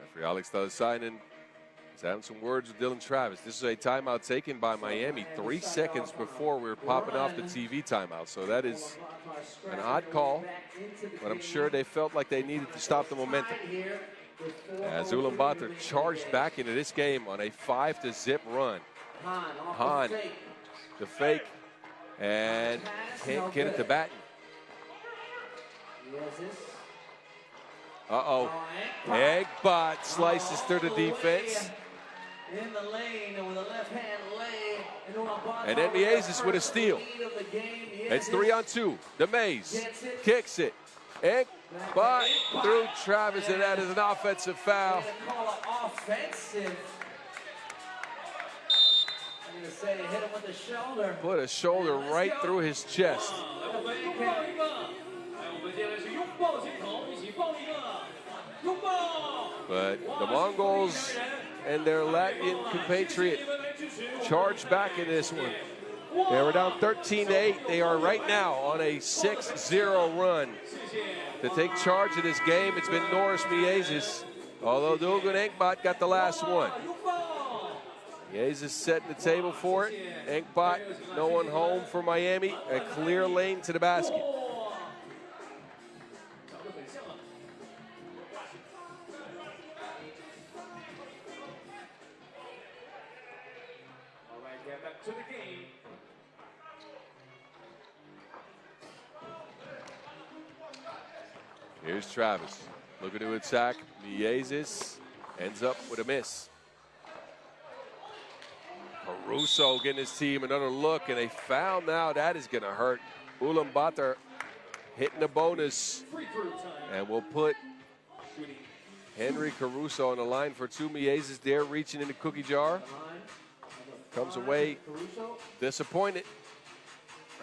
Referee Alex Telesigner is having some words with Dylan Travis. This is a timeout taken by Miami 3 seconds before we were popping off the TV timeout. So that is an odd call, but I'm sure they felt like they needed to stop the momentum. As Ulaanbaatar charged back into this game on a 5-0 run. Hahn The fake. And can't get it to Batten. Uh-oh. Eggbot slices through the defense. In the lane with a left hand lay. And then Miezis with a steal. It's 3-on-2. The Maze kicks it. Eggbot through Travis, and that is an offensive foul. I'm gonna say hit him with the shoulder. Put a shoulder right through his chest. But the Mongols and their Latvian compatriot charged back in this one. They were down 13-8. They are right now on a 6-0 run. To take charge of this game, it's been Norris Miezis, although Dugan Eggbot got the last one. Miezis setting the table for it. Eggbot, no one home for Miami. A clear lane to the basket. To the game. Here's Travis looking to attack. Miezis ends up with a miss. Caruso getting his team another look, and a foul now. That is going to hurt. Ulaanbaatar hitting the bonus, and we'll put Henry Caruso on the line for two. Miezis there reaching in the cookie jar. Comes away disappointed,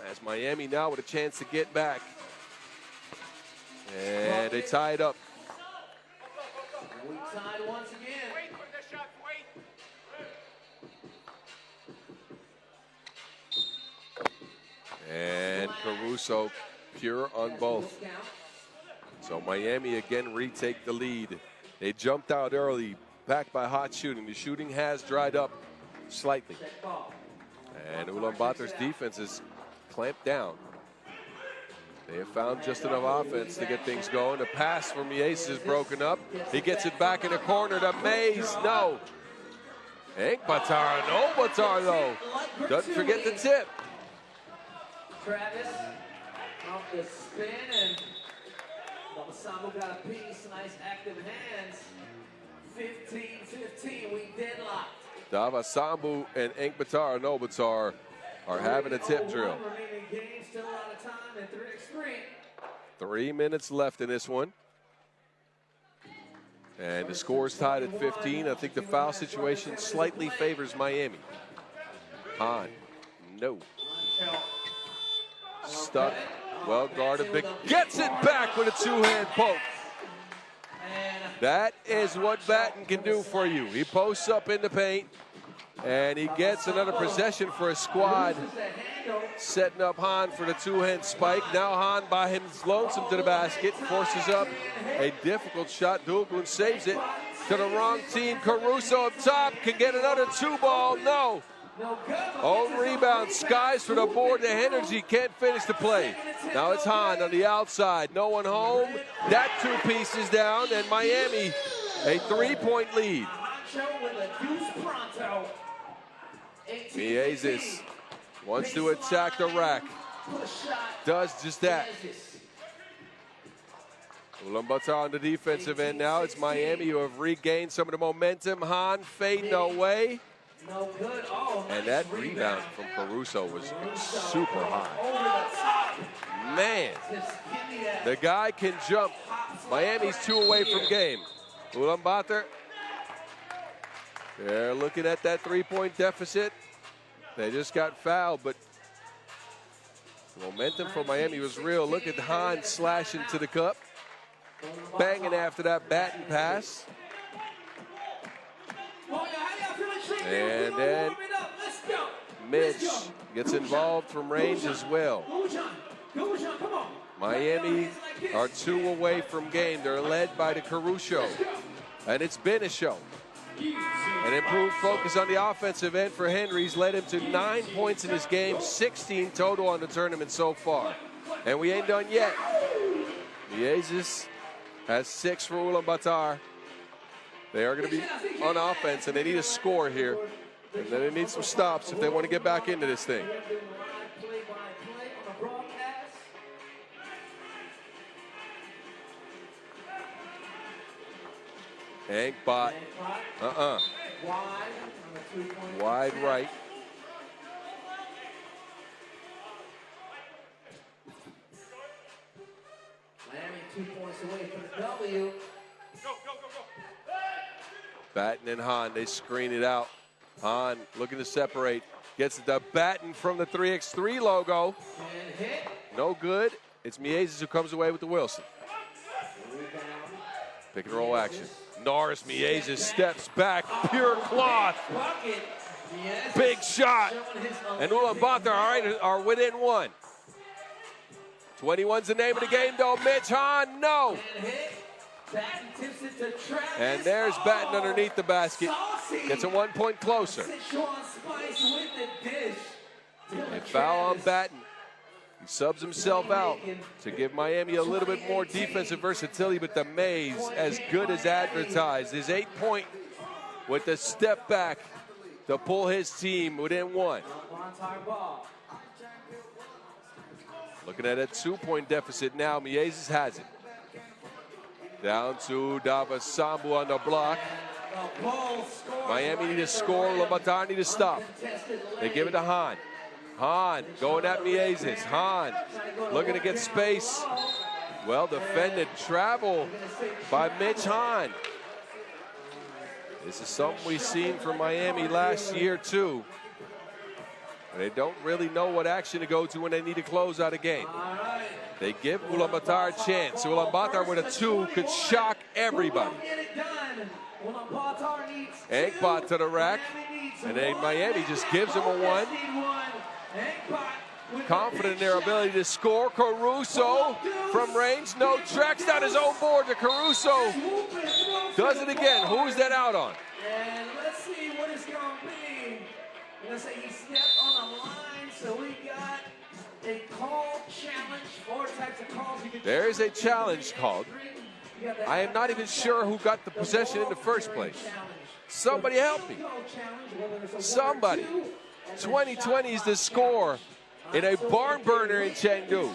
as Miami now with a chance to get back. And they tie it up. We tied once again. And Caruso pure on both. So Miami again retake the lead. They jumped out early, backed by hot shooting. The shooting has dried up slightly. And Ulaanbaatar's defense is clamped down. They have found just enough offense to get things going. The pass from Miezis is broken up. He gets it back in the corner to Mays. No. Eggbaatar, no Batar though. Doesn't forget the tip. Travis off the spin, and Babasambu got a piece. Nice active hands. 15-15, we deadlocked. Davasambu and Eggbaatar, no Batar, are having a tip drill. Remaining game, still a lot of time, and 3x3. 3 minutes left in this one. And the score is tied at 15. I think the foul situation slightly favors Miami. Hahn, no. Stuck, well guarded, but gets it back with a two-hand poke. That is what Batten can do for you. He posts up in the paint, and he gets another possession for his squad. Setting up Hahn for the two-hand spike. Now Hahn by him lonesome to the basket, forces up a difficult shot. Dugan saves it to the wrong team. Caruso up top can get another two ball. No. Own rebound, Skies for the board. The energy can't finish the play. Now it's Hahn on the outside. No one home. That two pieces down, and Miami a three-point lead. Miezis wants to attack the rack. Does just that. Ulaanbaatar on the defensive end now. It's Miami who have regained some of the momentum. Hahn fading away. No good. Oh, and that rebound from Caruso was super high. Man, the guy can jump. Miami's two away from game. Ulaanbaatar, they're looking at that three-point deficit. They just got fouled, but the momentum for Miami was real. Look at Hahn slashing to the cup. Banging after that Batten pass. And then Mitch gets involved from range as well. Miami are two away from game. They're led by the Caruso. And it's been a show. An improved focus on the offensive end for Henry's led him to 9 points in this game, 16 total on the tournament so far. And we ain't done yet. Miezis has 6 for Ulaanbaatar. They are going to be on offense, and they need a score here And then they need some stops if they want to get back into this thing. Ankbot. Wide right. Miami 2 points away from the W. Batten and Hahn, they screen it out. Hahn looking to separate. Gets the Batten from the 3x3 logo. And hit. No good. It's Miezes who comes away with the Wilson. Pick and roll action. Norris Miezes steps back. Pure cloth. Big shot. And Ulaanbaatar are within one. 21's the name of the game, though. Mitch Hahn, no. And there's Batten underneath the basket. Gets a 1 point closer. A foul on Batten. He subs himself out to give Miami a little bit more defensive versatility, but the Mays, as good as advertised, is 8 point with the step back to pull his team within one. Looking at a 2 point deficit now. Miezes has it. Down to Davasambu on the block. Miami need to score. Ulaanbaatar need to stop. They give it to Hahn. Hahn going at Miezes. Hahn looking to get space. Well defended travel by Mitch Hahn. This is something we've seen from Miami last year too. They don't really know what action to go to when they need to close out a game. They give Ulaanbaatar a chance. Ulaanbaatar with a 2 could shock everybody. Ankbot to the rack. And then Miami just gives him a 1. Confident in their ability to score. Caruso from range. No, tracks down his own board to Caruso. Does it again. Who's that out on? And let's see what it's going to be. Let's say he stepped on the line, so we got a call challenge. 4 types of calls. There is a challenge called. I am not even sure who got the possession in the first place. Somebody help me. Somebody. 2020 is the score in a barn burner in Chengdu.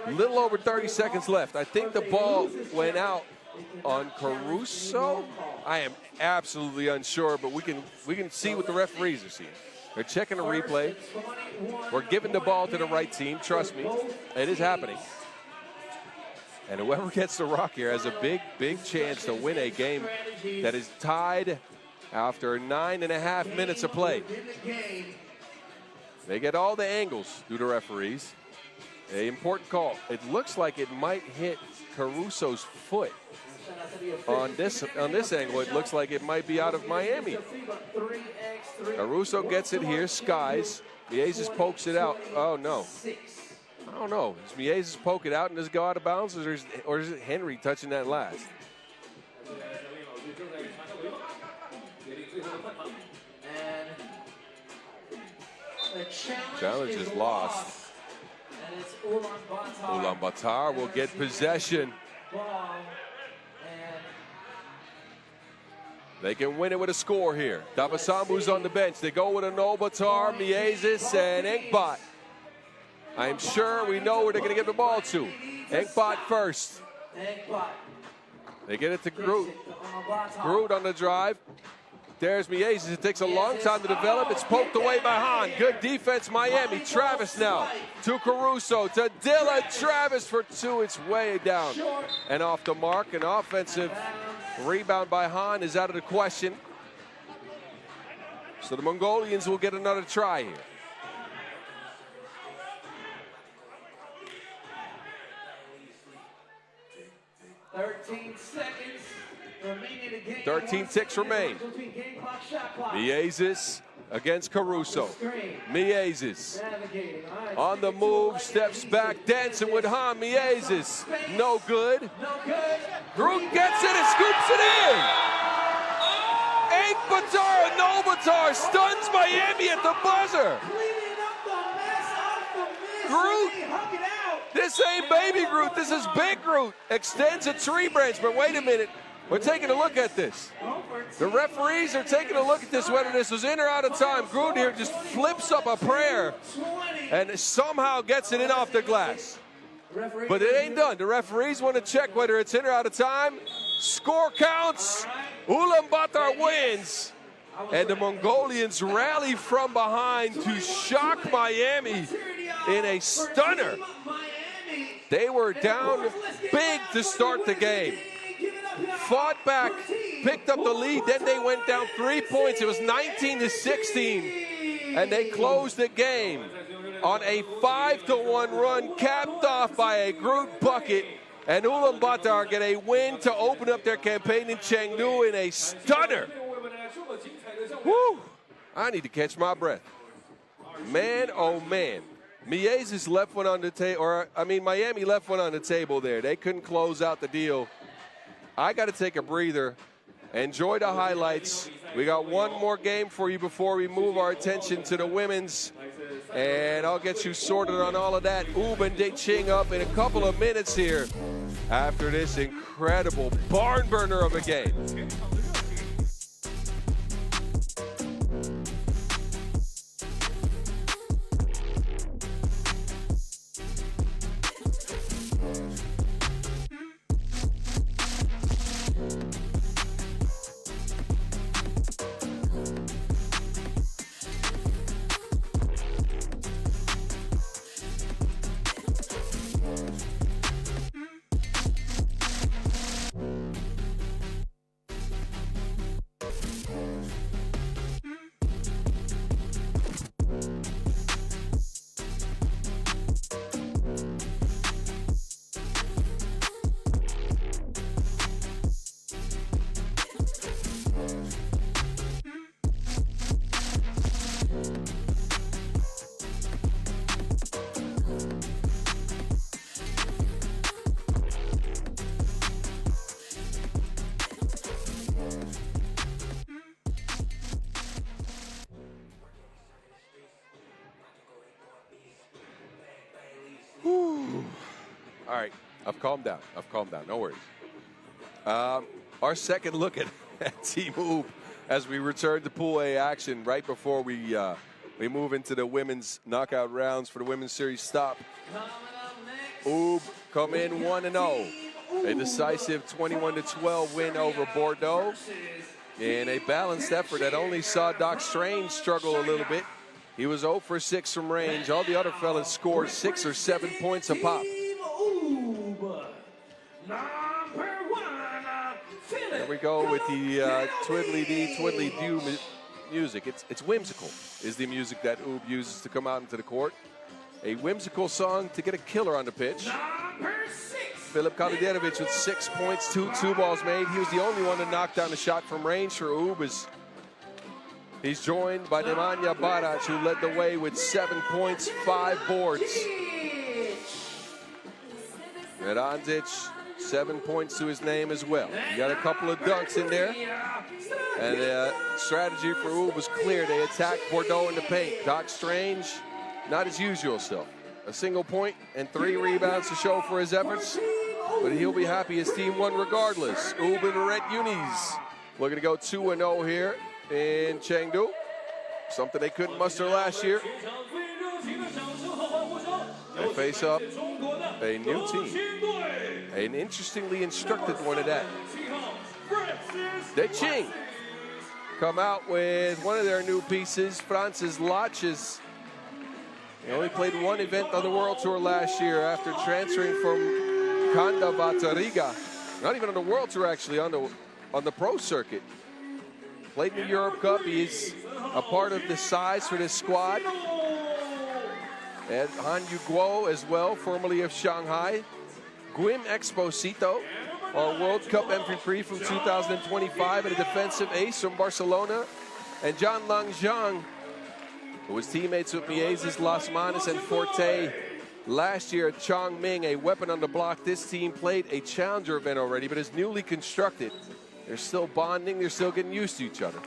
A little over 30 seconds left. I think the ball went out on Caruso. I am absolutely unsure, but we can see what the referees are seeing. They're checking a replay. We're giving the ball to the right team. Trust me, it is happening. And whoever gets the rock here has a big, big chance to win a game that is tied after 9.5 minutes of play. They get all the angles through the referees. An important call. It looks like it might hit Caruso's foot. On this angle, it looks like it might be out of Miami. Caruso gets it here, skies. Miezes pokes it out. Oh, no. I don't know. Does Miezes poke it out and does it go out of bounds, or is it Henry touching that last? Challenge is lost. Ulaanbaatar will get possession. They can win it with a score here. Davasambu's on the bench. They go with Ulaanbaatar, Miezes, and Ankbot. I'm sure we know where they're going to give the ball to. Ankbot first. They get it to Groot. Groot on the drive. There's Miezes. It takes a long time to develop. It's poked away by Hahn. Good defense, Miami. Travis now to Caruso, to Dilla. Travis for 2. It's way down and off the mark. An offensive rebound by Hahn is out of the question. So the Mongolians will get another try here. 13 seconds remaining in the game. 13 ticks remain. Miezes against Caruso. Miezes on the move, steps back, dancing with Hahn. Miezes, no good. Groot gets it and scoops it in. Ulaanbaatar stuns Miami at the buzzer. Groot. This ain't baby Groot, this is big Groot. Extends a tree branch, but wait a minute. We're taking a look at this. The referees are taking a look at this, whether this was in or out of time. Gruden here just flips up a prayer and somehow gets it in off the glass. But it ain't done. The referees want to check whether it's in or out of time. Score counts. Ulaanbaatar wins. And the Mongolians rally from behind to shock Miami in a stunner. They were down big to start the game. Fought back, picked up the lead, then they went down 3 points. It was 19-16, and they closed the game on a 5-1 run, capped off by a Groot bucket, and Ulaanbaatar get a win to open up their campaign in Chengdu in a stunner. Woo! I need to catch my breath. Man, oh man. Miami's left one on the table, Miami left one on the table there. They couldn't close out the deal. I got to take a breather. Enjoy the highlights. We got one more game for you before we move our attention to the women's. And I'll get you sorted on all of that. Oob and Deching up in a couple of minutes here after this incredible barn burner of a game. All right, I've calmed down. No worries. Our second look at Team Oob as we return to Pool A action right before we move into the women's knockout rounds for the women's series stop. Oob come in 1-0. A decisive 21-12 win over Bordeaux in a balanced effort that only saw Doc Strange struggle a little bit. He was 0 for 6 from range. All the other fellas scored 6 or 7 points a pop. There we go with the twiddly-dee, twiddly-doo music. It's whimsical is the music that Oob uses to come out into the court. A whimsical song to get a killer on the pitch. Filip Kaliderovic with 6 points, two balls made. He was the only one to knock down a shot from range for Oob. He's joined by Nemanja Barac, who led the way with 7 points, 5 boards. Merandic, 7 points to his name as well. He got a couple of dunks in there. And the strategy for Oob was clear. They attacked Bordeaux in the paint. Doc Strange, not his usual self. A single point and 3 rebounds to show for his efforts. But he'll be happy his team won regardless. Oob and Red Unis looking to go 2-0 here in Chengdu. Something they couldn't muster last year. They face up a new team. An interestingly instructed one at that. Deching come out with one of their new pieces, Francis Laches. He only played one event on the World Tour last year after transferring from Kandavata Riga. Not even on the World Tour, actually, on the pro circuit. Played in the Europe Cup. He's a part of the size for this squad. And Han Yu-Guo as well, formerly of Shanghai. Guim Exposito, our World Cup MVP from 2025 and a defensive ace from Barcelona. And John Lang Zhang, who was teammates with Miezes, Las Manas, and Forte last year at Chongming, a weapon on the block. This team played a challenger event already, but is newly constructed. They're still bonding, they're still getting used to each other.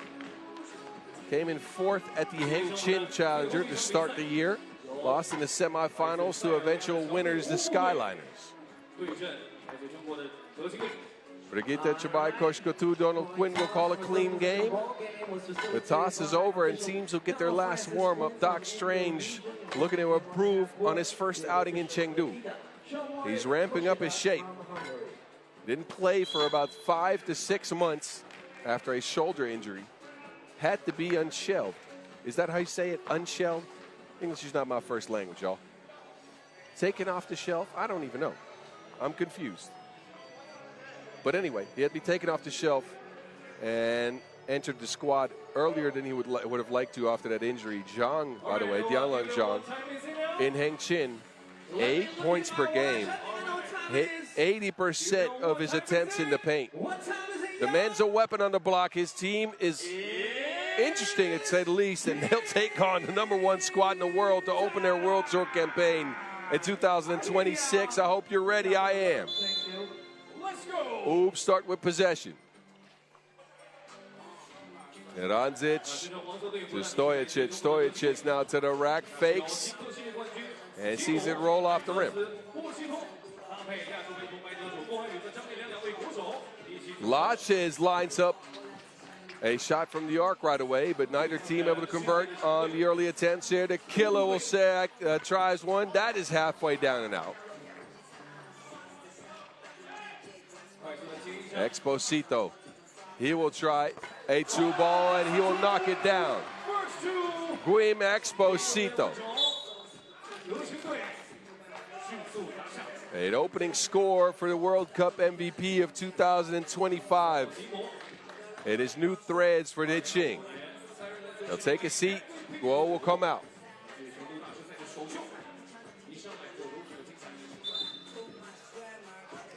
Came in 4th at the Hengqin Challenger to start the year. Lost in the semifinals to eventual winners, the Skyliners. Brigitte Chabai Koshkotu, Donald Quinn will call a clean game. The toss is over and teams will get their last warm-up. Doc Strange looking to improve on his first outing in Chengdu. He's ramping up his shape. Didn't play for about 5 to 6 months after a shoulder injury. Had to be unshelved. Is that how you say it, unshelved? English is not my first language, y'all. Taken off the shelf? I don't even know. I'm confused. But anyway, he had to be taken off the shelf and entered the squad earlier than he would have liked to after that injury. Zhang, by the way, Dianlang Zhang, in Hengqin, 8 points per game. Hit 80% of his attempts in the paint. The man's a weapon on the block. His team is interesting, to say the least, and they'll take on the #1 squad in the world to open their World Tour campaign in 2026. I hope you're ready. I am. Oops, start with possession. Nerandzic to Stojacic. Stojacic now to the rack, fakes, and sees it roll off the rim. Laches lines up a shot from the arc right away, but neither team able to convert on the early attempts here. The killer will say tries one. That is halfway down and out. Exposito, he will try a 2-ball and he will knock it down. Guim Exposito. An opening score for the World Cup MVP of 2025. It is new threads for Niqing. They'll take a seat. Guo will come out.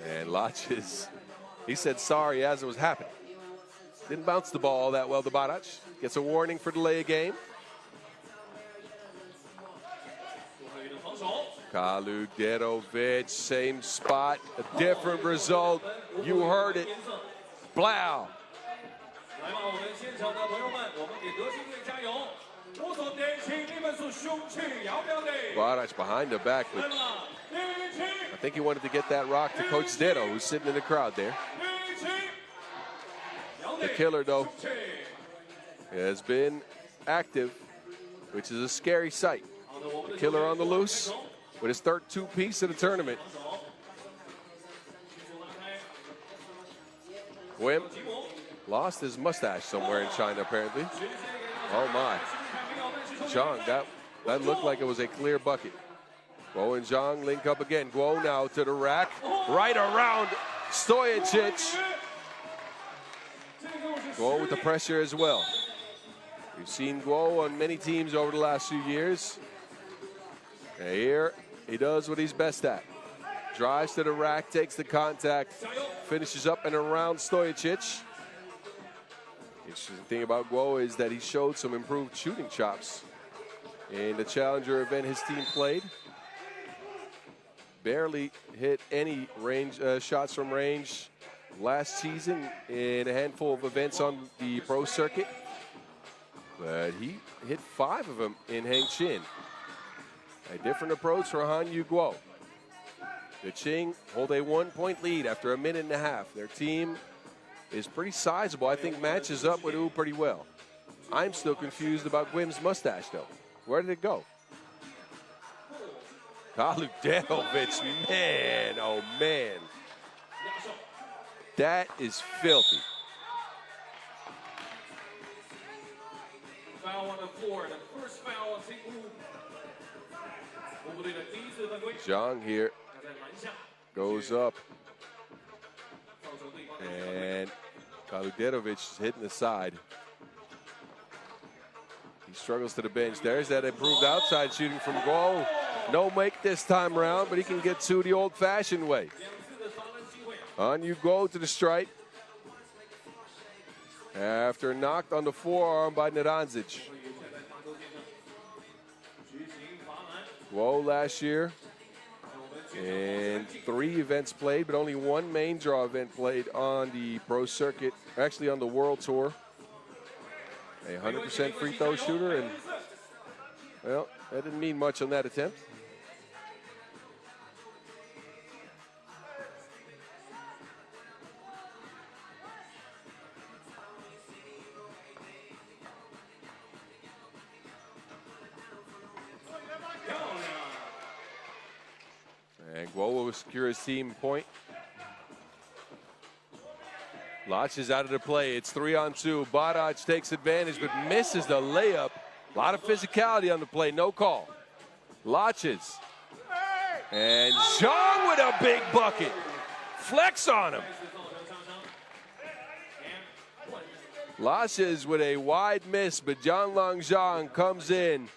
And Laches, he said sorry as it was happening. Didn't bounce the ball that well to Barac. Gets a warning for delay of game. Kaluderovic, same spot, a different result. You heard it. Blau. Barac behind the back, but I think he wanted to get that rock to Coach Dedo, who's sitting in the crowd there. The killer, though, has been active, which is a scary sight. The killer on the loose with his third two-piece of the tournament. Wim lost his mustache somewhere in China, apparently. Oh, my. Zhang, that looked like it was a clear bucket. Guo and Zhang link up again. Guo now to the rack. Right around Stojacic. Guo with the pressure as well. We've seen Guo on many teams over the last few years. And here, he does what he's best at. Drives to the rack, takes the contact, finishes up and around Stojacic. Interesting thing about Guo is that he showed some improved shooting chops in the Challenger event his team played. Barely hit any range shots from range last season in a handful of events on the pro circuit. But he hit 5 of them in Hengqin. A different approach for Han Yu Guo. The Qing hold a 1-point lead after a minute and a half. Their team is pretty sizable. I think matches up with U pretty well. I'm still confused about Guim's mustache, though. Where did it go? Kaluderovic, man, oh man. That is filthy. Foul on the floor, the first foul on Chengdu. Zhang here goes up. And Kaluderovic is hitting the side. He struggles to the bench. There's that improved outside shooting from Guo. No make this time around, but he can get to the old-fashioned way. On you go to the stripe. After knocked on the forearm by Nerandzic. Guo last year in 3 events played, but only 1 main draw event played on the pro circuit, actually on the World Tour. A 100% free throw shooter, and well, that didn't mean much on that attempt. Guo will secure his team point. Lach is out of the play. It's 3-on-2. Barac takes advantage but misses the layup. A lot of physicality on the play. No call. Laches. And Zhang with a big bucket. Flex on him. Laches with a wide miss, but Jianlang Zhang comes in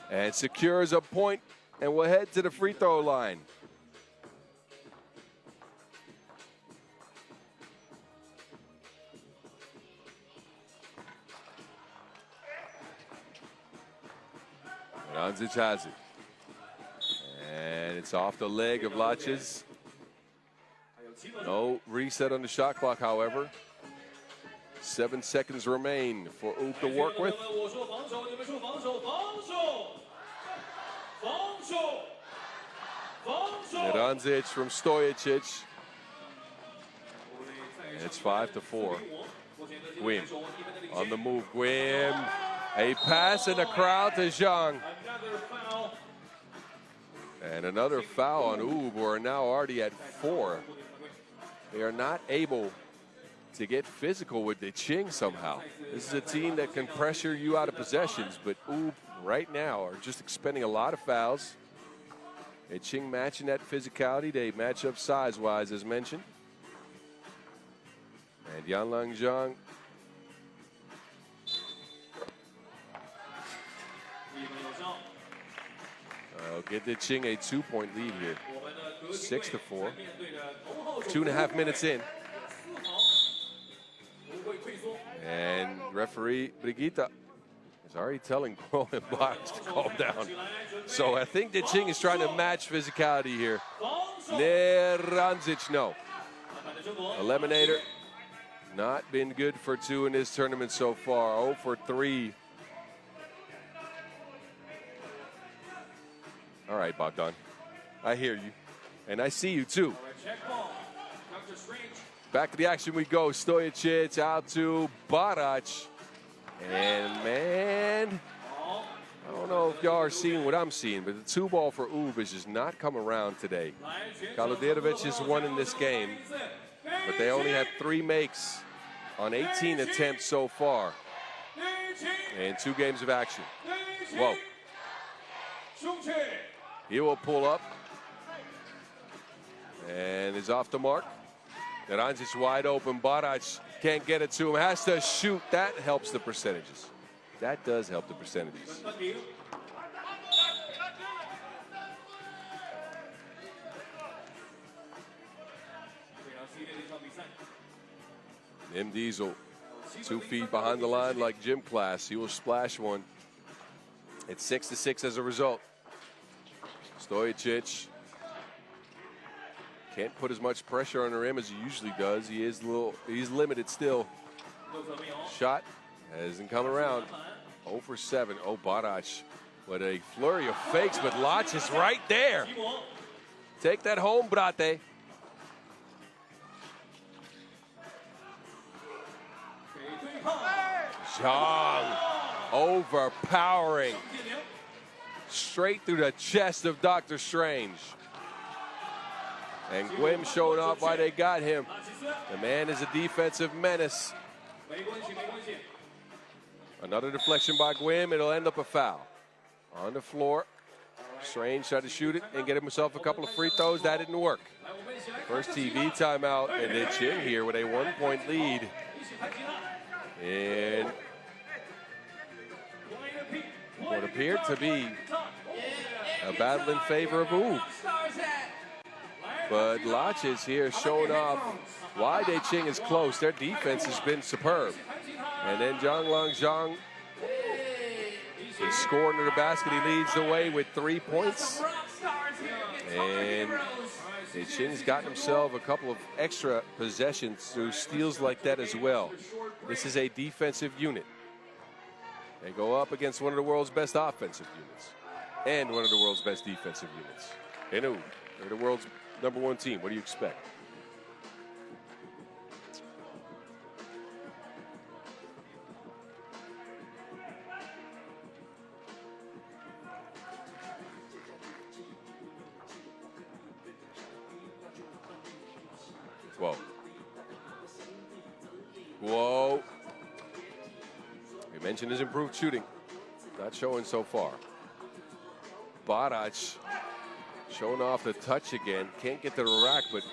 and secures a point and will head to the free throw line. Ranzic has it. And it's off the leg of Laches. No reset on the shot clock, however. 7 seconds remain for Oop to work with. Ranzic from Stojicic. And it's 5-4. Gwim on the move. Gwim. A pass in the crowd to Zhang. And another foul on Oob, who are now already at 4. They are not able to get physical with the Qing somehow. This is a team that can pressure you out of possessions, but Oob right now are just expending a lot of fouls. And Qing matching that physicality. They match up size-wise, as mentioned. And Jianlang Zhang get the Qing a 2-point lead here. 6-4. 2.5 minutes in. And referee Brigitte is already telling Guo and Box to calm down. So I think that Qing is trying to match physicality here. Ranzic, no. Eliminator, not been good for 2 in this tournament so far. 0 for 3. All right, Bogdan, I hear you, and I see you too. Back to the action we go. Stojicic out to Barac. And man, I don't know if y'all are seeing what I'm seeing, but the 2-ball for Oob is just not come around today. Kalodirovic has won in this game, but they only have 3 makes on 18 attempts so far in 2 games of action. Whoa. He will pull up and is off the mark. Ranzic wide open. Barac can't get it to him. Has to shoot. That helps the percentages. That does help the percentages. M. Diesel, 2 feet behind the line like gym class. He will splash one. It's 6-6 as a result. Stojicic can't put as much pressure on the rim as he usually does. He's limited still. Shot hasn't come around. 0 for 7. Oh, Barac with a flurry of fakes, but Lach is right there. Take that home, Brate. Zhang overpowering. Straight through the chest of Dr. Strange. And Gwim showing off why they got him. The man is a defensive menace. Another deflection by Gwim. It'll end up a foul. On the floor. Strange tried to shoot it and get himself a couple of free throws. That didn't work. First TV timeout. And then Qing here with a 1-point lead. And what appeared to be a battle in favor of Oob. But Laches here showing off why Qing is close. Their defense has been superb. And then Jianlang Zhang is scoring to the basket. He leads the way with 3 points. And Qing's gotten himself a couple of extra possessions through steals like that as well. This is a defensive unit. They go up against one of the world's best offensive units and one of the world's best defensive units. And Oob, they're the world's #1 team. What do you expect? Whoa. Whoa. We mentioned his improved shooting. Not showing so far. Barac showing off the touch again. Can't get to the rack, but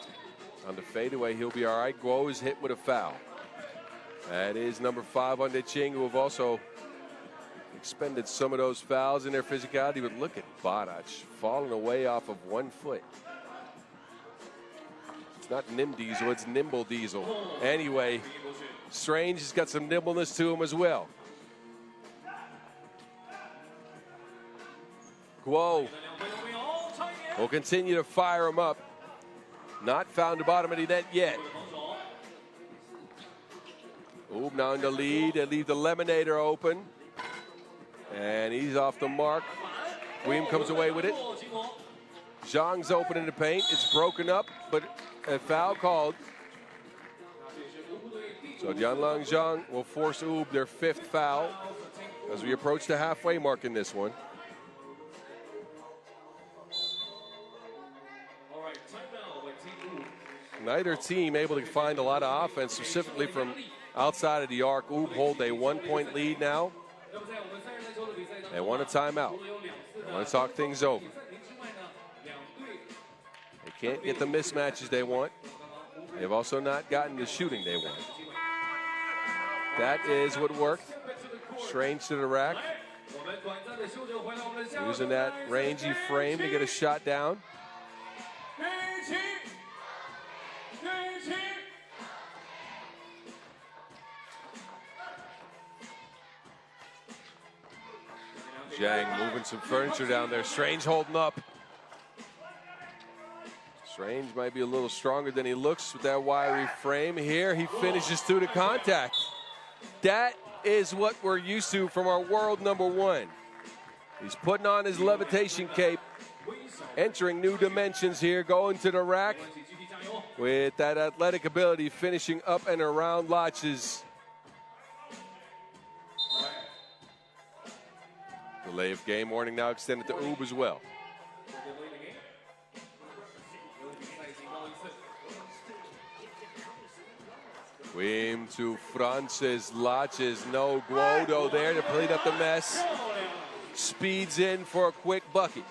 on the fadeaway, he'll be all right. Guo is hit with a foul. That is number 5 on Cheng, who have also expended some of those fouls in their physicality. But look at Barac falling away off of 1 foot. It's not Nim Diesel, it's Nimble Diesel. Anyway, Strange has got some nimbleness to him as well. Guo will continue to fire him up. Not found the bottom of the net yet. Ooh, now in the lead. They leave the Lemonator open. And he's off the mark. Weem comes away with it. Zhang's open in the paint. It's broken up, but a foul called. So Yanlang Zhang will force Oob their 5th foul as we approach the halfway mark in this one. Neither team able to find a lot of offense, specifically from outside of the arc. Oob hold a 1-point lead now. They want a timeout. They want to talk things over. They can't get the mismatches they want. They've also not gotten the shooting they want. That is what worked. Strange to the rack. Using that rangy frame to get a shot down. Zhang moving some furniture down there. Strange holding up. Strange might be a little stronger than he looks with that wiry frame. Here he finishes through the contact. That is what we're used to from our world number 1. He's putting on his levitation cape, entering new dimensions here, going to the rack with that athletic ability, finishing up and around Lotches. Delay of game warning now extended to Oob as well. Weem to Francis, Lotches, no Guodo there to clean up the mess. Speeds in for a quick bucket.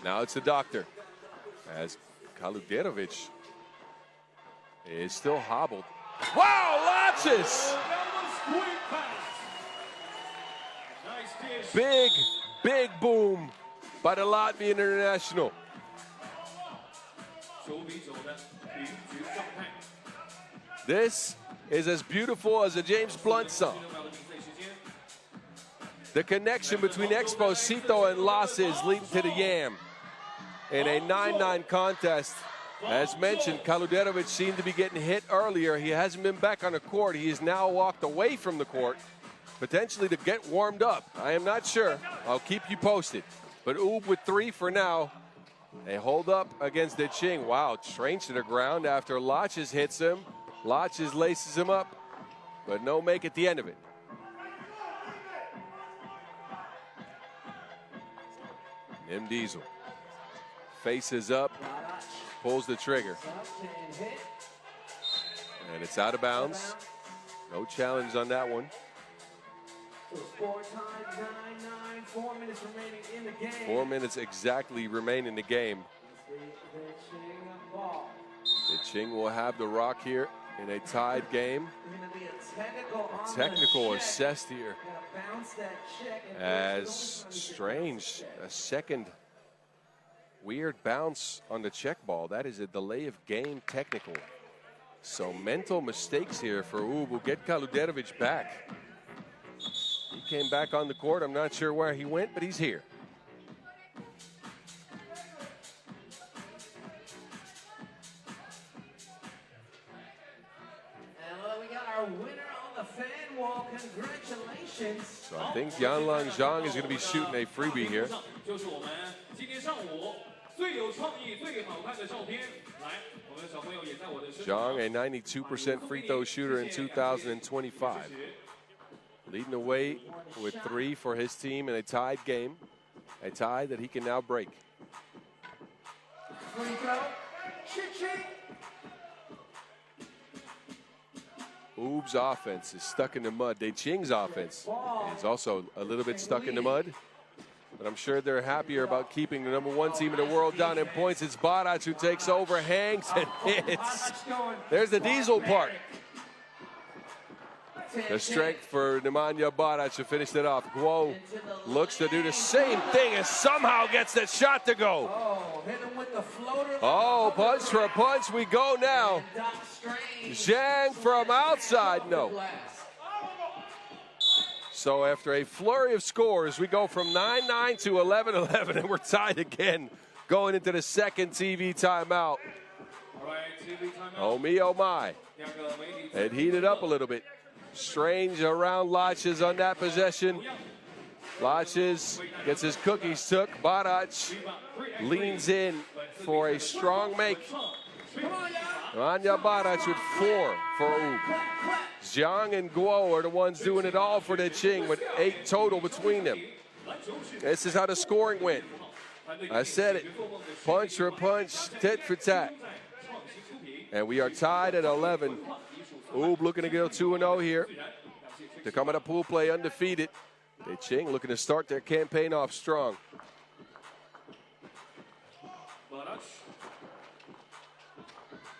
Now it's the doctor, as Kaluderovic is still hobbled. Wow, Lotches! Big, big boom by the Latvian international. This is as beautiful as a James Blunt song. The connection between Exposito and Losses leading to the Yam in a 9-9 contest. As mentioned, Kaluderovic seemed to be getting hit earlier. He hasn't been back on the court. He has now walked away from the court, potentially to get warmed up. I am not sure. I'll keep you posted. But Oob with 3 for now. They hold up against the Ching. Wow, Strange to the ground after Lotches hits him. Lotches laces him up, but no make at the end of it. Nim Diesel faces up, pulls the trigger. And it's out of bounds. No challenge on that one. 4 minutes exactly remain in the game. The Ching will have the rock here in a tied game. A technical assessed here as Strange, a second weird bounce on the check ball. That is a delay of game technical. So mental mistakes here for Oob. Will get Kaluderovic back. He came back on the court. I'm not sure where he went, but he's here. And we got our winner on the fan wall. Congratulations. So I think Yanlang Zhang is going to be shooting a freebie here. Zhang, a 92% free throw shooter in 2025. Leading the way with 3 for his team in a tied game. A tie that he can now break. Free throw. Ching. Oob's offense is stuck in the mud. Ching's offense is also a little bit stuck in the mud. But I'm sure they're happier about keeping the #1 team in the world down in points. It's Barac who takes over, hangs, and hits. There's the diesel part. The strength for Nemanja Barac to finish it off. Guo looks to do the same thing and somehow gets the shot to go. Oh, hit him with the floater. Oh, punch for a punch we go now. Zhang from outside, no. So after a flurry of scores, we go from 9-9 to 11-11, and we're tied again going into the second TV timeout. Oh me, oh my. It heated up a little bit. Strange around Latches on that possession. Latches gets his cookies took. Barac leans in for a strong make. Nemanja Barac with 4 for Oob. Zhang and Guo are the ones doing it all for the Qing with 8 total between them. This is how the scoring went. I said it. Punch for punch, tit for tat. And we are tied at 11. Oob looking to go 2-0 here. To come out of pool play undefeated. The Qing looking to start their campaign off strong.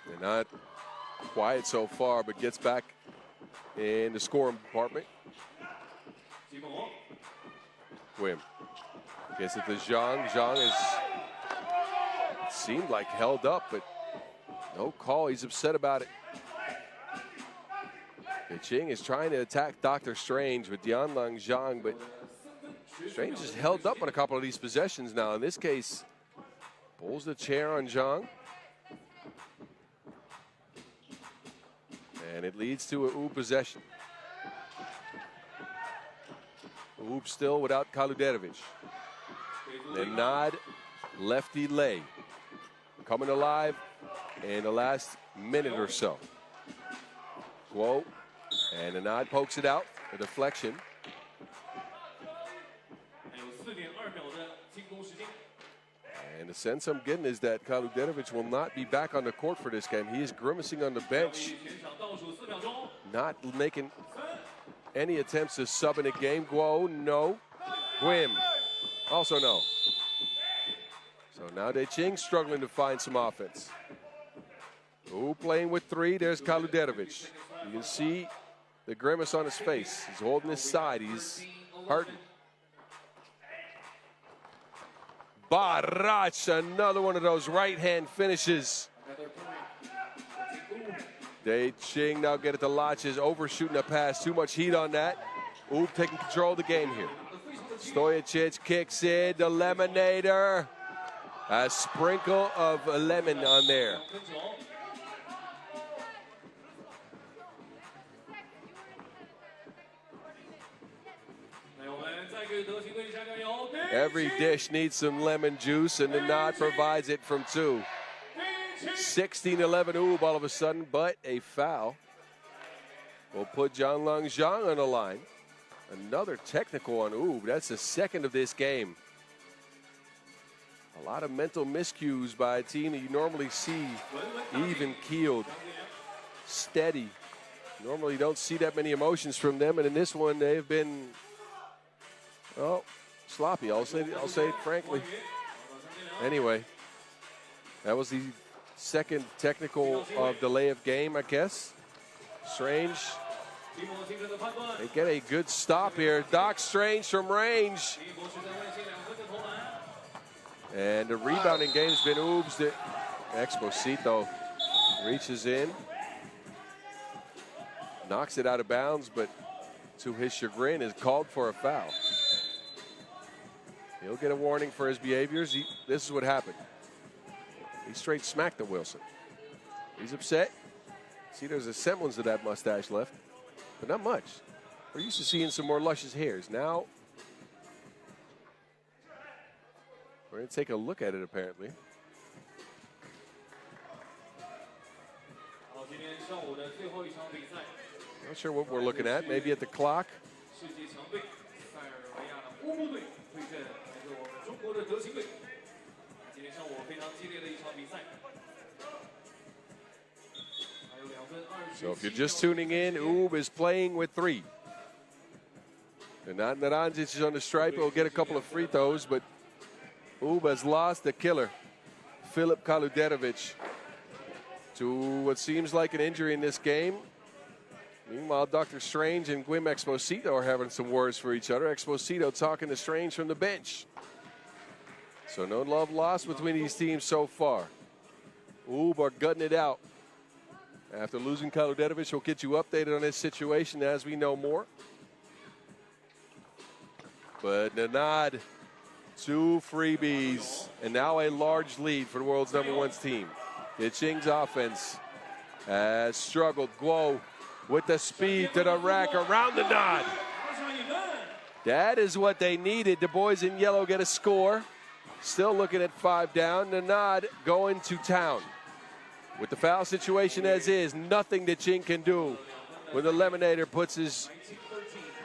They're not quiet so far, but gets back in the scoring department. Wim gets it to Zhang. Zhang is seemed like held up, but no call. He's upset about it. The Qing is trying to attack Dr. Strange with Yanlang Zhang, but Strange is held up on a couple of these possessions now. In this case, pulls the chair on Zhang. And it leads to a Oob possession. Oob still without Kaluderovic. Nenad lefty lay. Coming alive in the last minute or so. Guo and Nenad pokes it out. A deflection. And the sense I'm getting is that Kaluderovic will not be back on the court for this game. He is grimacing on the bench, not making any attempts to sub in a game. Guo, no. Wim, also no. So now the Qing struggling to find some offense. Ooh, playing with 3. There's Kaluderovic. You can see the grimace on his face. He's holding his side. He's hurting. Barac, another one of those right-hand finishes. They Qing now get it to Latches, overshooting a pass. Too much heat on that. Oob taking control of the game here. Stojacic kicks in, the Lemonator. A sprinkle of lemon on there. Every dish needs some lemon juice, and the Nod provides it from 2. 16-11 Oob all of a sudden, but a foul will put Yanlang Zhang on the line. Another technical on Oob. That's the second of this game. A lot of mental miscues by a team that you normally see even-keeled, steady. Normally don't see that many emotions from them, and in this one they've been, well, sloppy. I'll say it frankly. Anyway, that was the second technical of delay of game, I guess. Strange. They get a good stop here. Doc Strange from range. And the rebounding game's been Oob's. Exposito reaches in. Knocks it out of bounds, but to his chagrin is called for a foul. He'll get a warning for his behaviors. This is what happened. He straight smacked the Wilson. He's upset. See, there's a semblance of that mustache left, but not much. We're used to seeing some more luscious hairs. Now, we're going to take a look at it, apparently. Not sure what we're looking at. Maybe at the clock. 非常激烈的一场比赛。 So if you're just tuning in, Oob is playing with 3. Nenad Naranjic is on the stripe. He'll get a couple of free throws, but Oob has lost the killer, Filip Kaluderovic, to what seems like an injury in this game. Meanwhile, Dr. Strange and Guim Exposito are having some words for each other. Exposito talking to Strange from the bench. So no love lost between these teams so far. Oob are gutting it out. After losing Kaluderovic, we'll get you updated on this situation as we know more. But Nenad, 2 freebies, and now a large lead for the world's #1 team. Yiqing's offense has struggled. Guo with the speed to the rack around the Nenad. That is what they needed. The boys in yellow get a score. Still looking at 5 down. Nenad going to town. With the foul situation as is, nothing that Ching can do when the Lemonator puts his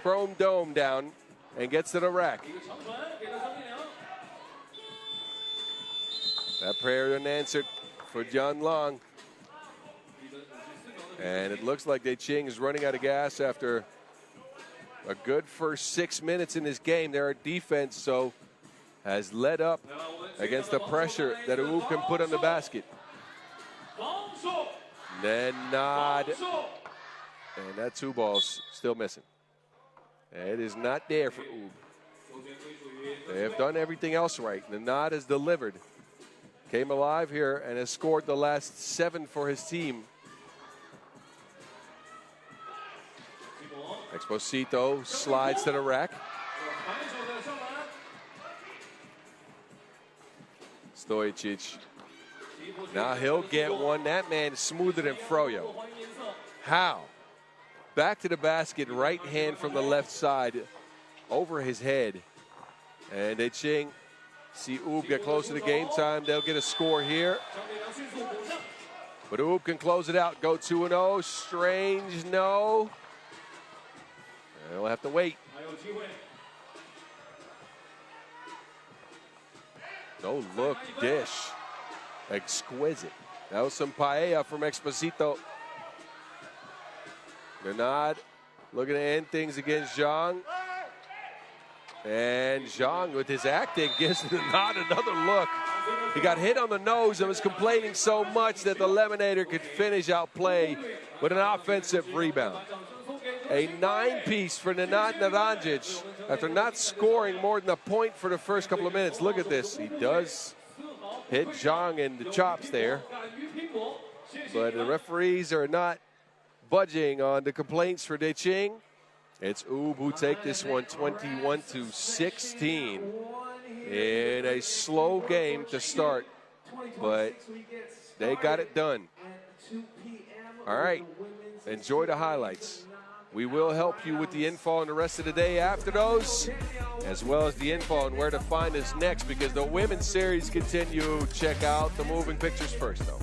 chrome dome down and gets to the rack. That prayer unanswered for John Long. And it looks like Ching is running out of gas after a good first 6 minutes in this game. Their defense, so, has led up against the pressure that Oob can put on the basket. Nenad, and that 2 balls still missing. It is not there for Oob. They have done everything else right. Nenad has delivered. Came alive here and has scored the last 7 for his team. Exposito slides to the rack. Stojic. Now he'll get one. That man is smoother than Froyo. How? Back to the basket, right hand from the left side, over his head. And Ching see Oob get close to the game time. They'll get a score here. But Oob can close it out. Go 2-0. Strange, no. And we'll have to wait. No look dish. Exquisite. That was some paella from Exposito. Nenad looking to end things against Zhang. And Zhang, with his acting, gives Nenad another look. He got hit on the nose and was complaining so much that the Lemonator could finish out play with an offensive rebound. A 9-piece for Nenad Naranjic after not scoring more than a point for the first couple of minutes. Look at this. He does hit Zhang in the chops there. But the referees are not budging on the complaints for Ching. It's Oob who take this one 21-16 in a slow game to start. But they got it done. All right, enjoy the highlights. We will help you with the info on the rest of the day after those, as well as the info on where to find us next, because the women's series continue. Check out the moving pictures first, though.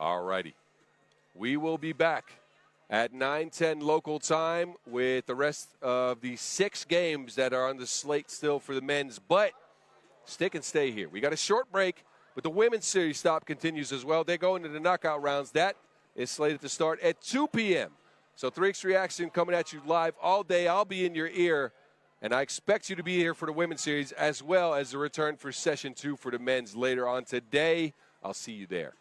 All righty. We will be back at 9:10 local time with the rest of the 6 games that are on the slate still for the men's. But stick and stay here. We got a short break, but the women's series stop continues as well. They go into the knockout rounds. That is slated to start at 2 p.m. So 3X Reaction coming at you live all day. I'll be in your ear, and I expect you to be here for the women's series as well as the return for session 2 for the men's later on today. I'll see you there.